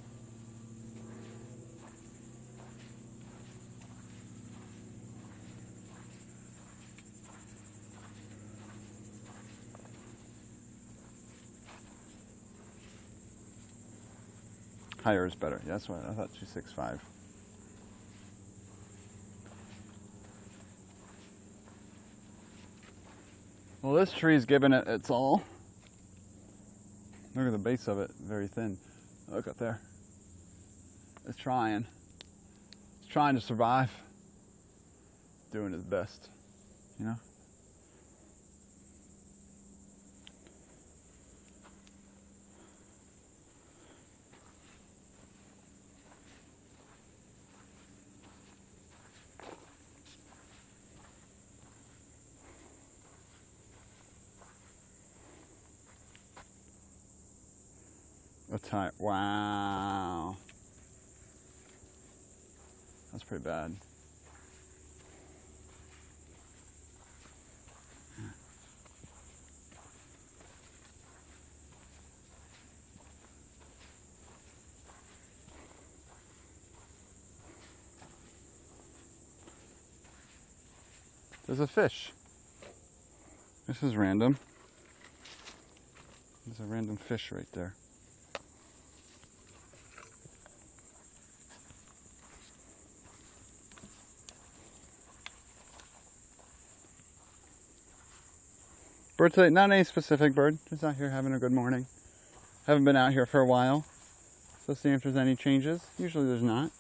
Higher is better. Yeah, that's what I thought. 265. Well, this tree's giving it its all. Look at the base of it, very thin. Look up there. It's trying. It's trying to survive. Doing its best, you know? A tie. Wow. That's pretty bad. There's a fish. This is random. There's a random fish right there. Bird today, not any specific bird, just out here having a good morning. Haven't been out here for a while, so see if there's any changes. Usually there's not,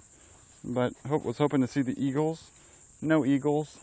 but was hoping to see the eagles. No eagles.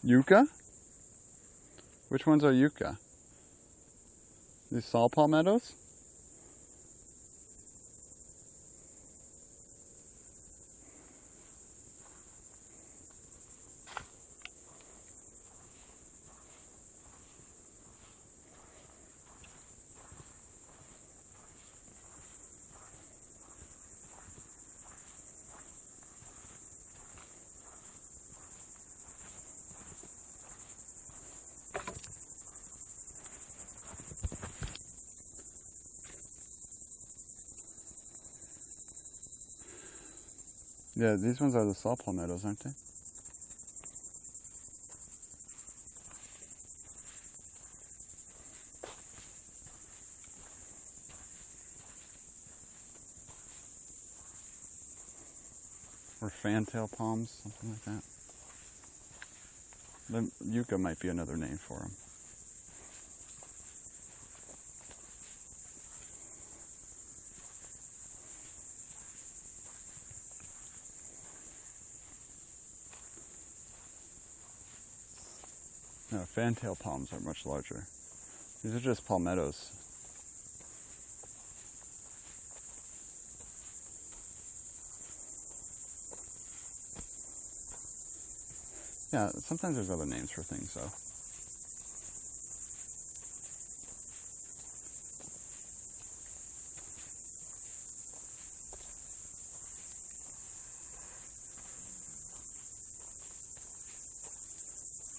Yucca? Which ones are yucca? These saw palmettos? Yeah, these ones are the saw palmettos, aren't they? Or fantail palms, something like that. The yucca might be another name for them. No, fantail palms are much larger. These are just palmettos. Yeah, sometimes there's other names for things, though.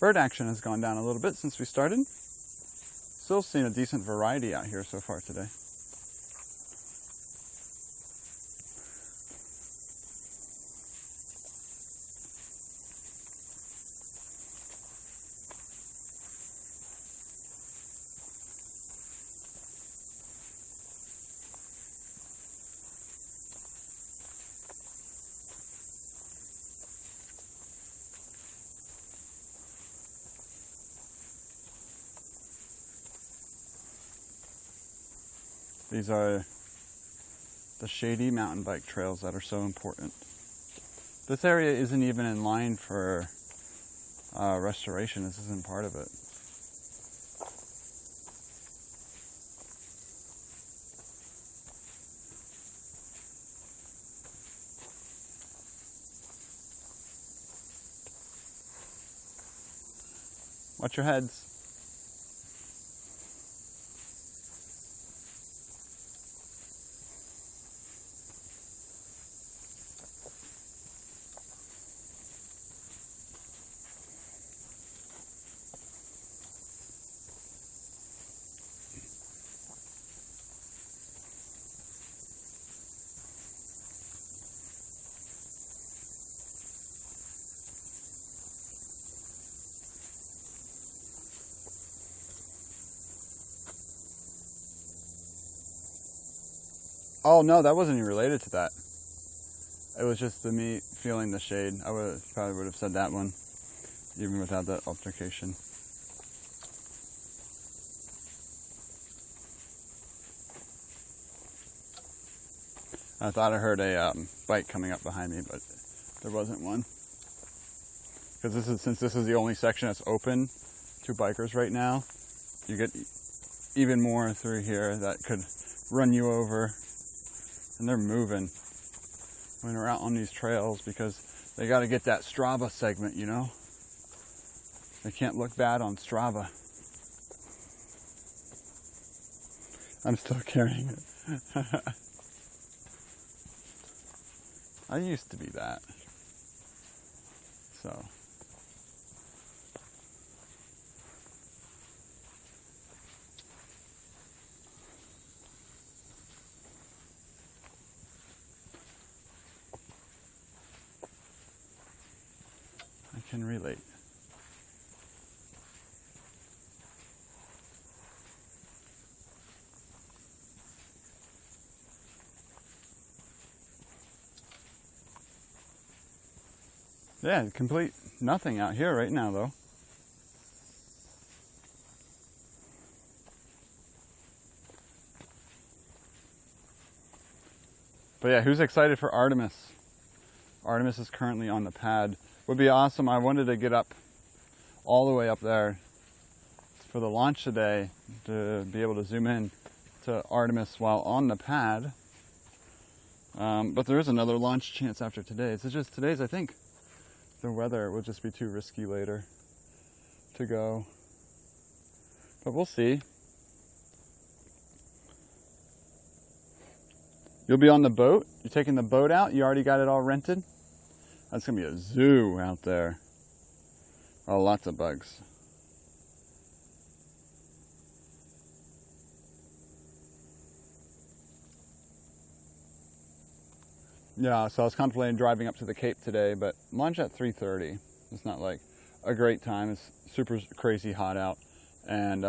Bird action has gone down a little bit since we started. Still seeing a decent variety out here so far today. These are the shady mountain bike trails that are so important. This area isn't even in line for restoration. This isn't part of it. Watch your heads. Oh no, that wasn't even related to that. It was just the me feeling the shade. I probably would have said that one, even without that altercation. I thought I heard a bike coming up behind me, but there wasn't one. Because since this is the only section that's open to bikers right now, you get even more through here that could run you over. And they're moving when we're out on these trails because they got to get that Strava segment, you know? They can't look bad on Strava. I'm still carrying it. I used to be that. So. I can relate. Yeah, complete nothing out here right now though. But yeah, who's excited for Artemis? Artemis is currently on the pad. Would be awesome. I wanted to get up all the way up there for the launch today to be able to zoom in to Artemis while on the pad. But there is another launch chance after today. It's just today's, I think, the weather will just be too risky later to go. But we'll see. You'll be on the boat? You're taking the boat out? You already got it all rented? That's gonna be a zoo out there. Oh, lots of bugs. Yeah, so I was contemplating driving up to the Cape today, but lunch at 3:30. It's not like a great time. It's super crazy hot out. And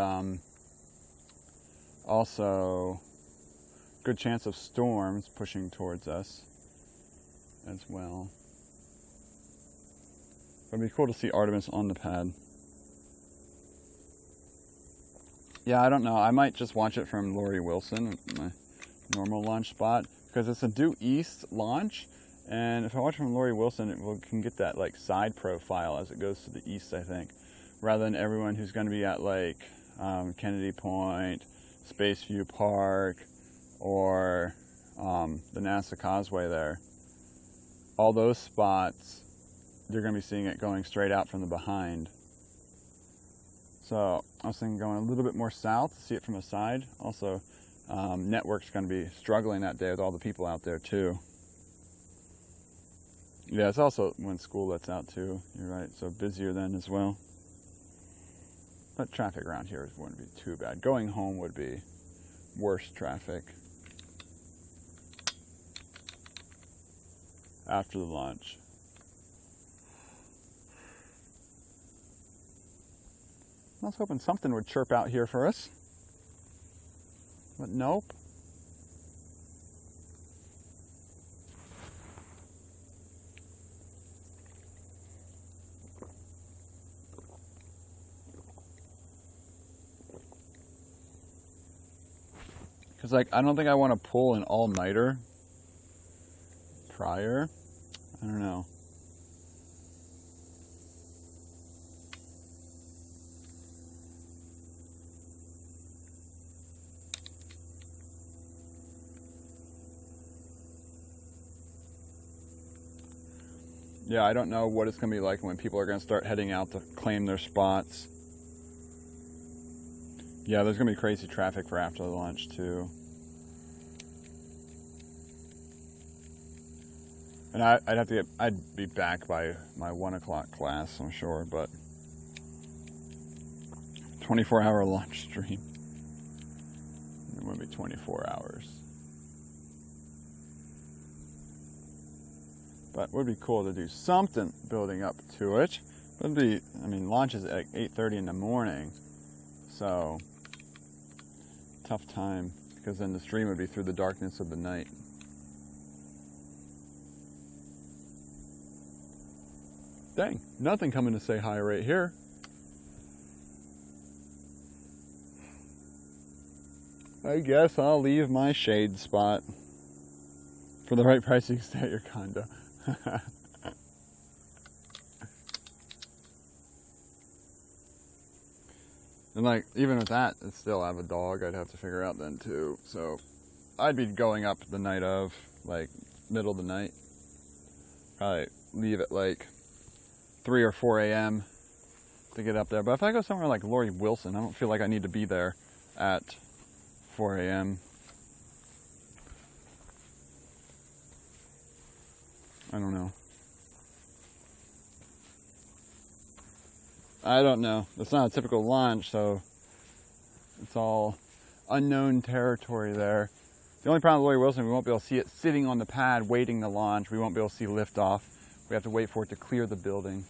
also good chance of storms pushing towards us as well. It'd be cool to see Artemis on the pad. Yeah, I don't know. I might just watch it from Lori Wilson, my normal launch spot, because it's a due east launch. And if I watch from Lori Wilson, it can get that like side profile as it goes to the east, I think, rather than everyone who's going to be at like Kennedy Point, Spaceview Park, or the NASA Causeway there. All those spots, you're going to be seeing it going straight out from the behind. So I was thinking going a little bit more south to see it from the side. Also, network's going to be struggling that day with all the people out there too. Yeah, it's also when school lets out too. You're right, so busier then as well. But traffic around here wouldn't be too bad. Going home would be worse traffic after the launch. I was hoping something would chirp out here for us, but nope. Because like, I don't think I want to pull an all-nighter prior. I don't know. Yeah, I don't know what it's going to be like when people are going to start heading out to claim their spots. Yeah, there's gonna be crazy traffic for after the launch too. And I'd be back by my 1 o'clock class, I'm sure, but 24-hour launch stream. It would be 24 hours. But it would be cool to do something building up to it. But it'd be, I mean, launch is at 8:30 in the morning, so tough time, because then the stream would be through the darkness of the night. Dang, nothing coming to say hi right here. I guess I'll leave my shade spot. For the right price, you can stay at your condo. And like, even with that, I'd still have a dog I'd have to figure out then too. So I'd be going up the night of, like middle of the night. Probably leave at like 3 or 4 a.m. to get up there. But if I go somewhere like Lori Wilson, I don't feel like I need to be there at 4 a.m. I don't know. I don't know. It's not a typical launch, so it's all unknown territory there. The only problem with Lori Wilson, we won't be able to see it sitting on the pad waiting to launch. We won't be able to see liftoff. We have to wait for it to clear the building.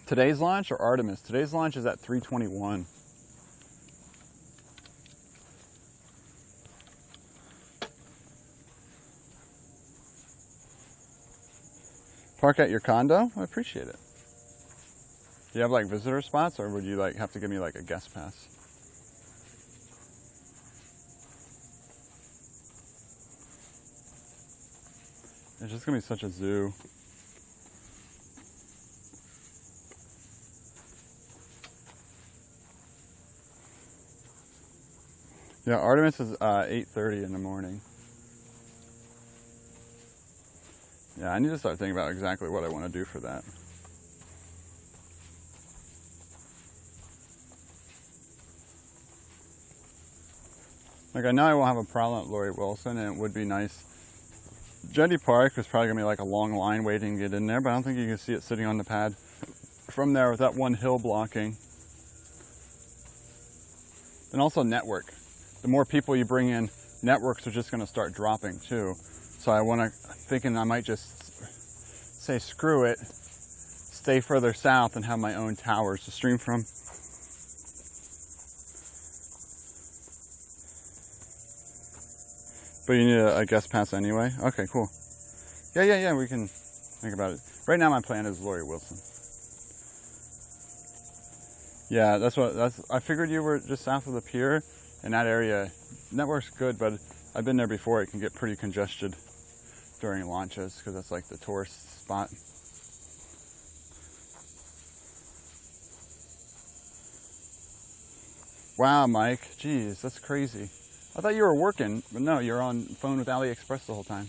Today's launch or Artemis? Today's launch is at 3:21. Park at your condo? I appreciate it. Do you have like visitor spots, or would you like have to give me like a guest pass? It's just gonna be such a zoo. Yeah, Artemis is 8:30 in the morning. Yeah, I need to start thinking about exactly what I want to do for that. Like, I know I won't have a problem at Lori Wilson, and it would be nice. Jetty Park is probably going to be like a long line waiting to get in there, but I don't think you can see it sitting on the pad from there with that one hill blocking. And also network. The more people you bring in, networks are just going to start dropping too. So thinking I might just say screw it, stay further south and have my own towers to stream from. But you need a guest pass anyway? Okay, cool. Yeah, we can think about it. Right now my plan is Lori Wilson. Yeah, I figured you were just south of the pier in that area. Network's good, but I've been there before. It can get pretty congested during launches because that's like the tourist spot. Wow, Mike, geez, that's crazy. I thought you were working, but no, you're on phone with AliExpress the whole time.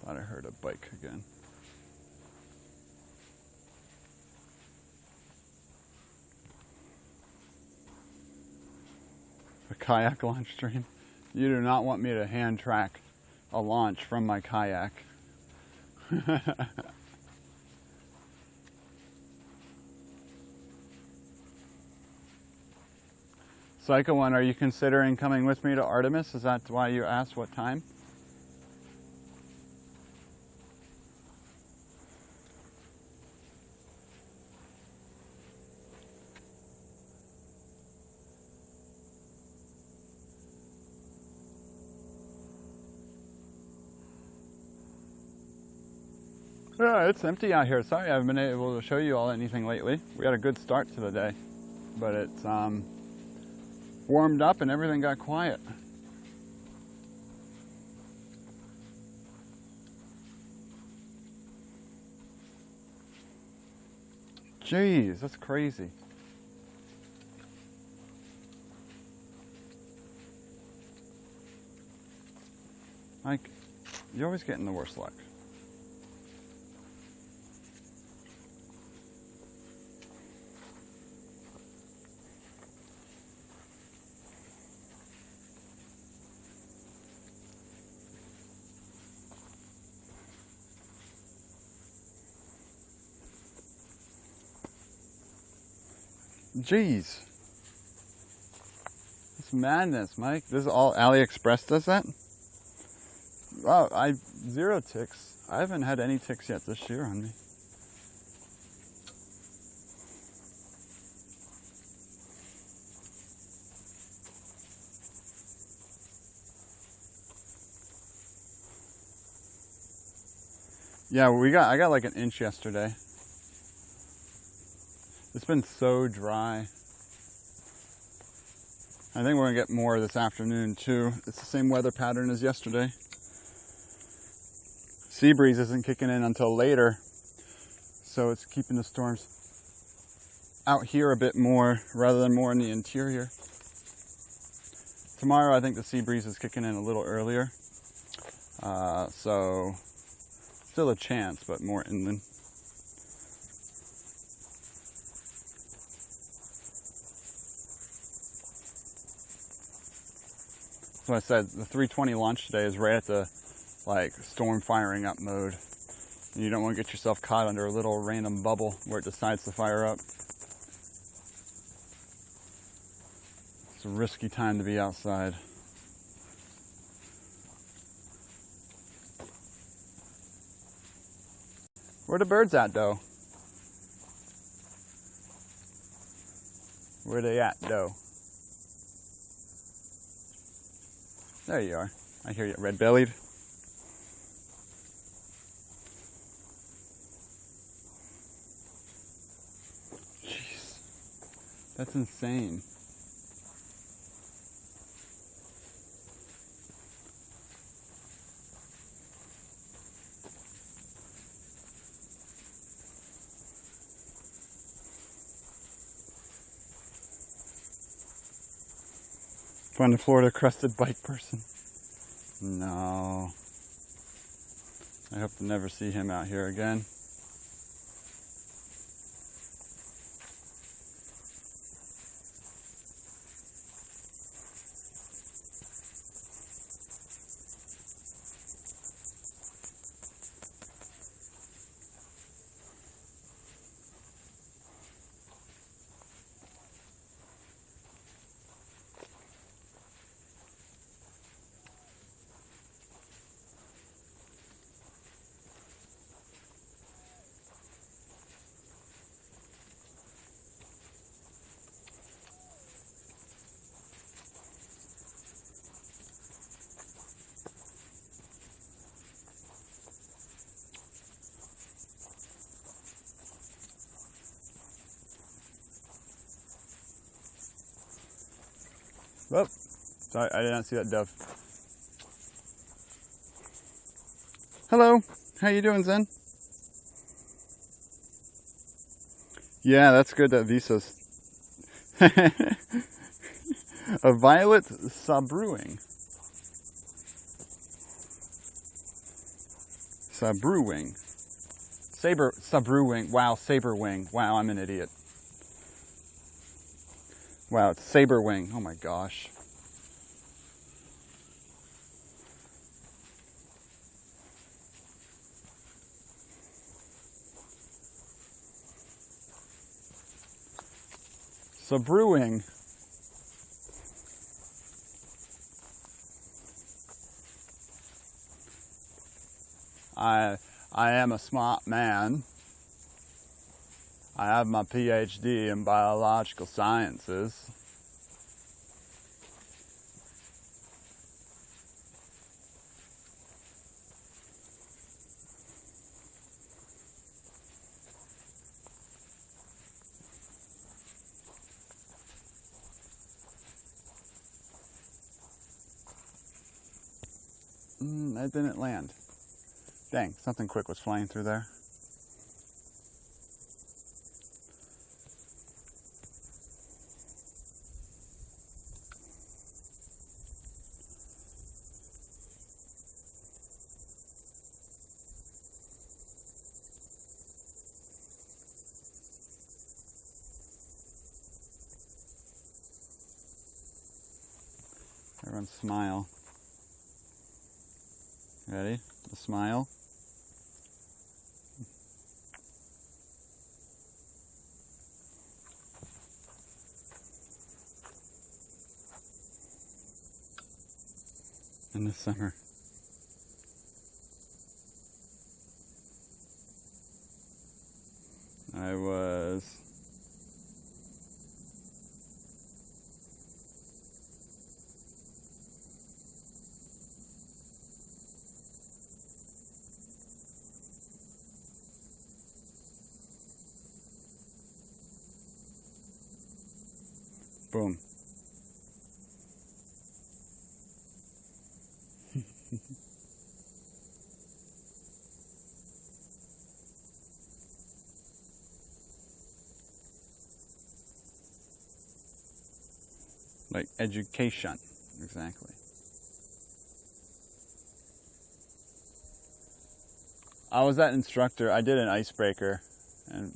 Thought I heard a bike again. A kayak launch stream. You do not want me to hand track a launch from my kayak. Psycho One, are you considering coming with me to Artemis? Is that why you asked what time? Yeah, it's empty out here. Sorry I haven't been able to show you all anything lately. We had a good start to the day, but it's warmed up and everything got quiet. Jeez, that's crazy. Mike, you're always getting the worst luck. Jeez. It's madness, Mike. This is all AliExpress does that? Oh, zero ticks. I haven't had any ticks yet this year on me. Yeah, I got like an inch yesterday. It's been so dry. I think we're gonna get more this afternoon too. It's the same weather pattern as yesterday. Sea breeze isn't kicking in until later, so it's keeping the storms out here a bit more rather than more in the interior. Tomorrow I think the sea breeze is kicking in a little earlier, so still a chance, but more inland. So I said the 3:20 launch today is right at the storm firing up mode. And you don't want to get yourself caught under a little random bubble where it decides to fire up. It's a risky time to be outside. Where the birds at though? Where they at though? There you are. I hear you, red-bellied. Jeez, that's insane. Find a Florida crested bike person. No. I hope to never see him out here again. Oh, sorry, I did not see that dove. Hello, how you doing, Zen? Yeah, that's good that Visa's. A violet sabruing. Sabruing. Sabruing. Wow, saberwing. Wow, I'm an idiot. Wow, it's saberwing. Oh my gosh. Sabruing. I am a smart man. I have my PhD in biological sciences. That didn't land. Dang, something quick was flying through there. Everyone smile. Ready? The smile. In the summer. I was boom. Like education, exactly. I was that instructor. I did an icebreaker in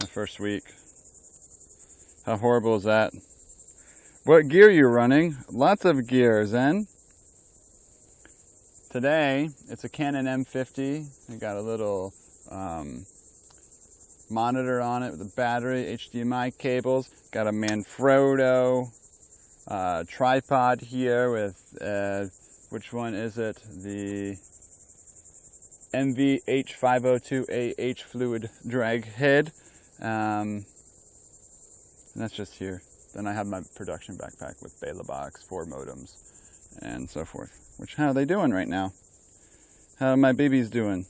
the first week. How horrible is that? What gear are you running? Lots of gear, Zen. Today, it's a Canon M50. I got a little monitor on it with a battery, HDMI cables. Got a Manfrotto tripod here with, which one is it? The MVH502AH fluid drag head. And that's just here. Then I have my production backpack with Bela box, 4 modems, and so forth. Which, how are they doing right now? How are my babies doing?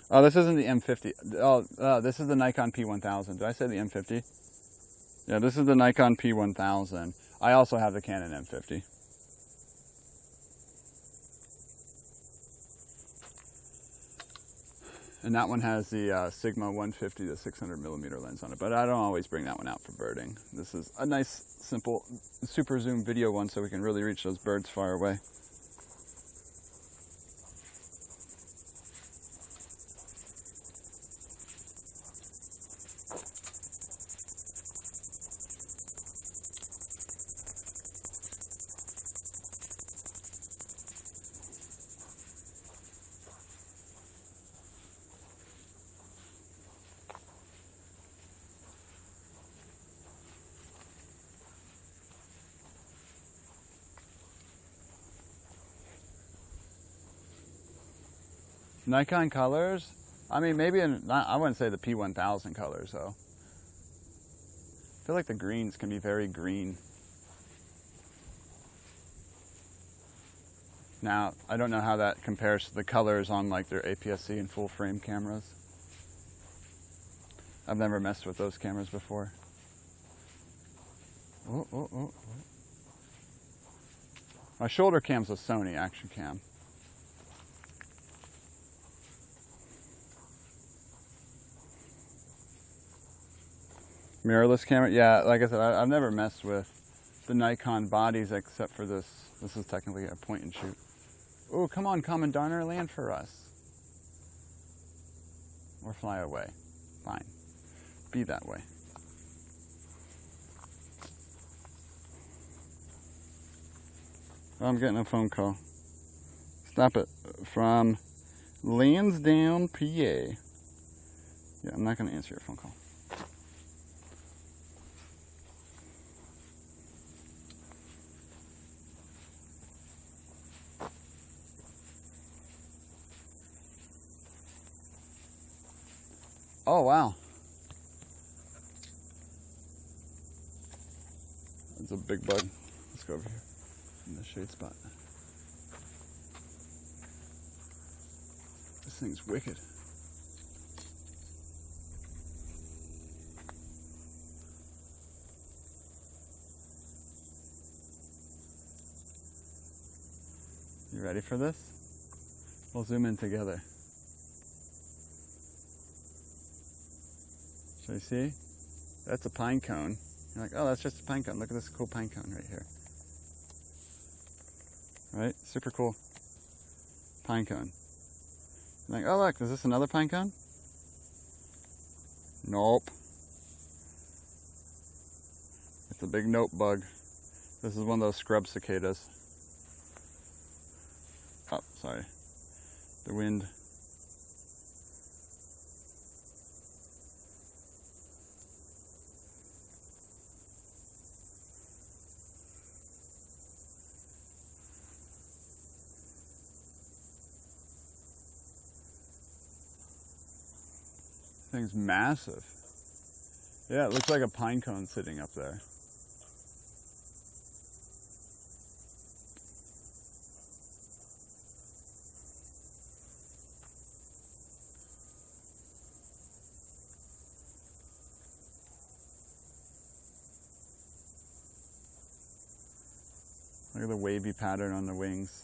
Oh, this isn't the M50. Oh, this is the Nikon P1000. Did I say the M50? Yeah, this is the Nikon P1000. I also have the Canon M50. And that one has the Sigma 150 to 600mm lens on it, but I don't always bring that one out for birding. This is a nice, simple, super zoom video one so we can really reach those birds far away. Nikon colors? I mean, maybe I wouldn't say the P1000 colors though. I feel like the greens can be very green. Now, I don't know how that compares to the colors on like their APS-C and full frame cameras. I've never messed with those cameras before. Oh. My shoulder cam's a Sony action cam. Mirrorless camera? Yeah, like I said, I've never messed with the Nikon bodies except for this. This is technically a point and shoot. Oh, come on, Commandant, land for us. Or fly away. Fine. Be that way. Oh, I'm getting a phone call. Stop it. From Lansdowne, PA. Yeah, I'm not going to answer your phone call. Oh, wow. That's a big bug. Let's go over here in the shade spot. This thing's wicked. You ready for this? We'll zoom in together. So you see, that's a pine cone. You're like, oh, that's just a pine cone. Look at this cool pine cone right here. Right? Super cool pine cone. You're like, oh, look, is this another pine cone? Nope. It's a big note bug. This is one of those scrub cicadas. Oh, sorry. The wind. Thing's massive. Yeah, it looks like a pine cone sitting up there. Look at the wavy pattern on the wings.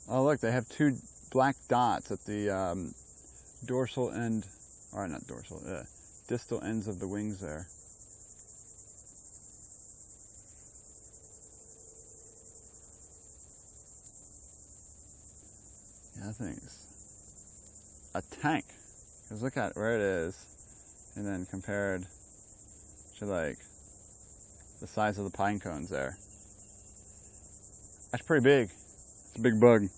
Oh look, they have two black dots at the dorsal end, or not dorsal, distal ends of the wings there. Yeah, that thing's a tank. Because look at where it is, and then compared to like the size of the pine cones there. That's pretty big. It's a big bug.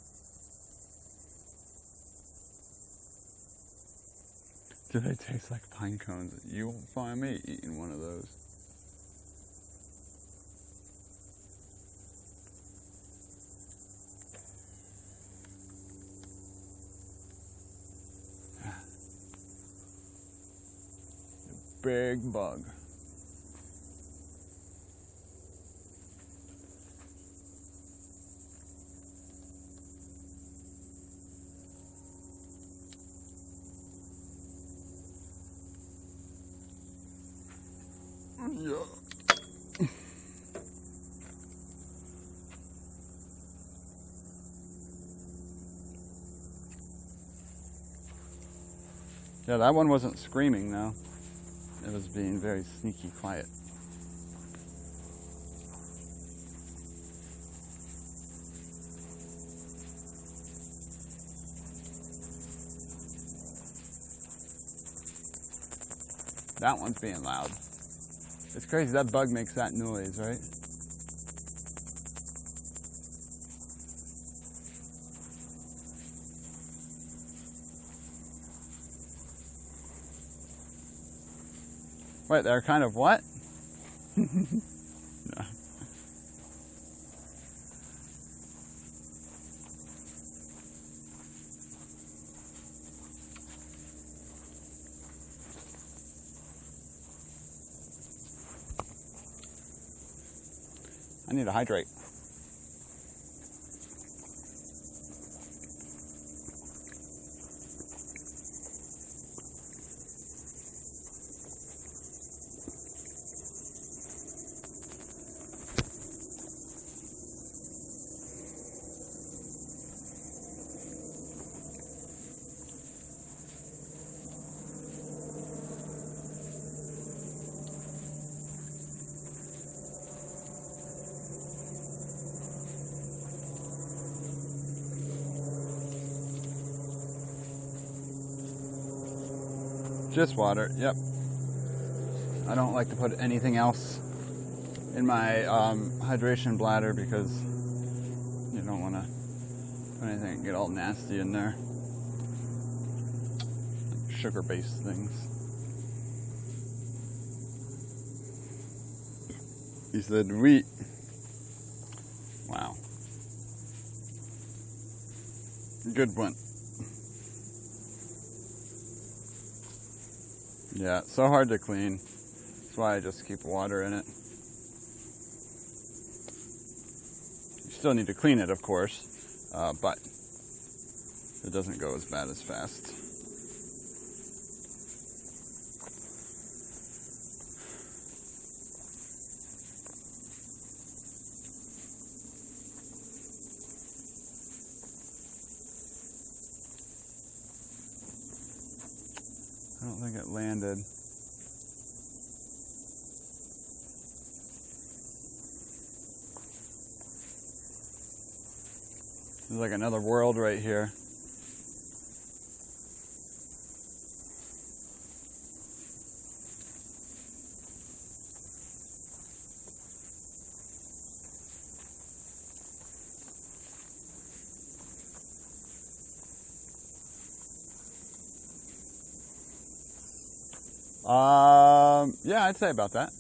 Do they taste like pine cones? You won't find me eating one of those. Big bug. Yeah. Yeah, that one wasn't screaming though. It was being very sneaky quiet. That one's being loud. It's crazy, that bug makes that noise, right? Wait, they're kind of what? No. I need to hydrate. Just water, yep. I don't like to put anything else in my hydration bladder because you don't want to put anything and get all nasty in there. Like sugar-based things. He said wheat. Wow. Good one. Yeah, so hard to clean. That's why I just keep water in it. You still need to clean it, of course, but it doesn't go as bad as fast. I don't think it landed. There's like another world right here. Yeah, I'd say about that.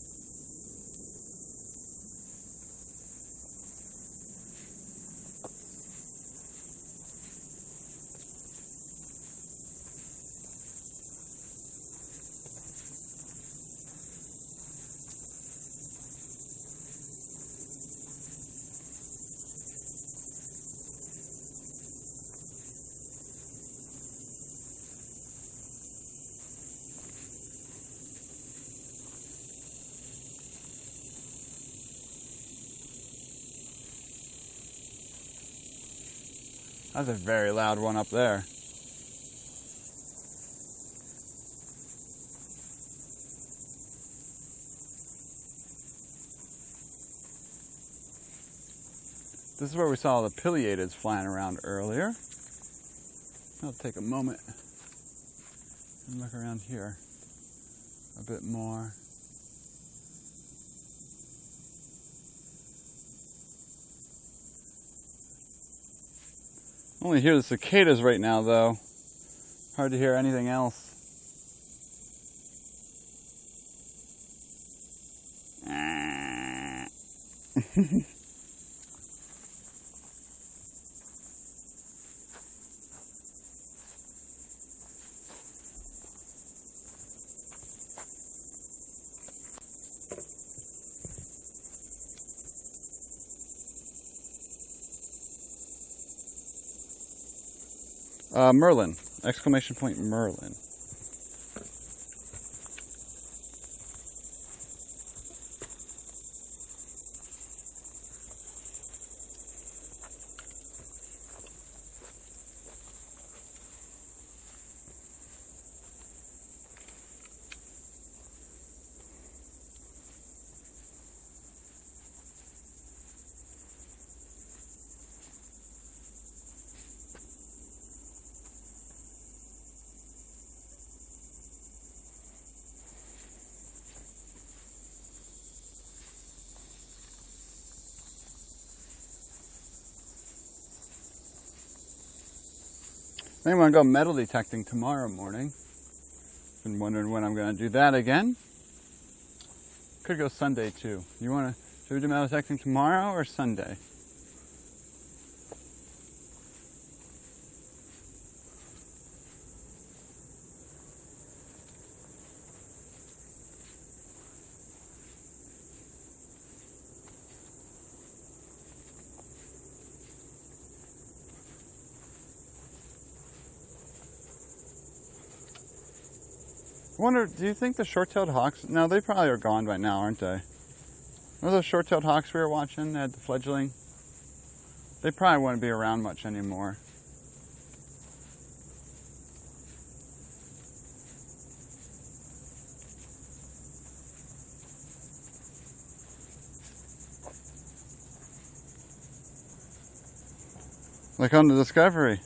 That's a very loud one up there. This is where we saw the pileateds flying around earlier. I'll take a moment and look around here a bit more. Only hear the cicadas right now, though. Hard to hear anything else. Merlin! Exclamation point Merlin. I think I'm going to go metal detecting tomorrow morning. Been wondering when I'm going to do that again. Could go Sunday too. Should we do metal detecting tomorrow or Sunday? I wonder, do you think the short-tailed hawks, no, they probably are gone by now, aren't they? What are those short-tailed hawks we were watching? They had the fledgling. They probably wouldn't be around much anymore. Like on the Discovery.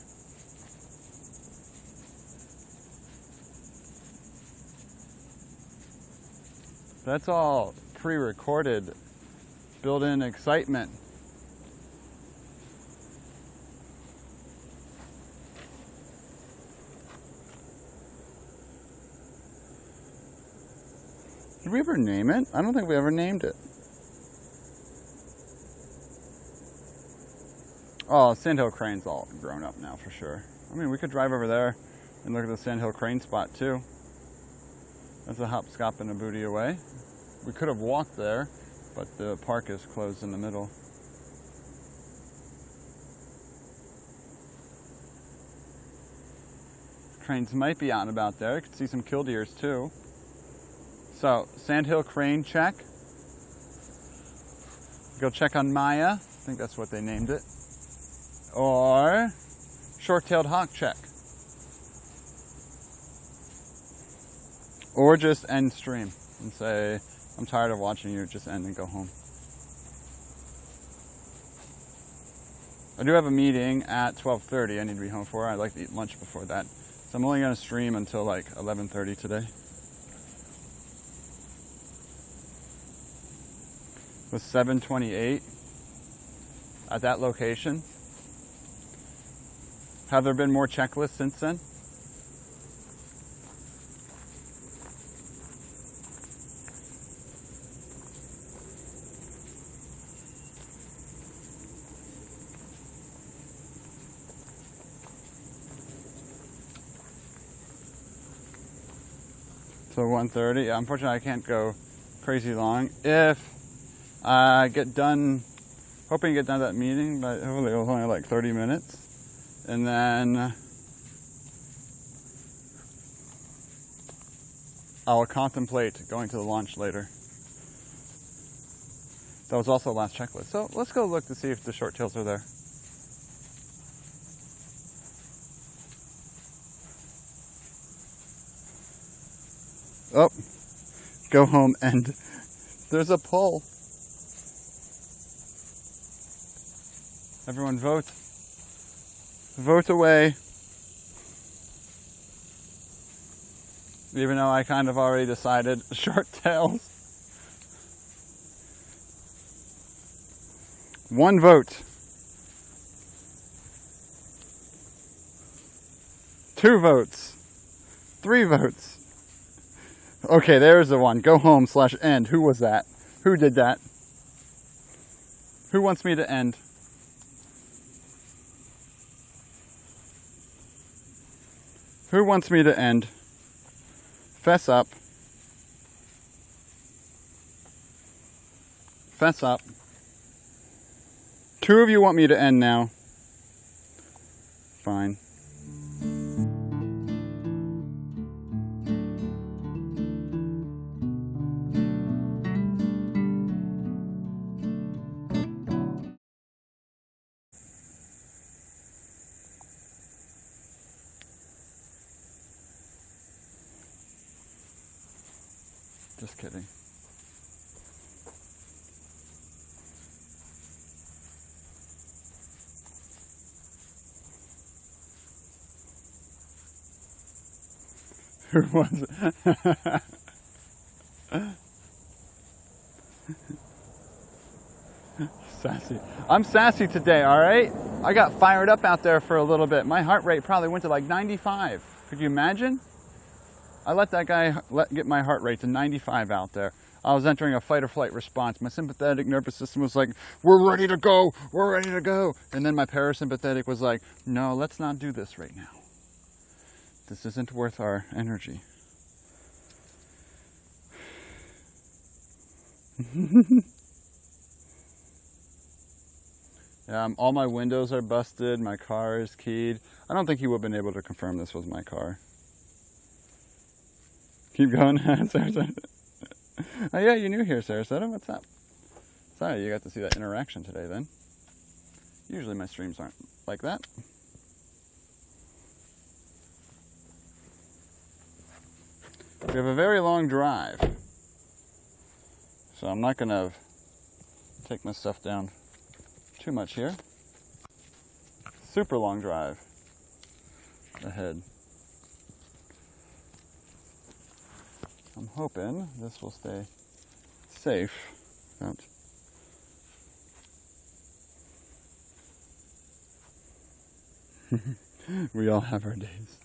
That's all pre-recorded, built-in excitement. Did we ever name it? I don't think we ever named it. Oh, Sandhill Crane's all grown up now for sure. I mean, we could drive over there and look at the Sandhill Crane spot too. That's a hop, skop, and a booty away. We could have walked there, but the park is closed in the middle. Cranes might be out and about there. You could see some killdeers too. So, Sandhill Crane check. Go check on Maya. I think that's what they named it. Or short-tailed hawk check. Or just end stream and say, I'm tired of watching you, just end and go home. I do have a meeting at 12:30 I need to be home for. I'd like to eat lunch before that. So I'm only going to stream until like 11:30 today. It was 7:28 at that location. Have there been more checklists since then? So 1:30. Yeah, unfortunately, I can't go crazy long. If I get done, hoping to get done that meeting, but hopefully it was only like 30 minutes, and then I will contemplate going to the launch later. That was also the last checklist. So let's go look to see if the short tails are there. Oh, go home and there's a poll. Everyone vote. Vote away. Even though I kind of already decided short tails. 1 vote. 2 votes. 3 votes. Okay, there's the one. Go home / end. Who was that? Who did that? Who wants me to end? Who wants me to end? Fess up. Fess up. 2 of you want me to end now. Fine. Just kidding. Who was it? Sassy. I'm sassy today, all right? I got fired up out there for a little bit. My heart rate probably went to like 95. Could you imagine? I let that guy get my heart rate to 95 out there. I was entering a fight or flight response. My sympathetic nervous system was like, we're ready to go, we're ready to go. And then my parasympathetic was like, no, let's not do this right now. This isn't worth our energy. All my windows are busted, my car is keyed. I don't think he would have been able to confirm this was my car. Keep going, Sarasota. Oh yeah, you're new here, Sarasota. What's up? Sorry, you got to see that interaction today then. Usually my streams aren't like that. We have a very long drive. So I'm not going to take my stuff down too much here. Super long drive ahead. I'm hoping this will stay safe. We all have our days.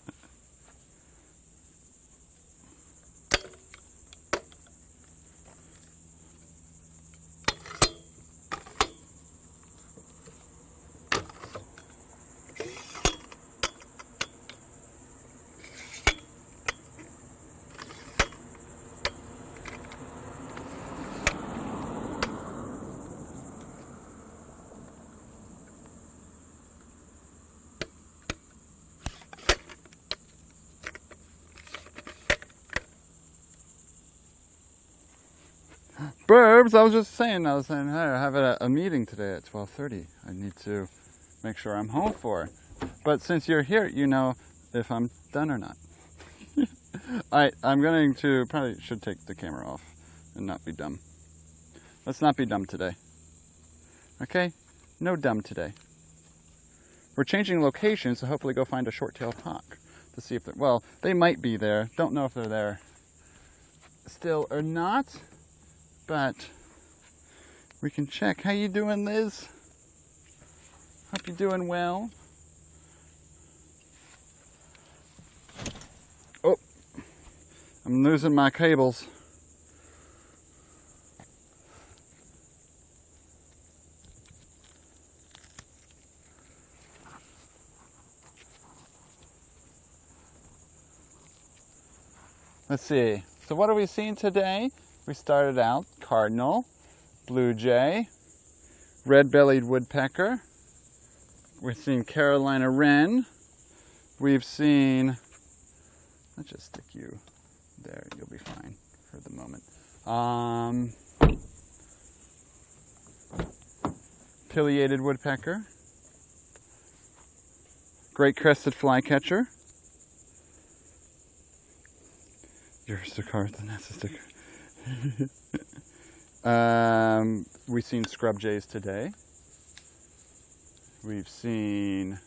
Burbs, I was saying, hey, I have a meeting today at 12:30. I need to make sure I'm home for it. But since you're here, you know if I'm done or not. I'm going to, probably should take the camera off and not be dumb. Let's not be dumb today. Okay? No dumb today. We're changing locations to hopefully go find a short-tailed hawk to see if they're, well, they might be there. Don't know if they're there still or not, but we can check. How you doing, Liz? Hope you're doing well. Oh, I'm losing my cables. Let's see. So what are we seeing today? We started out cardinal, blue jay, red-bellied woodpecker. We've seen Carolina wren. We've seen, let's just stick you there. You'll be fine for the moment. Pileated woodpecker, great crested flycatcher. You're a sticker, that's a sticker. We've seen scrub jays today. We've seen,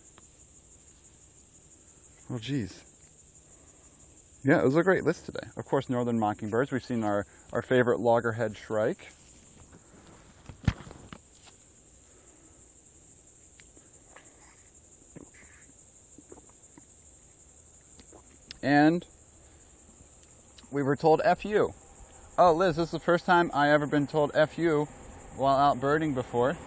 oh geez. Yeah, it was a great list today. Of course, northern mockingbirds. We've seen our favorite loggerhead shrike. And we were told F you. Oh, Liz, this is the first time I ever been told F you while out birding before.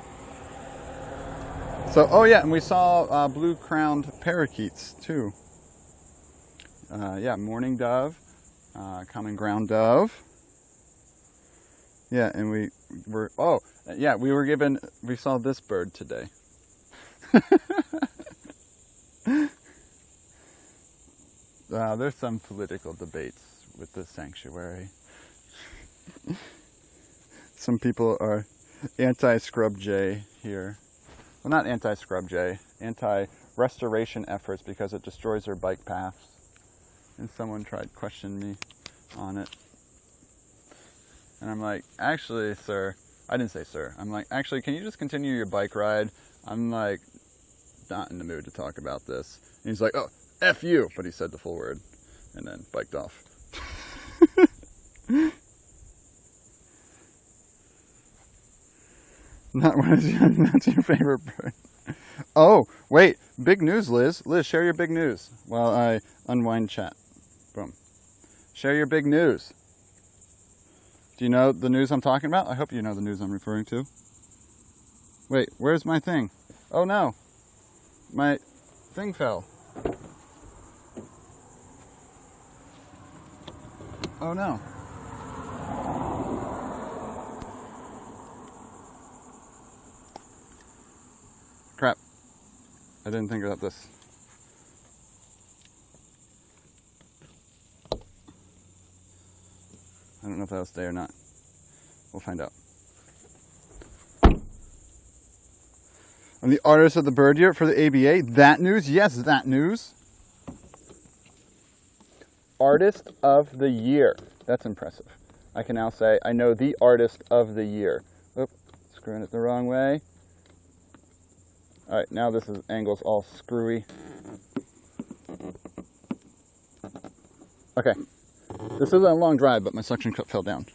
So, oh yeah, and we saw blue-crowned parakeets too. Yeah, mourning dove, common ground dove. Yeah, and we saw this bird today. There's some political debates with the sanctuary. Some people are anti-scrub jay here. Well, not anti-scrub jay, anti-restoration efforts because it destroys their bike paths. And someone tried questioning me on it. And I'm like, actually, sir, I didn't say sir. I'm like, actually, can you just continue your bike ride? I'm like, not in the mood to talk about this. And he's like, oh, F you, but he said the full word and then biked off. Not your favorite bird. Oh, wait, big news, Liz. Liz, share your big news while I unwind chat. Boom. Share your big news. Do you know the news I'm talking about? I hope you know the news I'm referring to. Wait, where's my thing? Oh no, my thing fell. Oh no. Crap. I didn't think about this. I don't know if that'll stay or not. We'll find out. I'm the artist of the bird year for the ABA. That news? Yes, that news. Artist of the year. That's impressive. I can now say I know the artist of the year. Oop, screwing it the wrong way. All right, now this angle's all screwy. Okay, this isn't a long drive, but my suction cup fell down.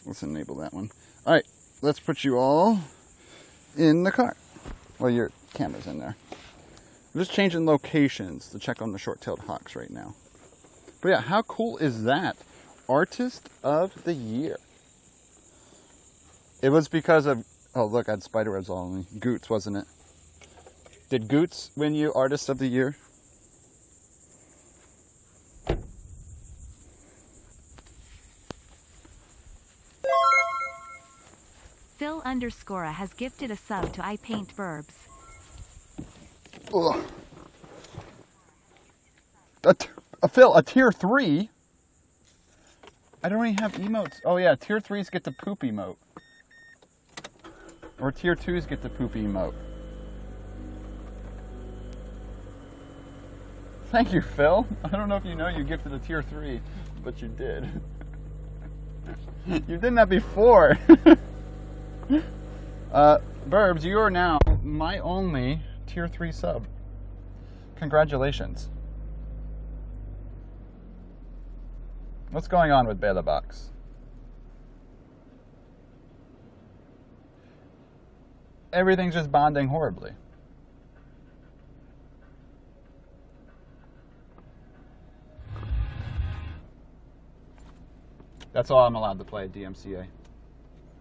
Let's enable that one. All right, let's put you all in the car. Well, your camera's in there. I'm just changing locations to check on the short-tailed hawks right now. But yeah, how cool is that? Artist of the year. It was because of, oh look, I had spider webs all on me. Goots, wasn't it? Did Goots win you Artist of the Year? Phil _ has gifted a sub to I Paint Verbs. Ugh. Phil, a tier 3? I don't even have emotes. Oh yeah, tier 3s get the poop emote. Or tier 2s get the poop emote. Thank you, Phil. I don't know if you know you gifted a tier 3, but you did. You've done that before. Burbs, you are now my only tier 3 sub. Congratulations. What's going on with Bela Box? Everything's just bonding horribly. That's all I'm allowed to play, DMCA.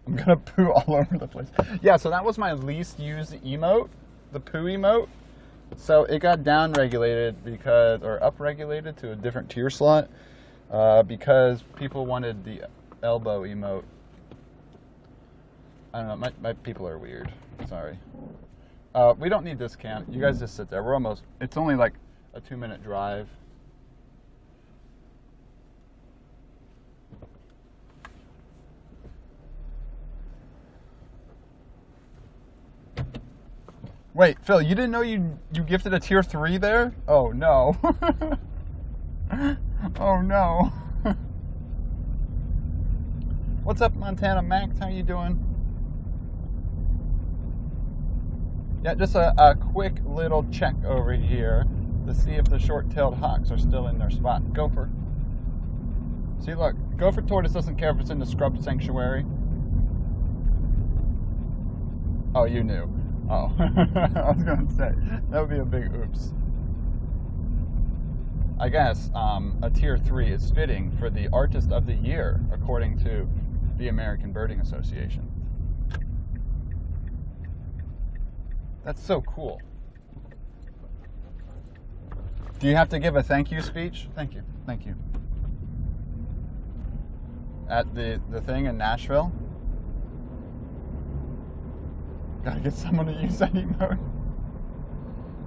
I'm gonna poo all over the place. Yeah, so that was my least used emote, the poo emote. So it got down-regulated because, or up-regulated to a different tier slot because people wanted the elbow emote. I don't know, my people are weird. Sorry. We don't need this camp. You guys just sit there. We're almost, it's only like a 2-minute drive. Wait, Phil, you didn't know you gifted a tier 3 there? Oh no. Oh no. What's up, Montana Max? How you doing? Yeah, just a quick little check over here to see if the short-tailed hawks are still in their spot. Gopher. See, look, Gopher Tortoise doesn't care if it's in the scrub sanctuary. Oh, you knew. Oh, I was going to say, that would be a big oops. I guess a tier 3 is fitting for the Artist of the Year, according to the American Birding Association. That's so cool. Do you have to give a thank you speech? Thank you, thank you. At the thing in Nashville? Gotta get someone to use that emote.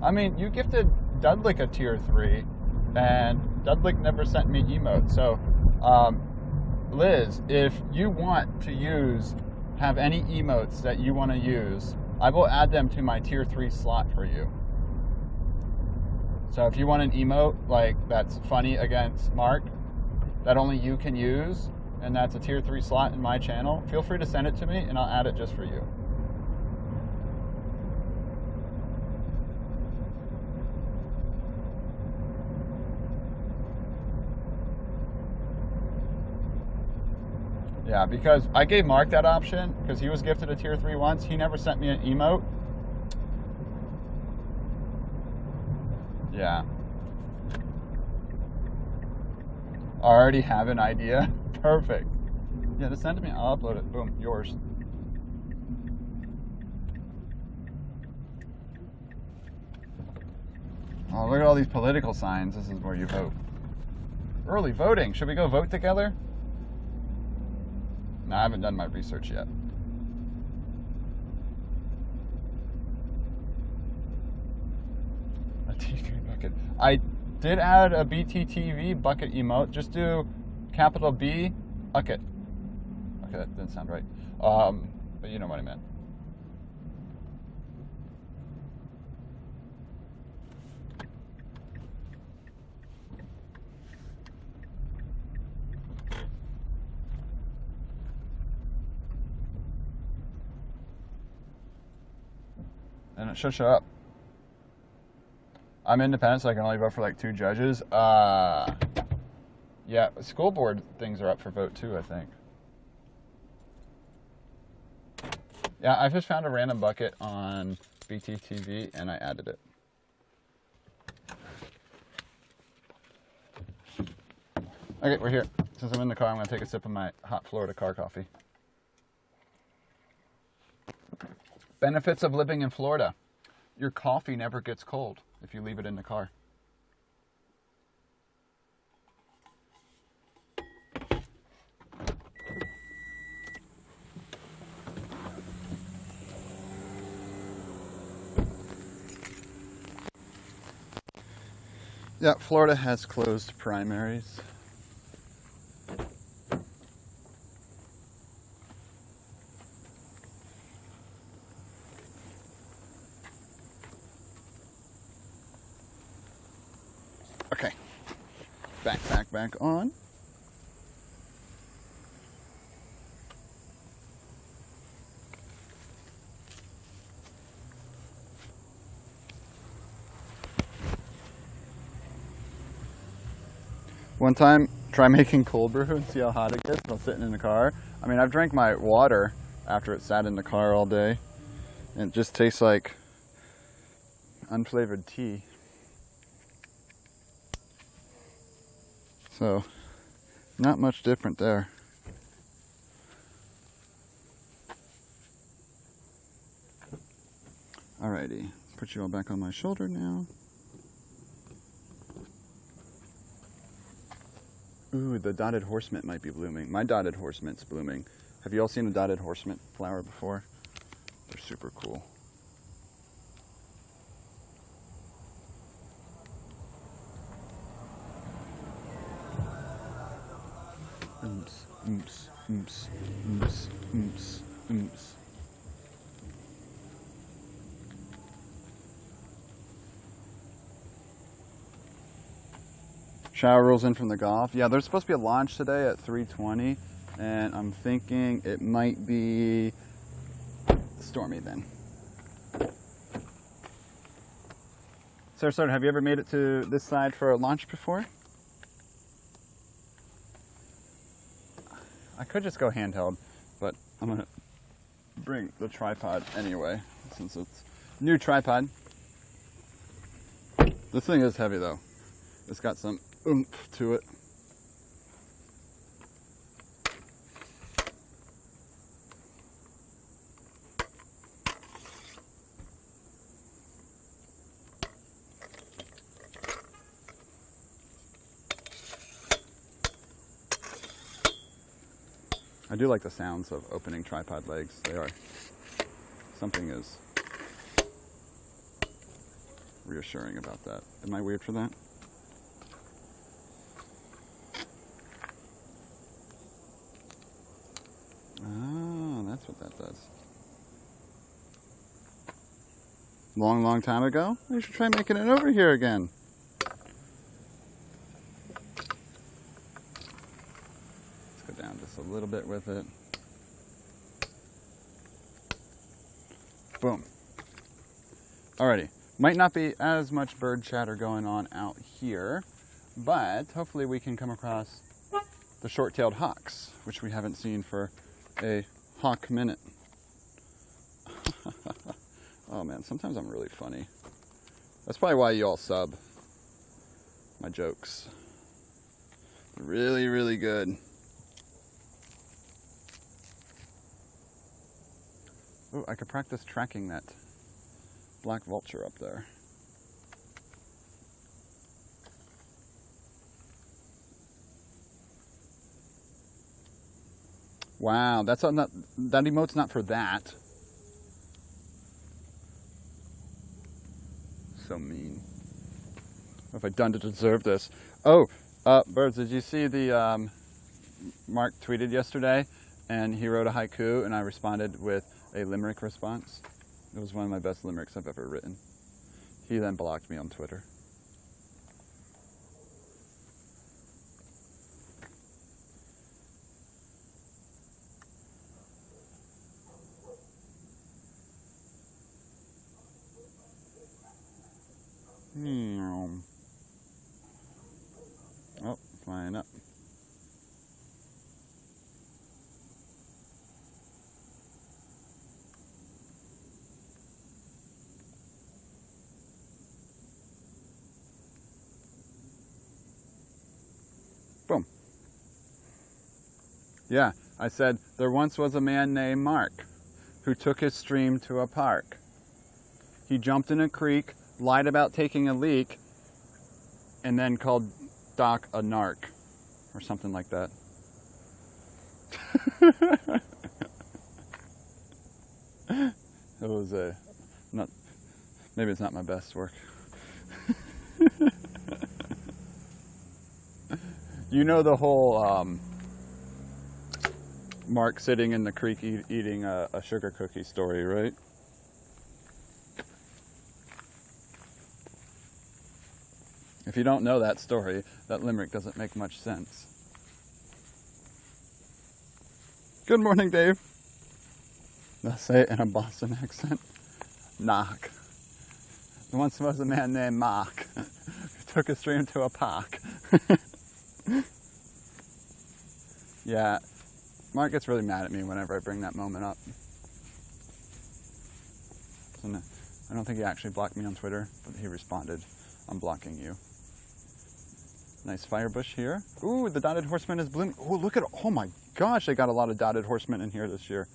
I mean, you gifted Dudlick a tier 3, and Dudlick never sent me emote. So, Liz, if you want to have any emotes that you want to use, I will add them to my tier 3 slot for you. So if you want an emote like that's funny against Mark, that only you can use, and that's a tier 3 slot in my channel, feel free to send it to me and I'll add it just for you. Yeah, because I gave Mark that option because he was gifted a tier 3 once. He never sent me an emote. Yeah. I already have an idea. Perfect. Yeah, just send it to me. I'll upload it. Boom, yours. Oh, look at all these political signs. This is where you vote. Early voting. Should we go vote together? No, I haven't done my research yet. A TV bucket. I did add a BTTV bucket emote. Just do capital B bucket. Okay, that didn't sound right. But you know what I meant. And it should show up. I'm independent, so I can only vote for like 2 judges. Yeah, school board things are up for vote too, I think. Yeah, I just found a random bucket on BTTV and I added it. Okay, we're here. Since I'm in the car, I'm going to take a sip of my hot Florida car coffee. Benefits of living in Florida. Your coffee never gets cold if you leave it in the car. Yeah, Florida has closed primaries. light back on. One time, try making cold brew and see how hot it gets while sitting in the car. I mean, I've drank my water after it sat in the car all day, and it just tastes like unflavored tea. So, not much different there. Alrighty, put you all back on my shoulder now. Ooh, the dotted horse mint might be blooming. My dotted horse mint's blooming. Have you all seen a dotted horse mint flower before? They're super cool. Ooms, ooms, ooms, ooms, ooms, ooms. Shower rolls in from the golf. Yeah, there's supposed to be a launch today at 3:20, and I'm thinking it might be stormy then. Sarasota, have you ever made it to this side for a launch before? I could just go handheld, but I'm gonna bring the tripod anyway, since it's new tripod. This thing is heavy though. It's got some oomph to it. I do like the sounds of opening tripod legs. They are, something is reassuring about that. Am I weird for that? Oh, that's what that does. Long, long time ago? We should try making it over here again. Let's go down just a little bit with it. Boom. Alrighty. Might not be as much bird chatter going on out here, but hopefully we can come across the short-tailed hawks, which we haven't seen for a hawk minute. Oh man, sometimes I'm really funny. That's probably why you all sub my jokes. They're really, really good. Oh, I could practice tracking that black vulture up there. Wow, that's not, that emote's not for that. So mean. What have I done to deserve this? Oh, Birds, did you see the, Mark tweeted yesterday and he wrote a haiku and I responded with a limerick response? It was one of my best limericks I've ever written. He then blocked me on Twitter. Oh, flying up. Boom. Yeah, I said, there once was a man named Mark who took his stream to a park. He jumped in a creek, lied about taking a leak, and then called Doc a narc, or something like that. It was not, maybe it's not my best work. You know the whole Mark sitting in the creek eating a sugar cookie story, right? If you don't know that story, that limerick doesn't make much sense. Good morning, Dave. Let's say it in a Boston accent. Knock. There once was a man named Mark who took a stream to a park. Yeah, Mark gets really mad at me whenever I bring that moment up. So no, I don't think he actually blocked me on Twitter, but he responded, "I'm blocking you." Nice firebush here. Ooh, the dotted horseman is blooming. Oh, look at, oh my gosh, they got a lot of dotted horsemen in here this year.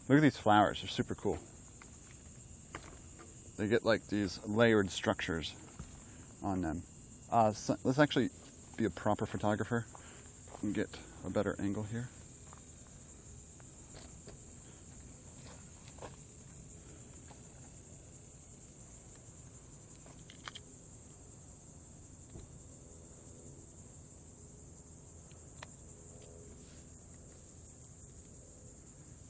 Look at these flowers, they're super cool. They get like these layered structures on them. So let's actually be a proper photographer and get a better angle here.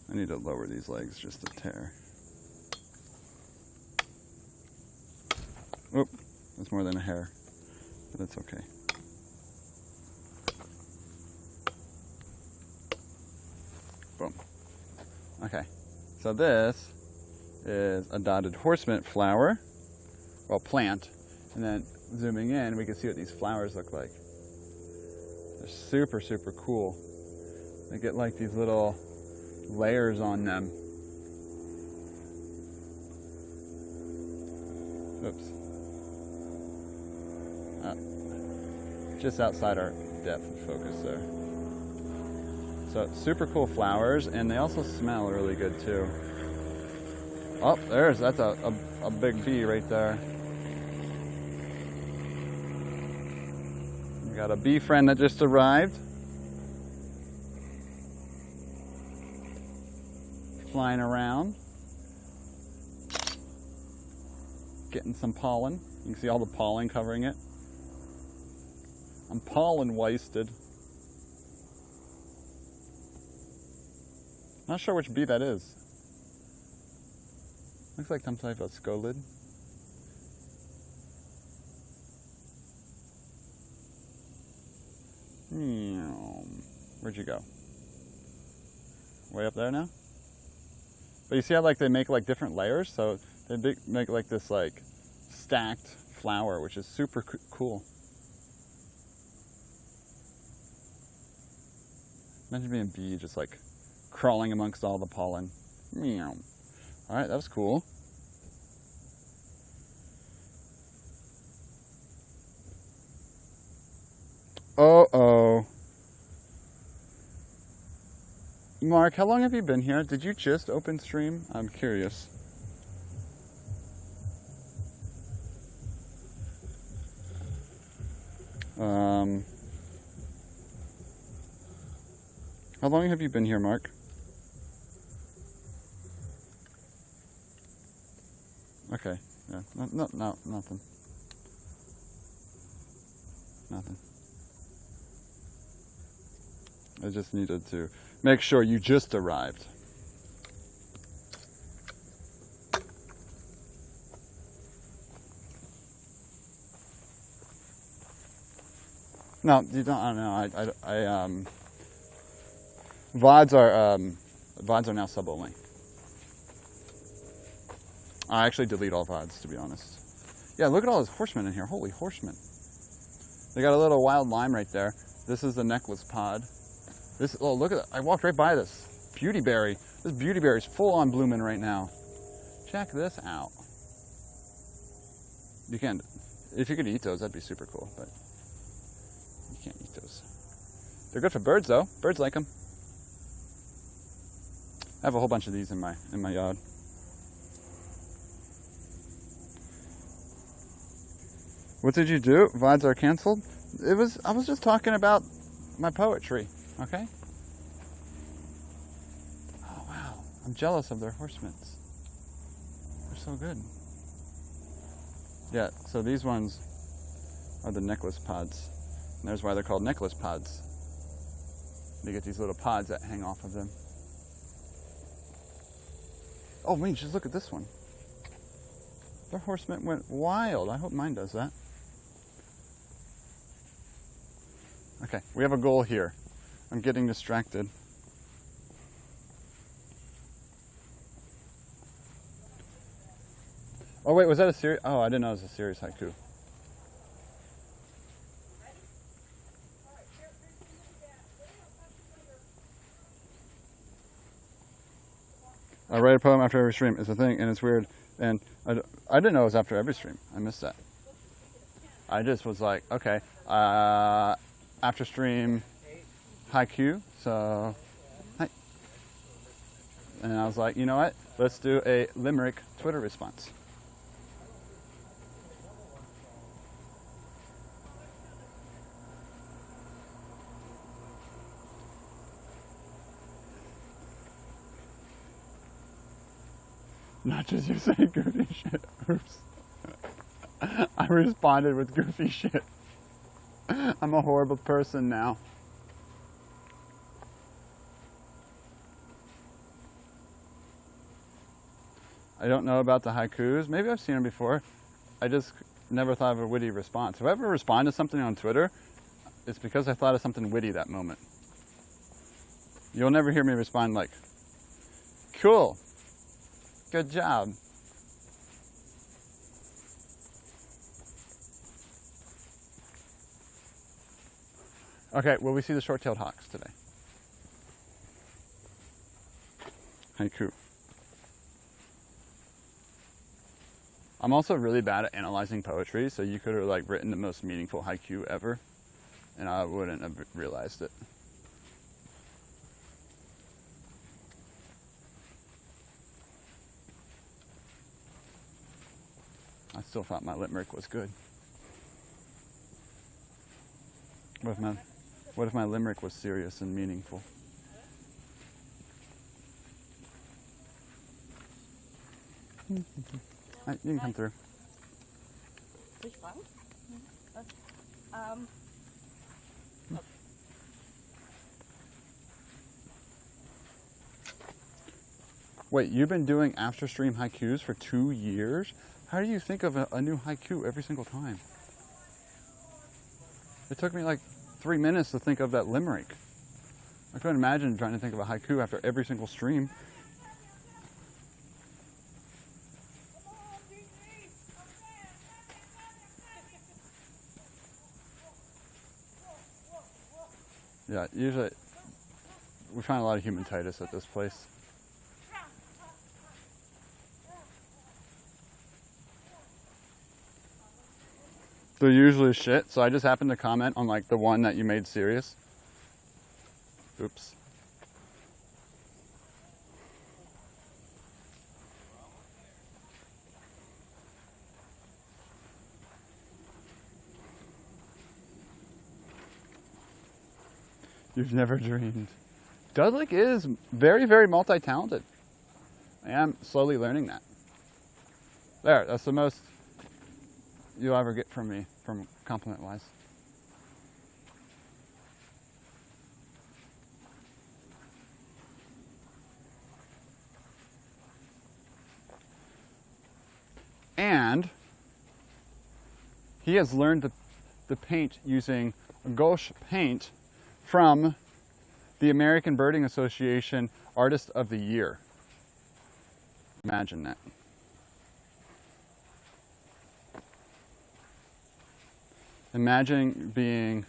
I need to lower these legs just a tear. Oop, that's more than a hair, but that's okay. Boom. Okay, so this is a dotted horseman flower, well, plant, and then zooming in, we can see what these flowers look like. They're super, super cool. They get like these little layers on them. Oops. Just outside our depth of focus there. So super cool flowers, and they also smell really good too. Oh, that's a big bee right there. We got a bee friend that just arrived. Flying around. Getting some pollen. You can see all the pollen covering it. I'm pollen wasted. Not sure which bee that is. Looks like some type of scolid. Where'd you go? Way up there now? But you see how like they make like different layers? So they make like this like stacked flower, which is super cool. Imagine being a bee just like crawling amongst all the pollen. Meow. All right, that was cool. Uh-oh. Mark, how long have you been here? Did you just open stream? I'm curious. How long have you been here, Mark? Okay, yeah, no, nothing. Nothing. I just needed to make sure you just arrived. No, you don't. I don't know. VODs are now sub only. I actually delete all VODs, to be honest. Yeah, look at all those horsemen in here. Holy horsemen! They got a little wild lime right there. This is the necklace pod. This, oh, look at that. I walked right by this. Beautyberry. This beautyberry is full on blooming right now. Check this out. You can, if you could eat those, that'd be super cool, but you can't eat those. They're good for birds though. Birds like them. I have a whole bunch of these in my yard. What did you do? VODs are canceled? I was just talking about my poetry, okay? Oh wow, I'm jealous of their horsemen. They're so good. Yeah, so these ones are the necklace pods. And there's why they're called necklace pods. They get these little pods that hang off of them. Oh, man, just look at this one. Their horseman went wild. I hope mine does that. Okay, we have a goal here. I'm getting distracted. Oh wait, was that a serious? Oh, I didn't know it was a serious haiku. I write a poem after every stream. It's a thing, and it's weird. And I didn't know it was after every stream. I missed that. I just was like, okay, after stream haiku, so hi. And I was like, you know what? Let's do a limerick Twitter response. Not just you saying goofy shit. Oops. I responded with goofy shit. I'm a horrible person now. I don't know about the haikus. Maybe I've seen them before. I just never thought of a witty response. If I ever respond to something on Twitter, it's because I thought of something witty that moment. You'll never hear me respond like, cool, good job. Okay, will we see the short-tailed hawks today? Haiku. I'm also really bad at analyzing poetry, so you could have like written the most meaningful haiku ever, and I wouldn't have realized it. I still thought my limerick was good. What if my limerick was serious and meaningful? Right, you can come through. Which one? Wait, you've been doing after stream haikus for 2 years? How do you think of a new haiku every single time? It took me like 3 minutes to think of that limerick. I couldn't imagine trying to think of a haiku after every single stream. Yeah, usually we find a lot of humanitis at this place. They're usually shit, so I just happened to comment on like the one that you made serious. Oops. You've never dreamed. Dudlik is very, very multi-talented. I am slowly learning that. There, that's the most you'll ever get from me, from compliment-wise. And he has learned the paint using gouache paint from the American Birding Association Artist of the Year. Imagine that. Imagine being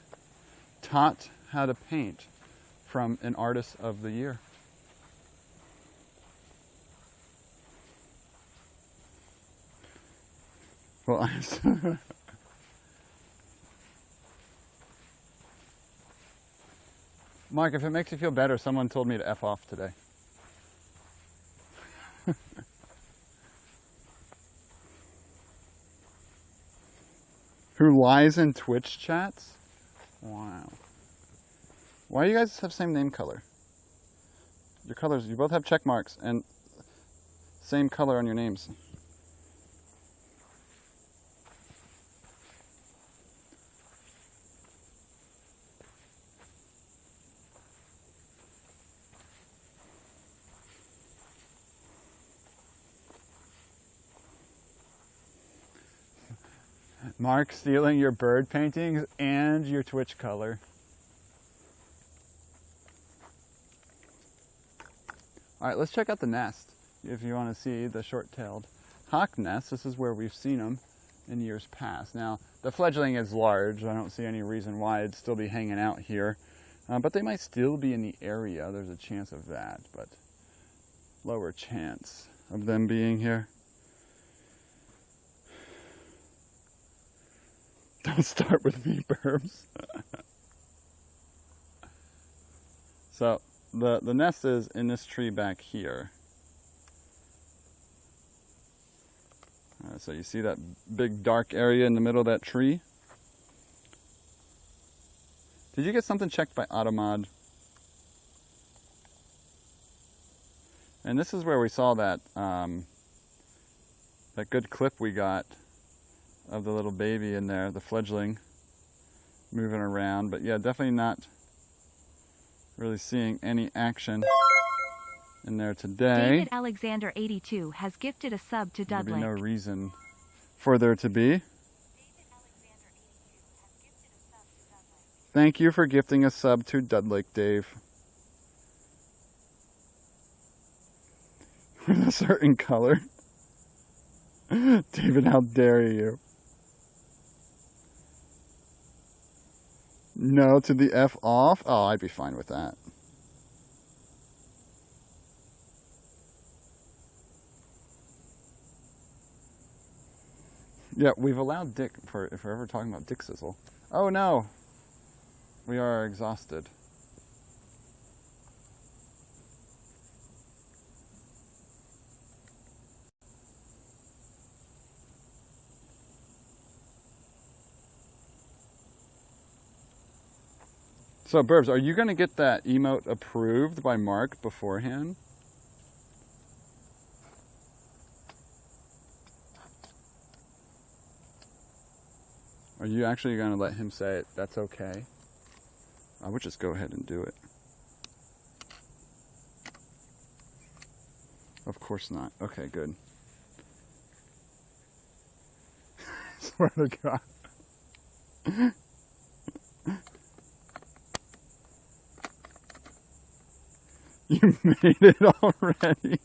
taught how to paint from an Artist of the Year. Well, I'm Mark, if it makes you feel better, someone told me to F off today. Who lies in Twitch chats? Wow. Why do you guys have same name color? Your colors, you both have check marks and same color on your names. Mark stealing your bird paintings and your Twitch color. All right, let's check out the nest if you want to see the short-tailed hawk nest. This is where we've seen them in years past. Now, the fledgling is large. I don't see any reason why it'd still be hanging out here, but they might still be in the area. There's a chance of that, but lower chance of them being here. Don't start with me, Burbs. So the nest is in this tree back here. So you see that big dark area in the middle of that tree? Did you get something checked by Automod? And this is where we saw that that good clip we got of the little baby in there, the fledgling, moving around. But yeah, definitely not really seeing any action in there today. David Alexander 82 has gifted a sub to There'd be Dudley. no reason for there to be. Thank you for gifting a sub to Dudley, Dave. With a certain color. David, how dare you? No to the F off? Oh, I'd be fine with that. Yeah, we've allowed Dick, if we're ever talking about Dick Sizzle. Oh no! We are exhausted. So, Burbs, are you going to get that emote approved by Mark beforehand? Are you actually going to let him say it? That's okay. I would just go ahead and do it. Of course not. Okay, good. Swear to God. You made it already.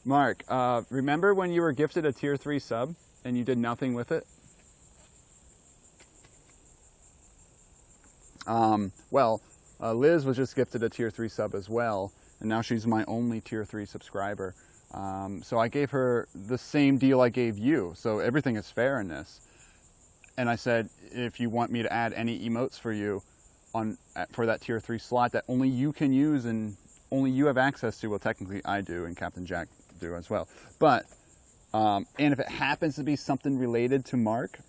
Mark, remember when you were gifted a tier 3 sub and you did nothing with it? Liz was just gifted a tier 3 sub as well, and now she's my only tier 3 subscriber. So I gave her the same deal I gave you, so everything is fair in this. And I said, if you want me to add any emotes for you for that tier 3 slot that only you can use and only you have access to, well, technically I do and Captain Jack do as well. But, and if it happens to be something related to Mark,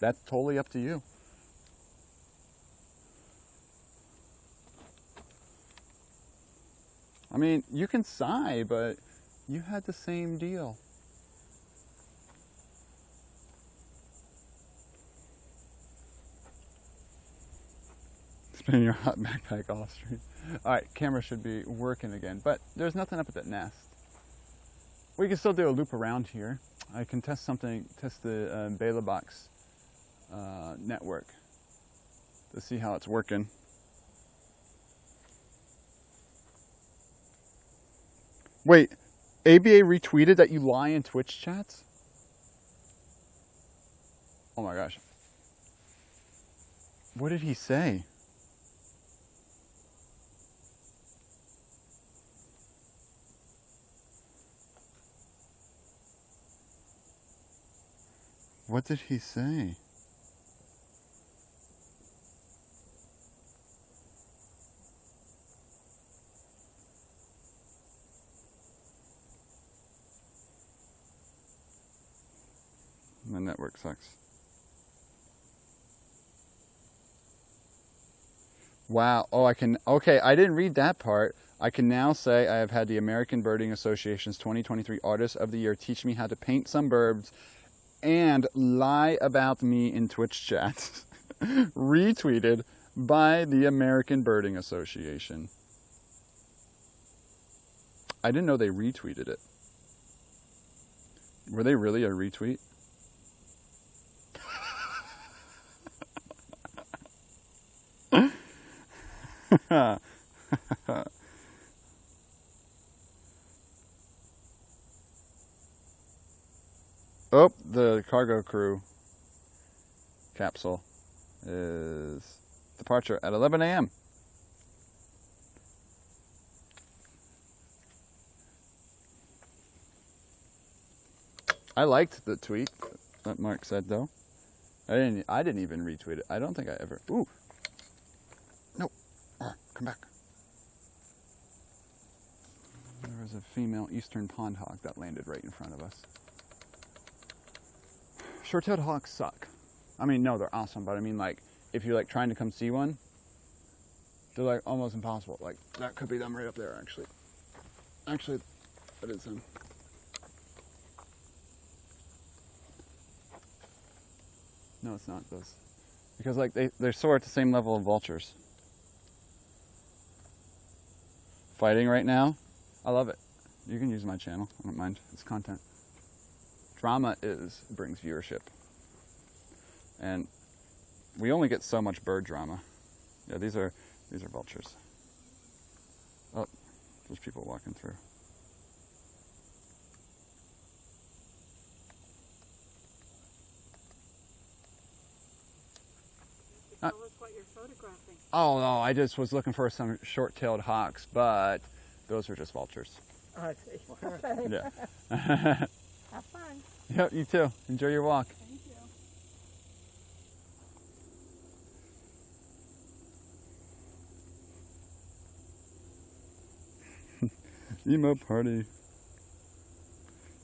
that's totally up to you. I mean, you can sigh, but you had the same deal. Spinning your hot backpack off stream. Alright, camera should be working again, but there's nothing up at that nest. We can still do a loop around here. I can test the Bela Box network to see how it's working. Wait, ABA retweeted that you lie in Twitch chats? Oh my gosh. What did he say? What did he say? My network sucks. Wow. Oh, okay, I didn't read that part. I can now say I have had the American Birding Association's 2023 Artist of the Year teach me how to paint some birds and lie about me in Twitch chats. Retweeted by the American Birding Association. I didn't know they retweeted it. Were they really a retweet? Oh, the cargo crew capsule is departure at 11 a.m. I liked the tweet that Mark said though. I didn't even retweet it. I don't think I ever. Ooh. No. Come back. There was a female eastern pond hawk that landed right in front of us. Short-tailed hawks suck. I mean, no, they're awesome, but I mean, like, if you're like trying to come see one, they're like almost impossible. Like, that could be them right up there, actually. Actually, that is them. No, it's not those. Because like they soar at the same level of vultures. Fighting right now, I love it. You can use my channel, I don't mind, it's content. Drama brings viewership. And we only get so much bird drama. Yeah, these are vultures. Oh, there's people walking through. Tell us what you're photographing. Oh no, I just was looking for some short-tailed hawks, but those are just vultures. Oh, I see. Okay. Yeah. Have fun. Yep, you too. Enjoy your walk. Thank you. Emo party.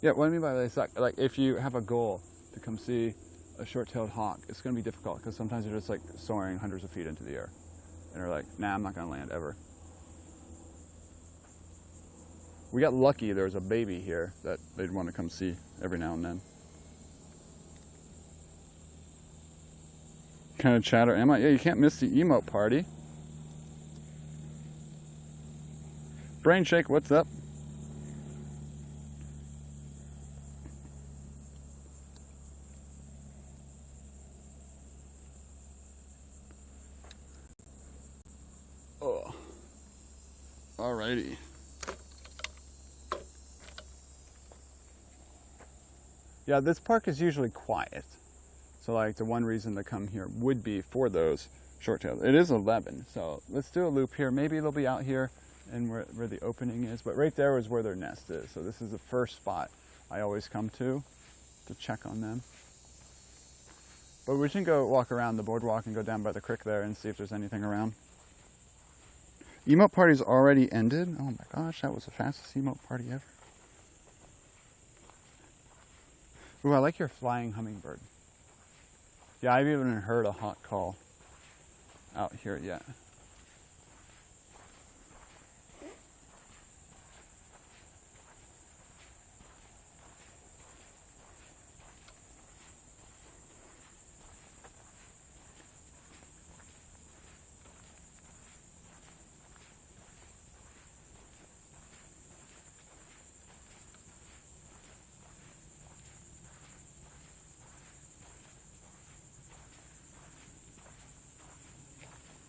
Yeah, what I mean by this, like if you have a goal to come see a short-tailed hawk, it's going to be difficult because sometimes they're just like soaring hundreds of feet into the air. And they're like, nah, I'm not going to land ever. We got lucky there was a baby here that they'd want to come see every now and then. Kind of chatter am I? Yeah, you can't miss the emote party. Brain Shake, what's up? Oh. Alrighty. Yeah, this park is usually quiet. So like the one reason to come here would be for those short tails. It is 11, so let's do a loop here. Maybe they'll be out here and where the opening is, but right there is where their nest is. So this is the first spot I always come to check on them. But we can go walk around the boardwalk and go down by the creek there and see if there's anything around. Emote party's already ended. Oh my gosh, that was the fastest emote party ever. Ooh, I like your flying hummingbird. Yeah, I've even heard a hawk call out here yet.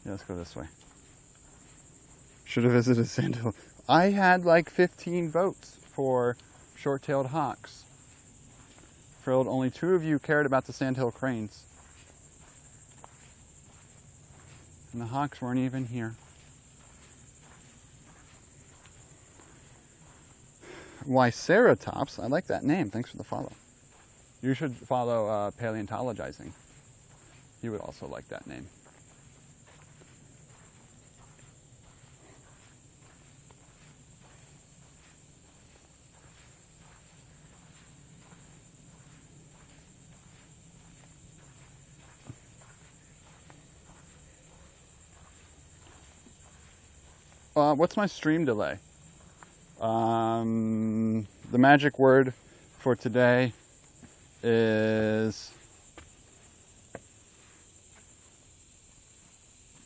Yeah, let's go this way. Should have visited Sandhill. I had like 15 votes for short-tailed hawks. Frilled, only 2 of you cared about the Sandhill cranes. And the hawks weren't even here. Triceratops, I like that name. Thanks for the follow. You should follow Paleontologizing. He would also like that name. What's my stream delay? The magic word for today is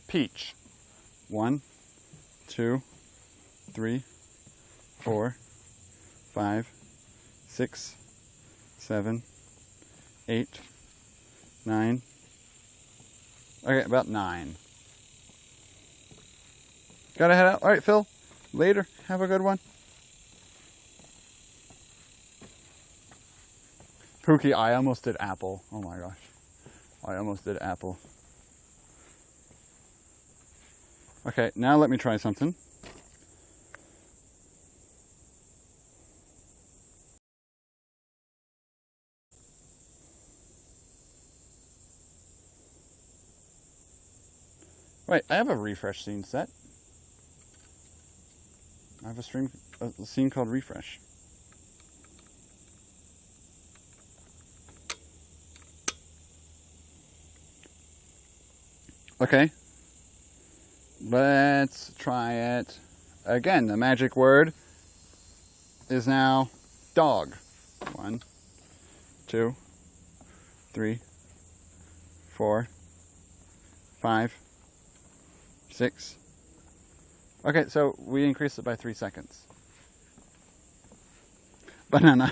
peach. 1, 2, 3, 4, 5, 6, 7, 8, 9. Okay, about 9. Gotta head out. All right, Phil. Later. Have a good one. Pookie, I almost did apple. Oh my gosh. I almost did apple. Okay, now let me try something. Wait, I have a refresh scene set. I have a scene called refresh. Okay. Let's try it again. The magic word is now dog. 1, 2, 3, 4, 5, 6. Okay, so we increased it by 3 seconds. Banana.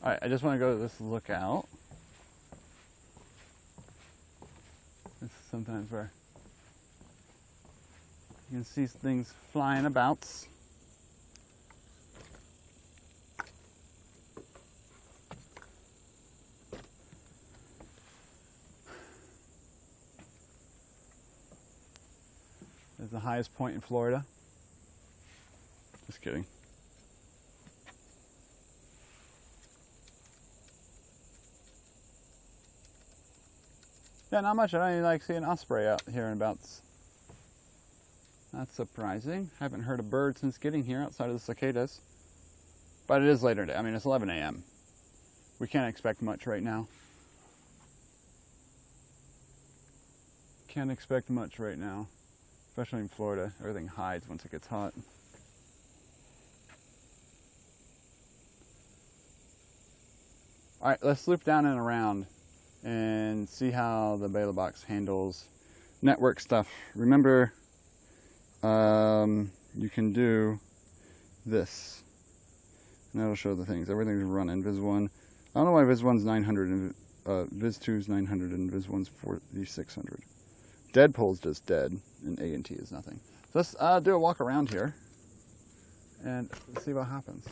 Alright, I just want to go to this lookout. This is sometimes where you can see things flying about. It's the highest point in Florida. Just kidding. Yeah, not much. I don't even like seeing osprey out here and abouts. That's surprising. Haven't heard a bird since getting here outside of the cicadas. But it is later today. I mean, it's 11 a.m. We can't expect much right now. Can't expect much right now. Especially in Florida. Everything hides once it gets hot. Alright, let's loop down and around and see how the Bela box handles network stuff. Remember, you can do this, and that'll show the things. Everything's running. Viz 1, I don't know why Viz 1's 900, and Viz 2's 900, and Viz 1's 4600. Deadpool's just dead, and A&T is nothing. So let's do a walk around here, and see what happens.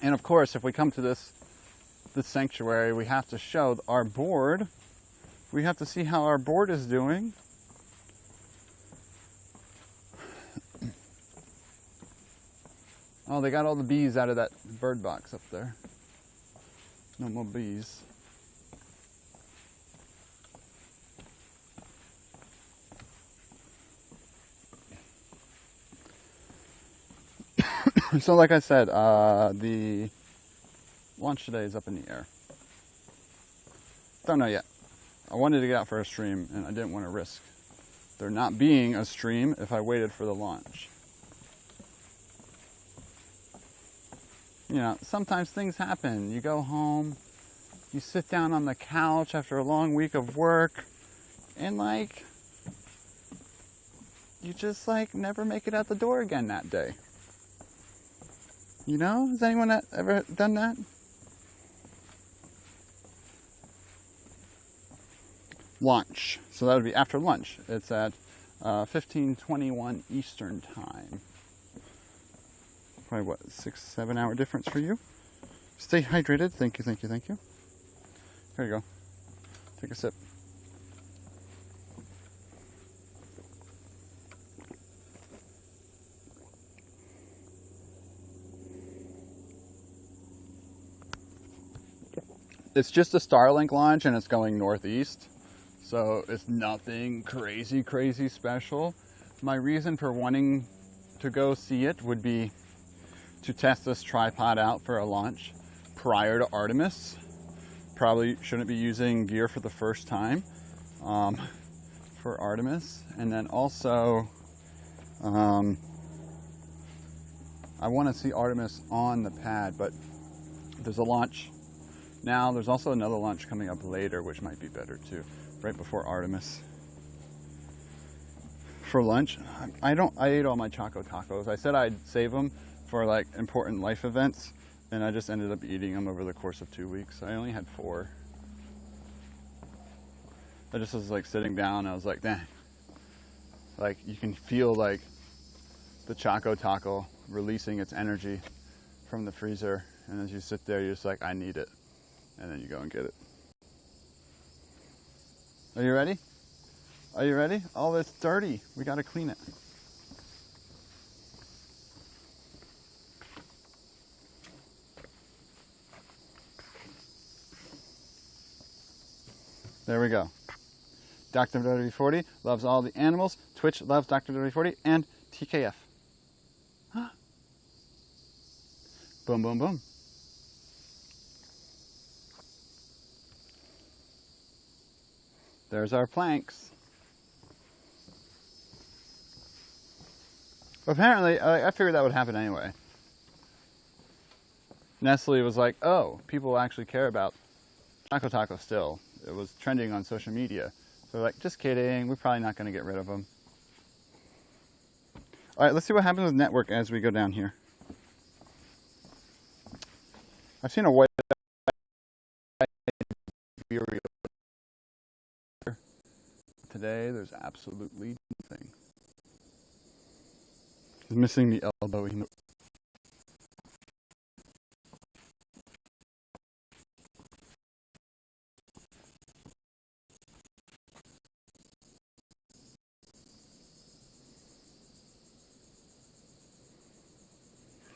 And of course, if we come to this sanctuary, we have to show our board. We have to see how our board is doing. Oh, they got all the bees out of that bird box up there. No more bees. So like I said, the launch today is up in the air. Don't know yet. I wanted to get out for a stream, and I didn't want to risk there not being a stream if I waited for the launch. You know, sometimes things happen. You go home, you sit down on the couch after a long week of work, and like, you just like never make it out the door again that day. You know, has anyone ever done that? Lunch. So that would be after lunch. It's at 15:21 Eastern time. Probably what, 6-7 hour difference for you? Stay hydrated. Thank you, thank you, thank you. Here you go. Take a sip. It's just a Starlink launch and it's going northeast. So it's nothing crazy special. My reason for wanting to go see it would be to test this tripod out for a launch prior to Artemis. Probably shouldn't be using gear for the first time for Artemis. And then also, I want to see Artemis on the pad, but there's a launch now. There's also another launch coming up later, which might be better too, right before Artemis. For lunch, I ate all my Choco Tacos. I said I'd save them for like important life events, and I just ended up eating them over the course of 2 weeks. I only had 4. I just was like sitting down, I was like, dang. Like you can feel like the Choco Taco releasing its energy from the freezer, and as you sit there, you're just like, I need it. And then you go and get it. Are you ready? Are you ready? Oh, it's dirty. We gotta clean it. There we go. Dr. WD-40 loves all the animals. Twitch loves Dr. WD-40 and TKF. Boom, boom, boom. There's our planks. Apparently, I figured that would happen anyway. Nestle was like, oh, people actually care about Choco Taco still. It was trending on social media. So they're like, just kidding, we're probably not going to get rid of them. All right, let's see what happens with network as we go down here. I've seen a white today. There's absolutely nothing. He's missing the elbow.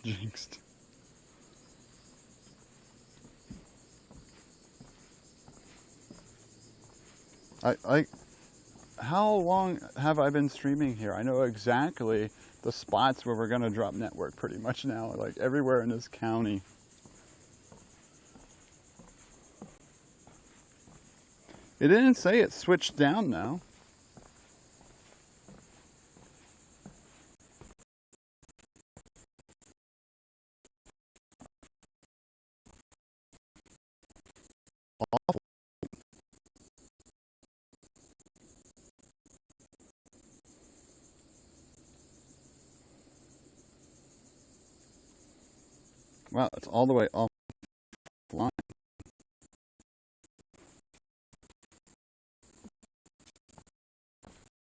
Jinxed. How long have I been streaming here? I know exactly the spots where we're gonna drop network pretty much now, like everywhere in this county. It didn't say it switched down now. Awful. Wow, it's all the way offline.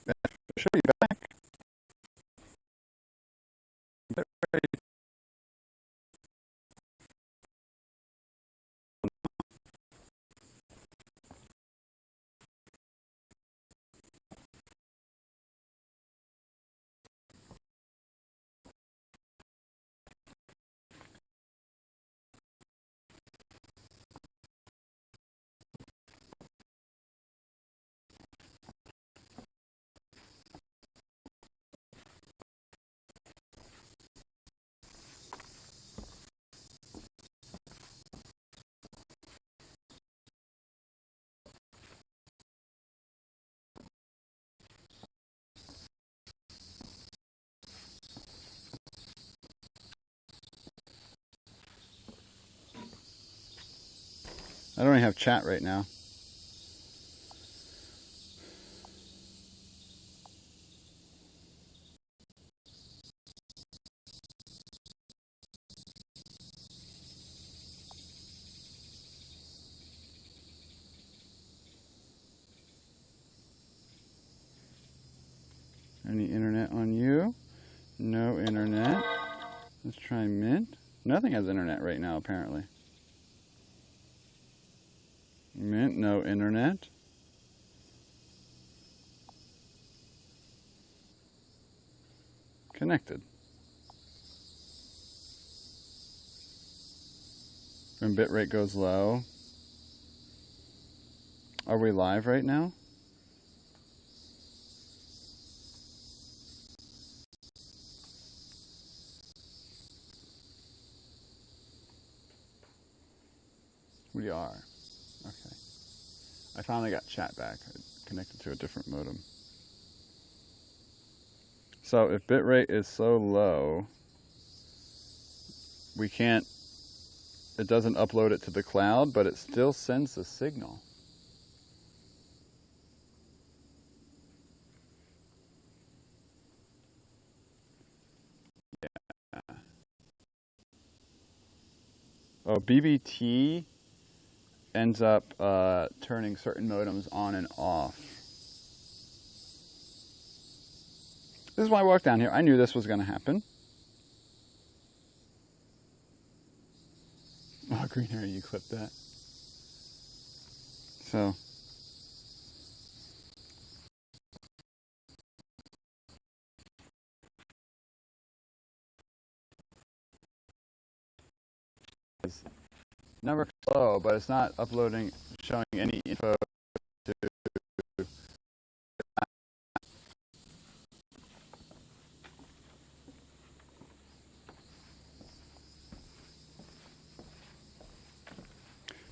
It should be back. I don't even have chat right now. Nothing has internet right now, apparently. Mint, no internet. Connected. When bitrate goes low. Are we live right now? We are. Okay. I finally got chat back. I connected to a different modem. So if bitrate is so low, we can't, it doesn't upload it to the cloud, but it still sends the signal. Yeah. Oh, BBT ends up turning certain modems on and off. This is why I walked down here. I knew this was going to happen. Oh, green hair, you clipped that. So. It's never slow, but it's not uploading, showing any info to.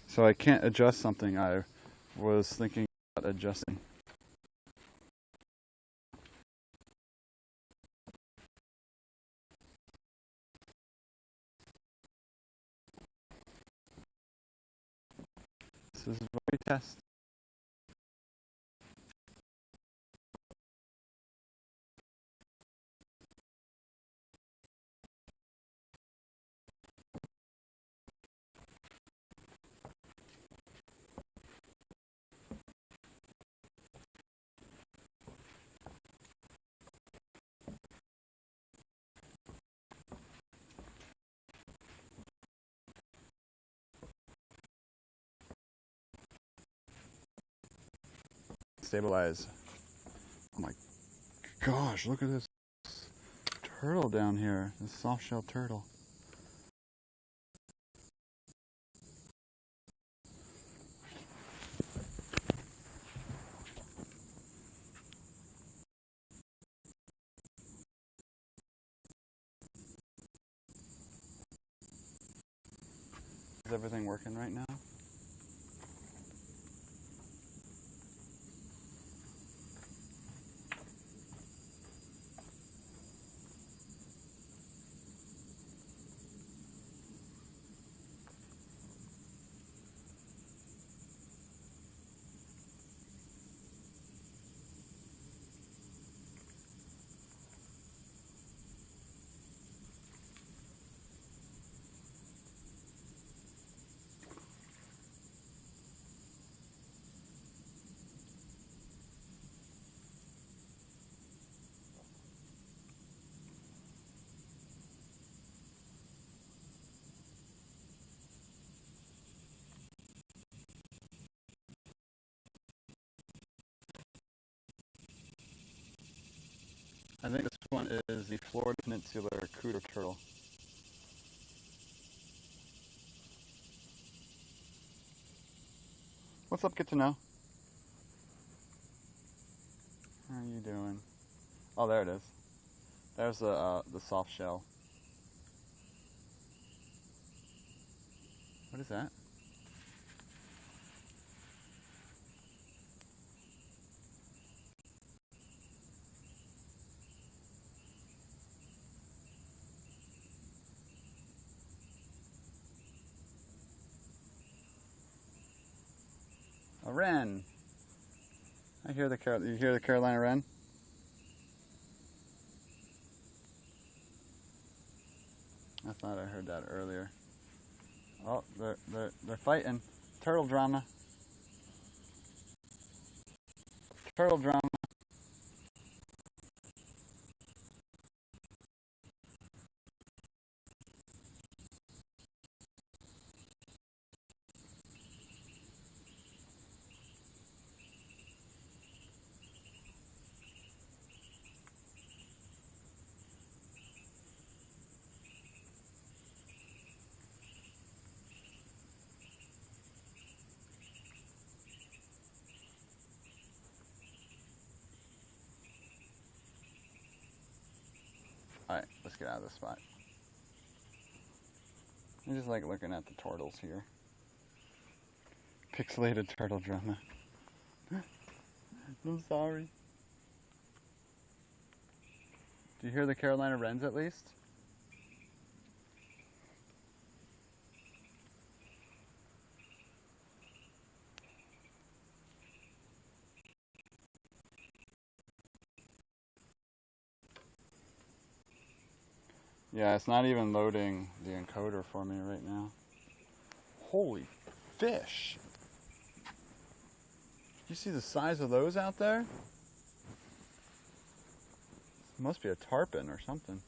So I can't adjust something I was thinking about adjusting. This is what we test. Stabilize. Oh my gosh, look at this turtle down here, this soft shell turtle. Is everything working right now? I think this one is the Florida Peninsular Cooter turtle. What's up, get to know? How are you doing? Oh, there it is. There's the soft shell. What is that? A wren. I hear you hear the Carolina wren? I thought I heard that earlier. Oh, they're fighting. Turtle drama. Turtle drama. Alright, let's get out of this spot. I just like looking at the turtles here. Pixelated turtle drama. I'm sorry. Do you hear the Carolina wrens at least? Yeah, it's not even loading the encoder for me right now. Holy fish! You see the size of those out there? Must be a tarpon or something.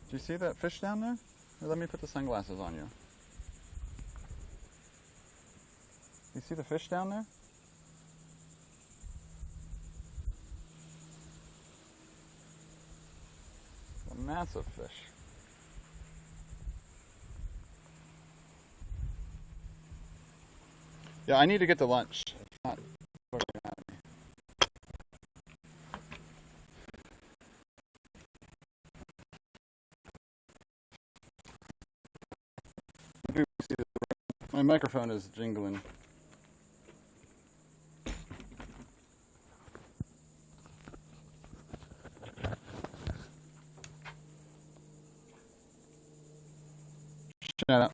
Do you see that fish down there? Here, let me put the sunglasses on you. You see the fish down there? A massive fish. Yeah, I need to get to lunch. It's not looking at me. Maybe we see my microphone is jingling. Shut up.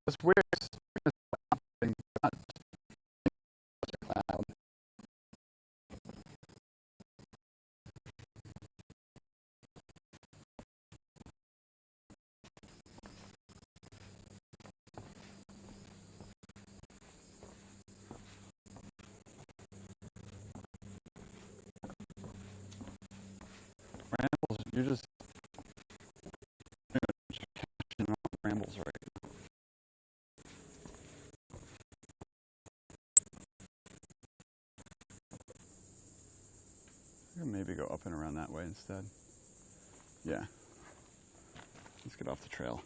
It's weird. Rambles, you're just catching on rambles right now. I'm gonna maybe go up and around that way instead. Yeah. Let's get off the trail.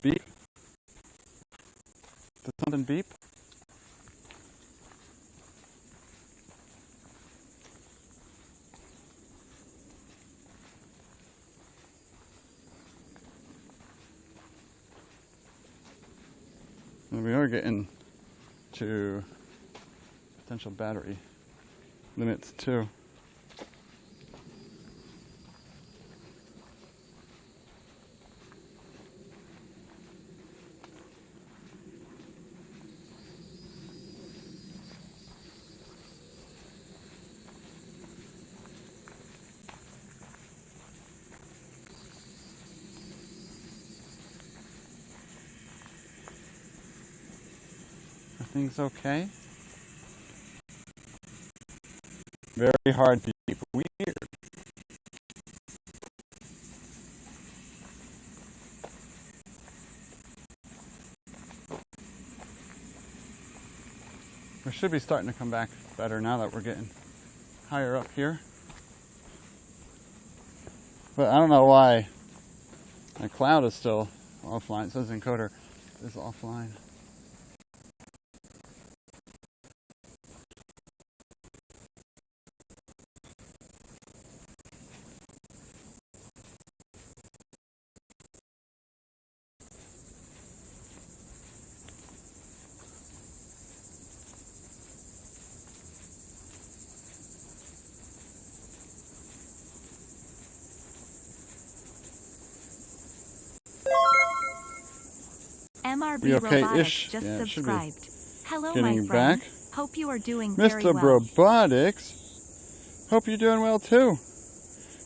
Beep. Did something beep? And we are getting to potential battery limits too. Everything's okay? Very hard to keep. Weird. We should be starting to come back better now that we're getting higher up here. But I don't know why my cloud is still offline. It says encoder is offline. MRB We okay-ish? Robotics just Yeah, it should be subscribed. Hello, getting my friend. back. Hope you are doing very Mr. well. Robotics, hope you're doing well too.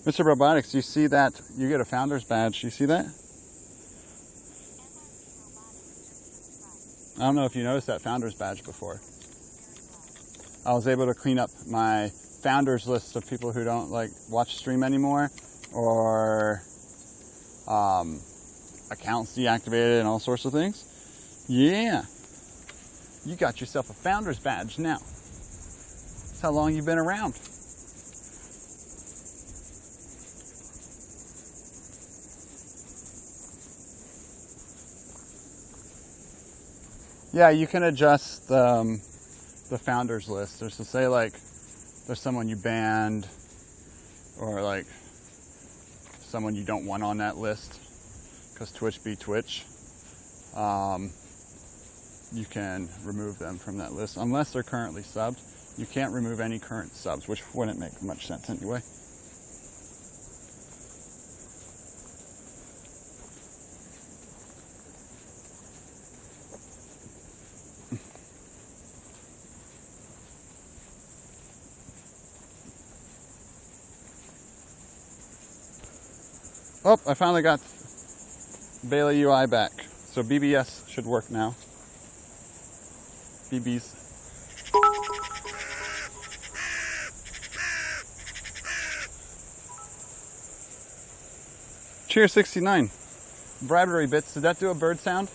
Mr. Robotics, you see that? You get a founder's badge. You see that? I don't know if you noticed that founder's badge before. I was able to clean up my founders list of people who don't like watch stream anymore, or accounts deactivated and all sorts of things. Yeah, you got yourself a founder's badge now. That's how long you've been around. Yeah, you can adjust the founders list. There's to say like there's someone you banned, or like someone you don't want on that list, because Twitch be Twitch. You can remove them from that list unless they're currently subbed. You can't remove any current subs, which wouldn't make much sense anyway. Oh, I finally got Bailey UI back. So BBS should work now. BBs. Cheer 69. Bribery bits. Did that do a bird sound?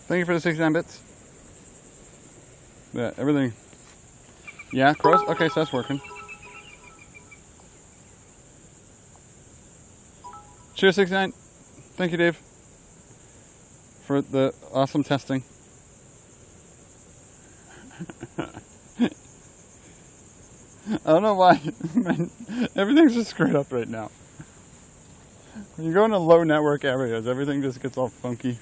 Thank you for the 69 bits. Yeah, everything. Yeah, crows? Okay, so that's working. Cheers 69. Thank you, Dave, for the awesome testing. I don't know why, man, everything's just screwed up right now. When you go into low network areas, everything just gets all funky.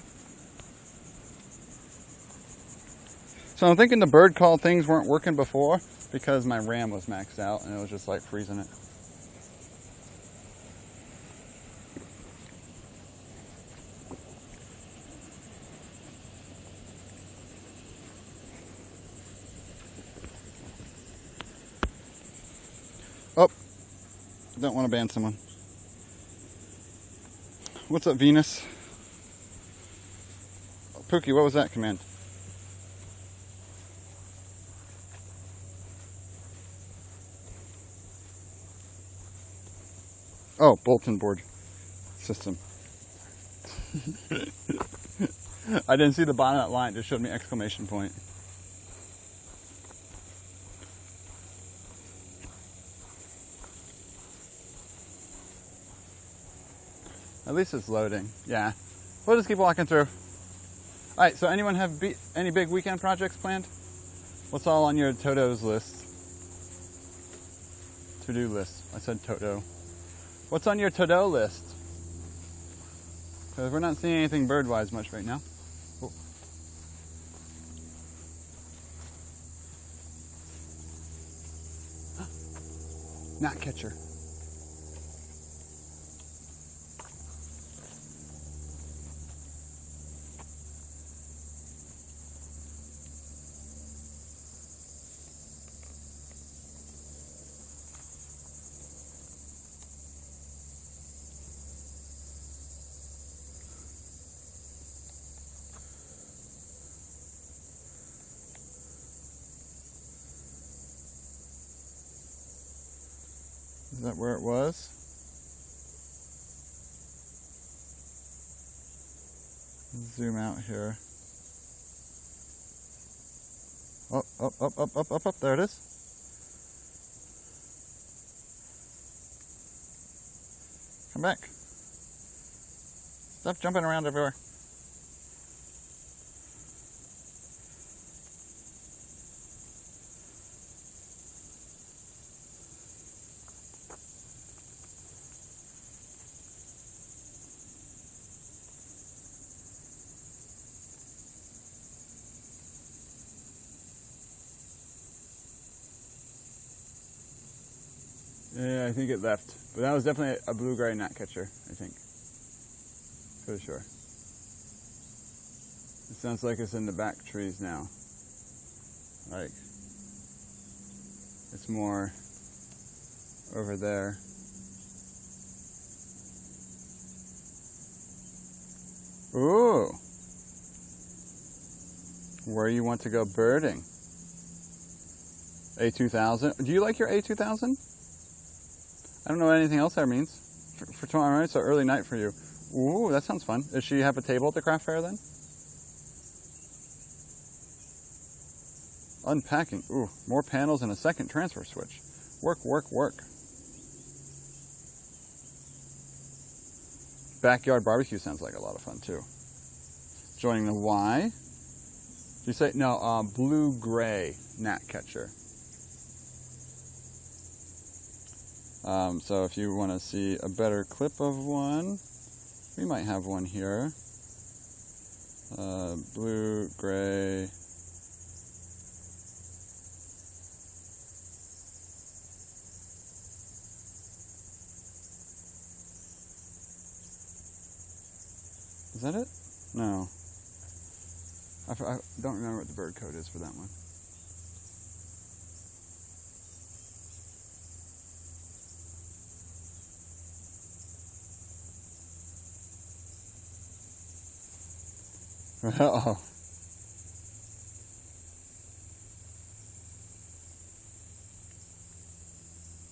So I'm thinking the bird call things weren't working before because my RAM was maxed out and it was just like freezing it. Oh, don't want to ban someone. What's up, Venus? Pookie, what was that command? Oh, bulletin board system. I didn't see the bottom of that line, it just showed me exclamation point. At least it's loading, yeah. We'll just keep walking through. Alright, so anyone have any big weekend projects planned? What's all on your Toto's list? To-do list. I said Toto. What's on your to-do list? Because we're not seeing anything bird-wise much right now. Oh. Gnat catcher. Is that where it was? Zoom out here. Up, there it is. Come back. Stop jumping around everywhere. Yeah, I think it left. But that was definitely a blue-gray gnatcatcher, I think. For sure. It sounds like it's in the back trees now. Like, it's more over there. Ooh. Where you want to go birding? A2000. Do you like your A2000? I don't know what anything else that means. For tomorrow night, so early night for you. Ooh, that sounds fun. Does she have a table at the craft fair then? Unpacking. Ooh, more panels and a second transfer switch. Work, work, work. Backyard barbecue sounds like a lot of fun too. Joining the Y. Did you say, no, blue-gray gnatcatcher. So if you want to see a better clip of one, we might have one here. Blue-gray. Is that it? No. I don't remember what the bird code is for that one. Uh-oh.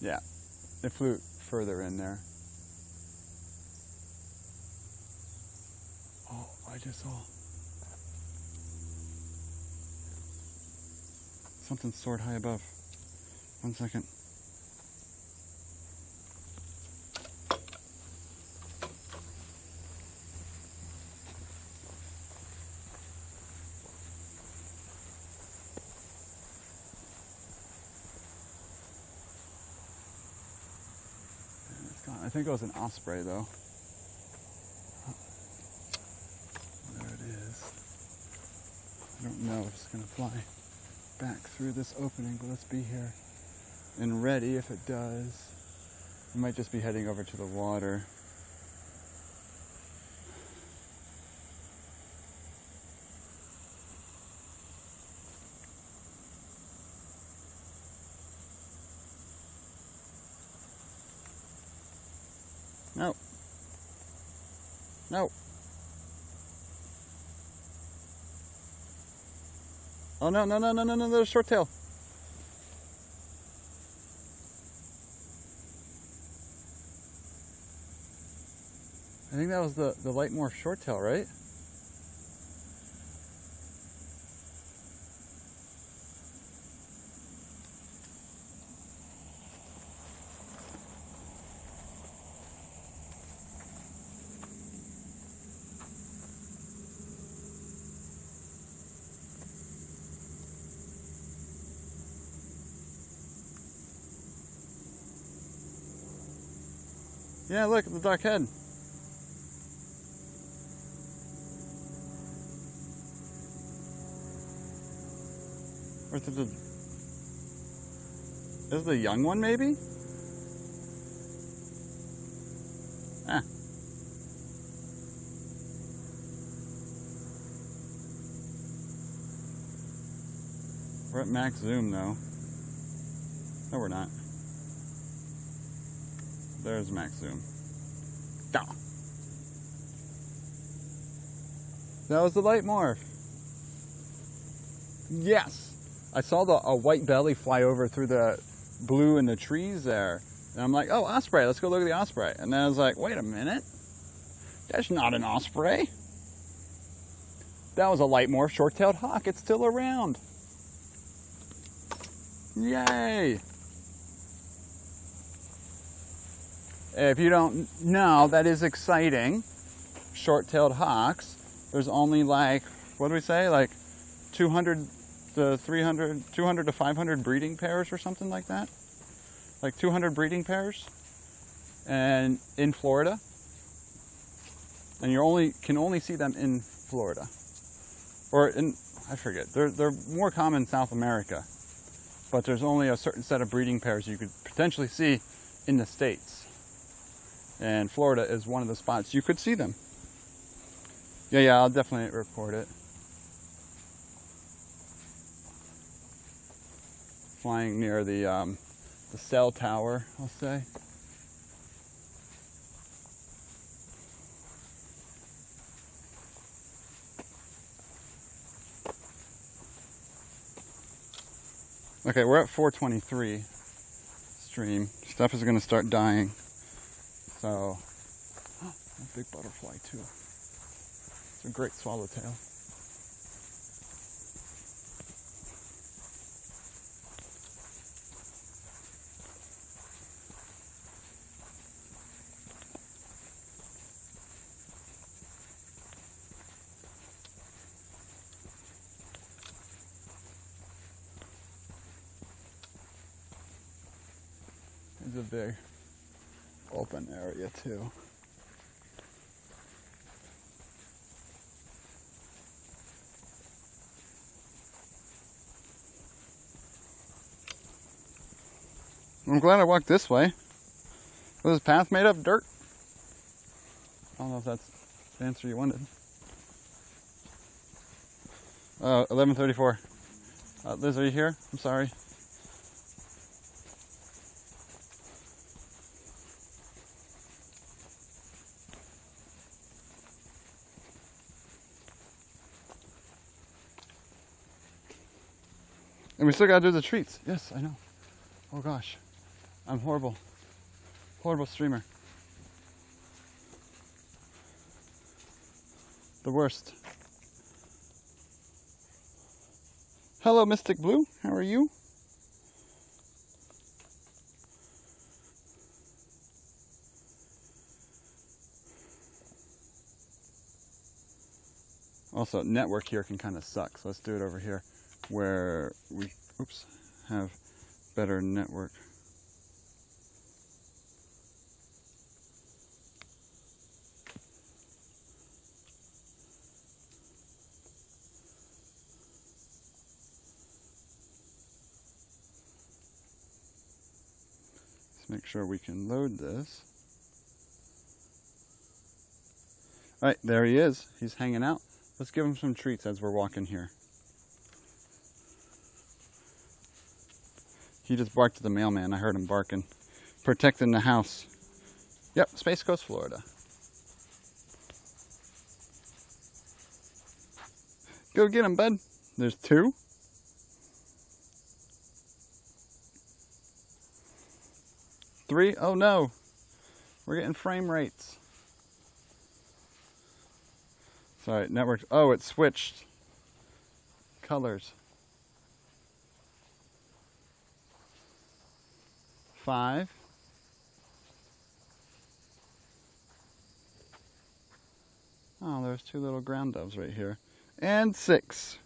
Yeah, it flew further in there. Oh, I just saw something soared high above. 1 second. I think it was an osprey though. There it is. I don't know if it's gonna fly back through this opening, but let's be here and ready if it does. It might just be heading over to the water. No. No. Oh no, no, no, no, no, no, there's a short tail. I think that was the light morph short tail, right? Yeah, look, the dark head. Or is it the young one, maybe? Ah. We're at max zoom, though. No, we're not. There's max zoom. Gah. That was the light morph. Yes. I saw a white belly fly over through the blue in the trees there. And I'm like, oh, osprey, let's go look at the osprey. And then I was like, wait a minute. That's not an osprey. That was a light morph short-tailed hawk. It's still around. Yay. If you don't know, that is exciting. Short-tailed hawks. There's only like, what do we say? Like 200 to 500 breeding pairs or something like that. Like 200 breeding pairs. And in Florida. And you can only see them in Florida. Or in, I forget. They're more common in South America. But there's only a certain set of breeding pairs you could potentially see in the States. And Florida is one of the spots you could see them. Yeah, I'll definitely record it. Flying near the cell tower, I'll say. Okay, we're at 423 stream. Stuff is going to start dying. So, a big butterfly too. It's a great swallowtail. It's a big open area too. I'm glad I walked this way. Was this path made of dirt? I don't know if that's the answer you wanted. 11:34. Liz, are you here? I'm sorry. And we still gotta do the treats. Yes, I know. Oh gosh. I'm horrible. Horrible streamer. The worst. Hello, Mystic Blue. How are you? Also, network here can kind of suck. So let's do it over here where we, oops, have better network. Let's make sure we can load this. All right, there he is. He's hanging out. Let's give him some treats as we're walking here. He just barked at the mailman. I heard him barking. Protecting the house. Yep, Space Coast, Florida. Go get him, bud. There's two. Three. Oh no. We're getting frame rates. Sorry, network. Oh, it switched colors. 5. Oh, there's 2 little ground doves right here. And 6.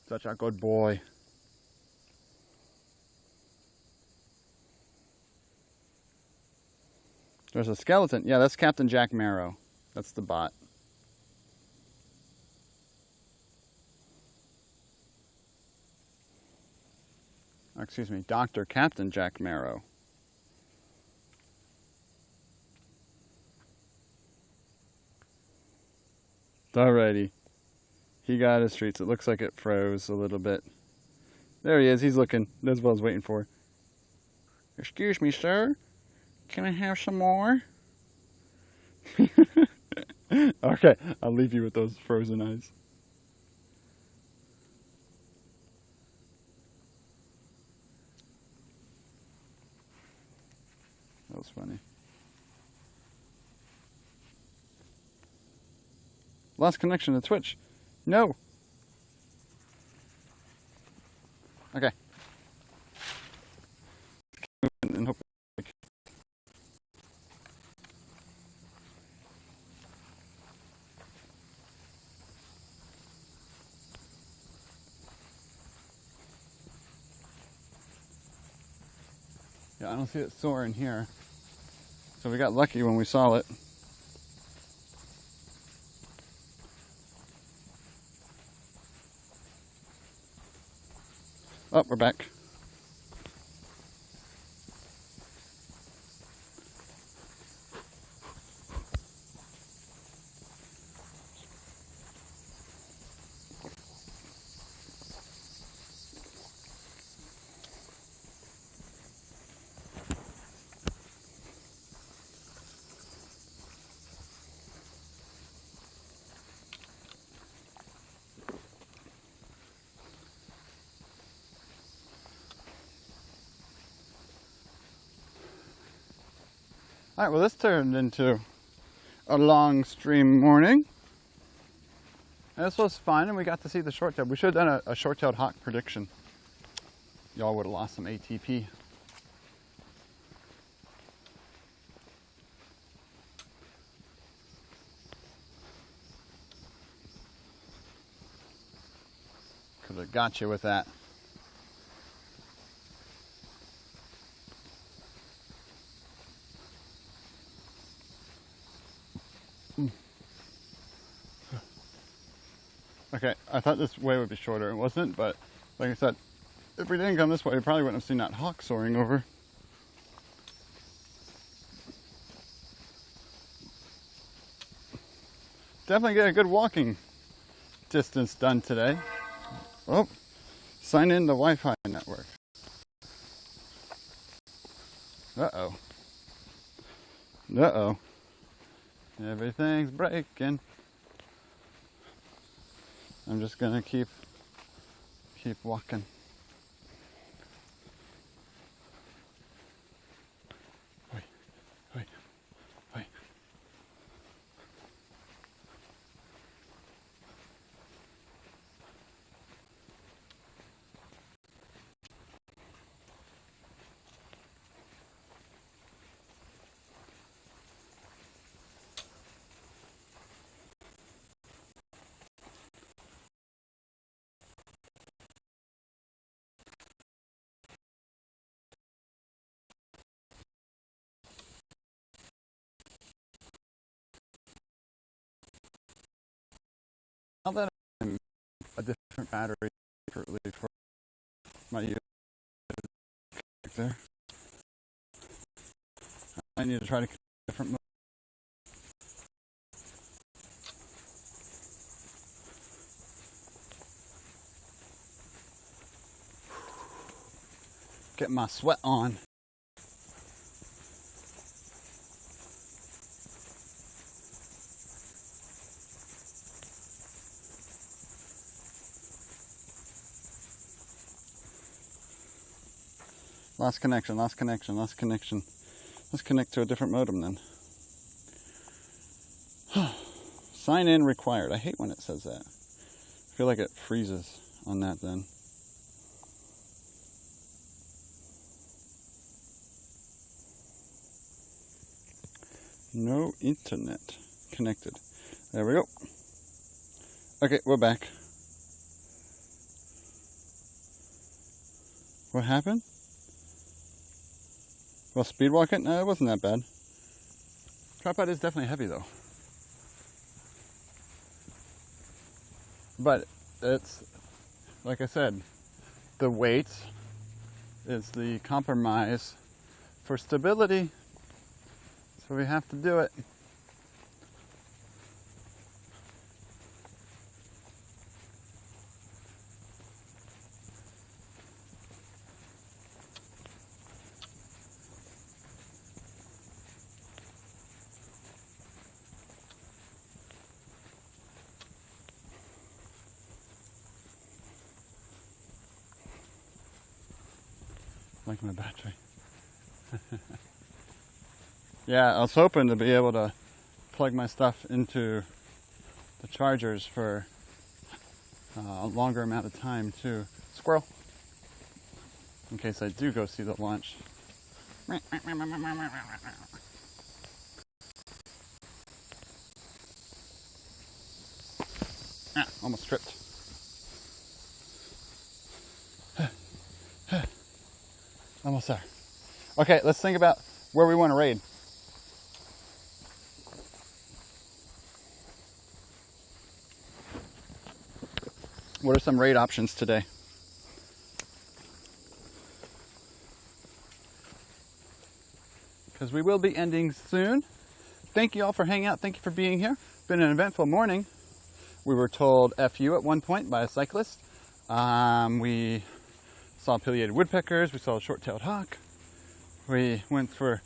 Such a good boy. There's a skeleton. Yeah, that's Captain Jack Marrow. That's the bot. Excuse me, Dr. Captain Jack Marrow. Alrighty. He got his treats. It looks like it froze a little bit. There he is. He's looking. That's what I was waiting for. Excuse me, sir. Can I have some more? Okay, I'll leave you with those frozen eyes. That was funny. Lost connection to Twitch. No. Okay. And hope. Yeah, I don't see it soaring here. So we got lucky when we saw it. Oh, we're back. All right, well, this turned into a long stream morning. And this was fun, and we got to see the short-tailed. We should have done a short-tailed hawk prediction. Y'all would have lost some ATP. Could have got you with that. Okay, I thought this way would be shorter. It wasn't, but like I said, if we didn't come this way, we probably wouldn't have seen that hawk soaring over. Definitely get a good walking distance done today. Oh, sign in the Wi-Fi network. Uh-oh. Uh-oh. Everything's breaking. I'm just gonna keep walking. Wait, wait, wait. Now that I'm a different battery for my USB there, I need to try to connect a different mode. Get my sweat on. Lost connection, lost connection, lost connection. Let's connect to a different modem then. Sign in required. I hate when it says that. I feel like it freezes on that then. No internet connected. There we go. Okay, we're back. What happened? Well, speed walking? No, it wasn't that bad. Tripod is definitely heavy though. But it's, like I said, the weight is the compromise for stability. So we have to do it. Like my battery. Yeah, I was hoping to be able to plug my stuff into the chargers for a longer amount of time too. Squirrel. In case I do go see the launch. Ah, almost tripped. Almost there. Okay, let's think about where we want to raid. What are some raid options today? because we will be ending soon. Thank you all for hanging out. Thank you for being here. Been an eventful morning. We were told FU at one point by a cyclist. We saw pileated woodpeckers. We saw a short-tailed hawk. We went for,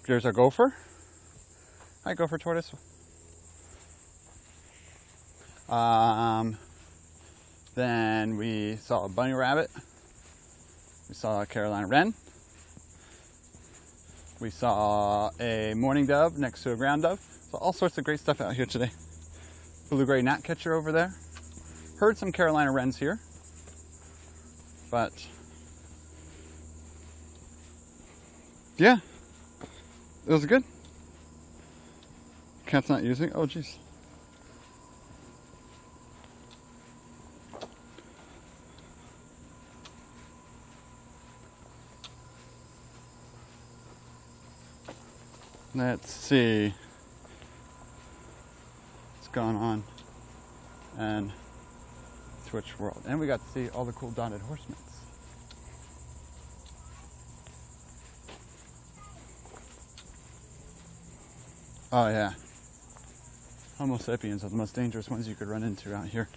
there's a gopher. Hi, gopher tortoise. Then we saw a bunny rabbit. We saw a Carolina wren. We saw a mourning dove next to a ground dove. So all sorts of great stuff out here today. Blue-gray gnatcatcher over there. Heard some Carolina wrens here. But yeah, it was good. Cat's not using. Oh, geez. Let's see what's going on and Twitch world. And we got to see all the cool dotted horsemen. Oh yeah. Homo sapiens are the most dangerous ones you could run into out here.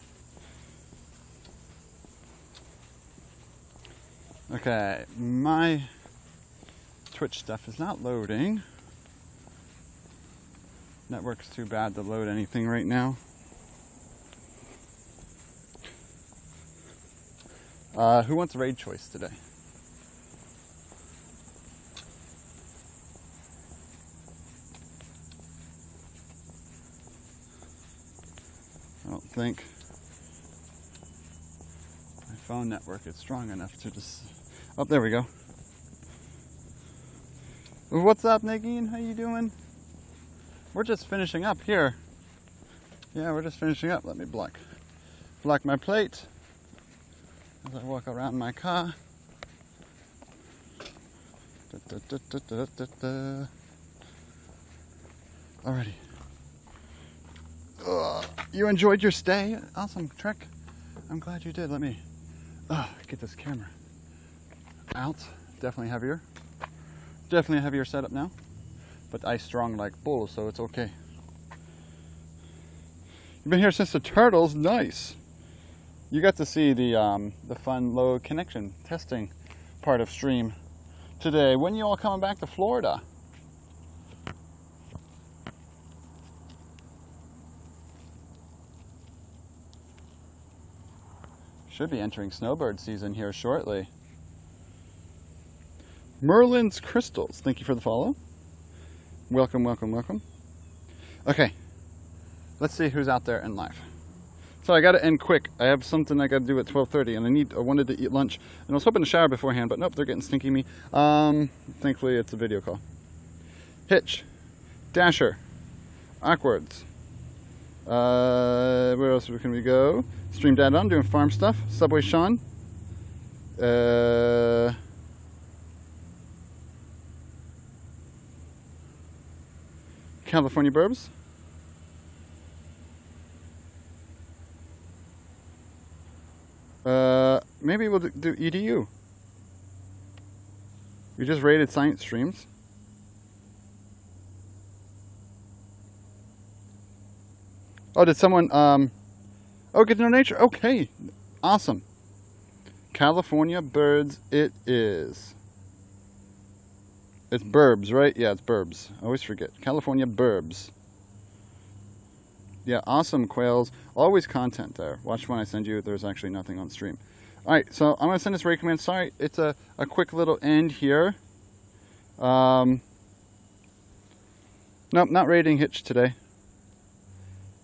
Okay, my Twitch stuff is not loading. Network's too bad to load anything right now. Who wants a raid choice today? I don't think my phone network is strong enough to just... Oh, there we go. What's up, Nagin? How you doing? We're just finishing up here. Yeah, we're just finishing up. Let me block my plate as I walk around my car. Alrighty. You enjoyed your stay? Awesome, Trek. I'm glad you did. Let me get this camera out. Definitely heavier. Definitely a heavier setup now. But I strong like bull, so it's okay. You've been here since the turtles. Nice. You got to see the fun low connection testing part of stream today. When you all coming back to Florida? Should be entering snowbird season here shortly. Merlin's Crystals, thank you for the follow. Welcome, welcome, welcome. Okay, let's see who's out there in live. So I gotta end quick. I have something I gotta do at 12:30 and I wanted to eat lunch and I was hoping to shower beforehand, but nope, they're getting stinky me. Thankfully it's a video call. Hitch, Dasher, Awkwards. Where else can we go? Stream Dad on, doing farm stuff. Subway Sean. California Burbs. Maybe we'll do EDU. We just rated science streams. Oh, did someone, oh, get to know nature? Okay, awesome. California birds it is. It's burbs, right? Yeah, it's burbs. I always forget. California burbs. Yeah, awesome, Quails. Always content there. Watch when I send you. There's actually nothing on stream. All right, so I'm going to send this raid command. Sorry, it's a quick little end here. Nope, not raiding Hitch today.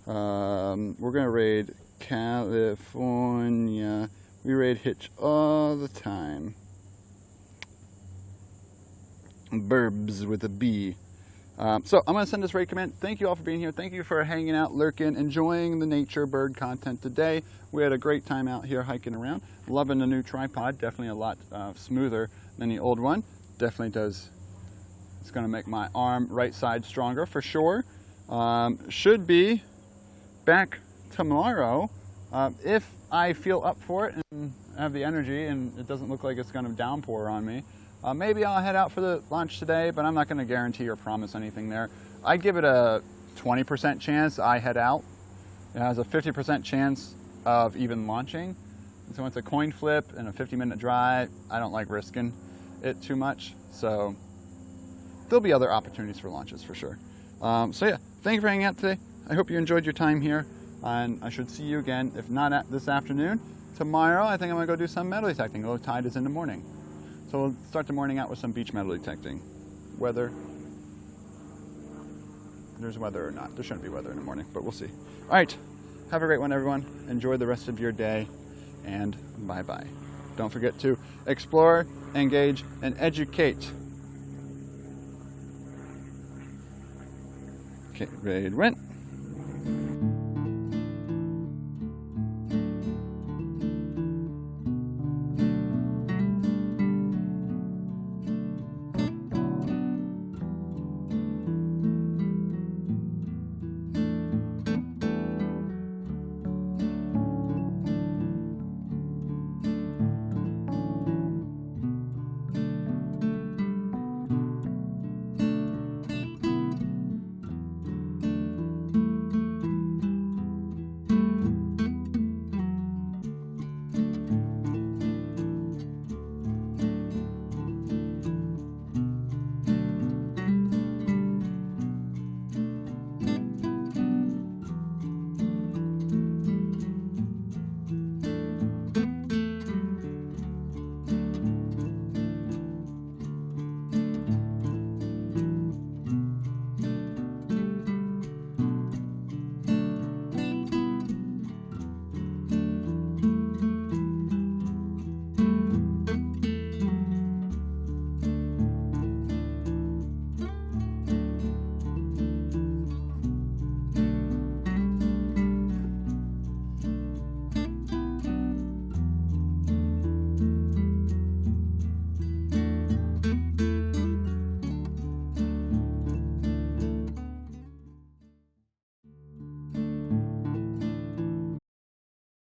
We're going to raid California. We raid Hitch all the time. Burbs with a B. So I'm going to send this raid command. Thank you all for being here. Thank you for hanging out, lurking, enjoying the nature bird content today. We had a great time out here hiking around. Loving the new tripod. Definitely a lot smoother than the old one. Definitely does. It's going to make my arm right side stronger for sure. Should be back tomorrow if I feel up for it and have the energy and it doesn't look like it's going to downpour on me. Maybe I'll head out for the launch today, but I'm not going to guarantee or promise anything there. I'd give it a 20% chance I head out. It has a 50% chance of even launching. So it's a coin flip and a 50-minute drive. I don't like risking it too much. So there'll be other opportunities for launches for sure. So yeah, thank you for hanging out today. I hope you enjoyed your time here, and I should see you again, if not this afternoon, tomorrow. I think I'm gonna go do some metal detecting. Low tide is in the morning. So we'll start the morning out with some beach metal detecting. Weather, there's weather or not. There shouldn't be weather in the morning, but we'll see. All right, have a great one, everyone. Enjoy the rest of your day, and bye-bye. Don't forget to explore, engage, and educate. Okay, ready to win.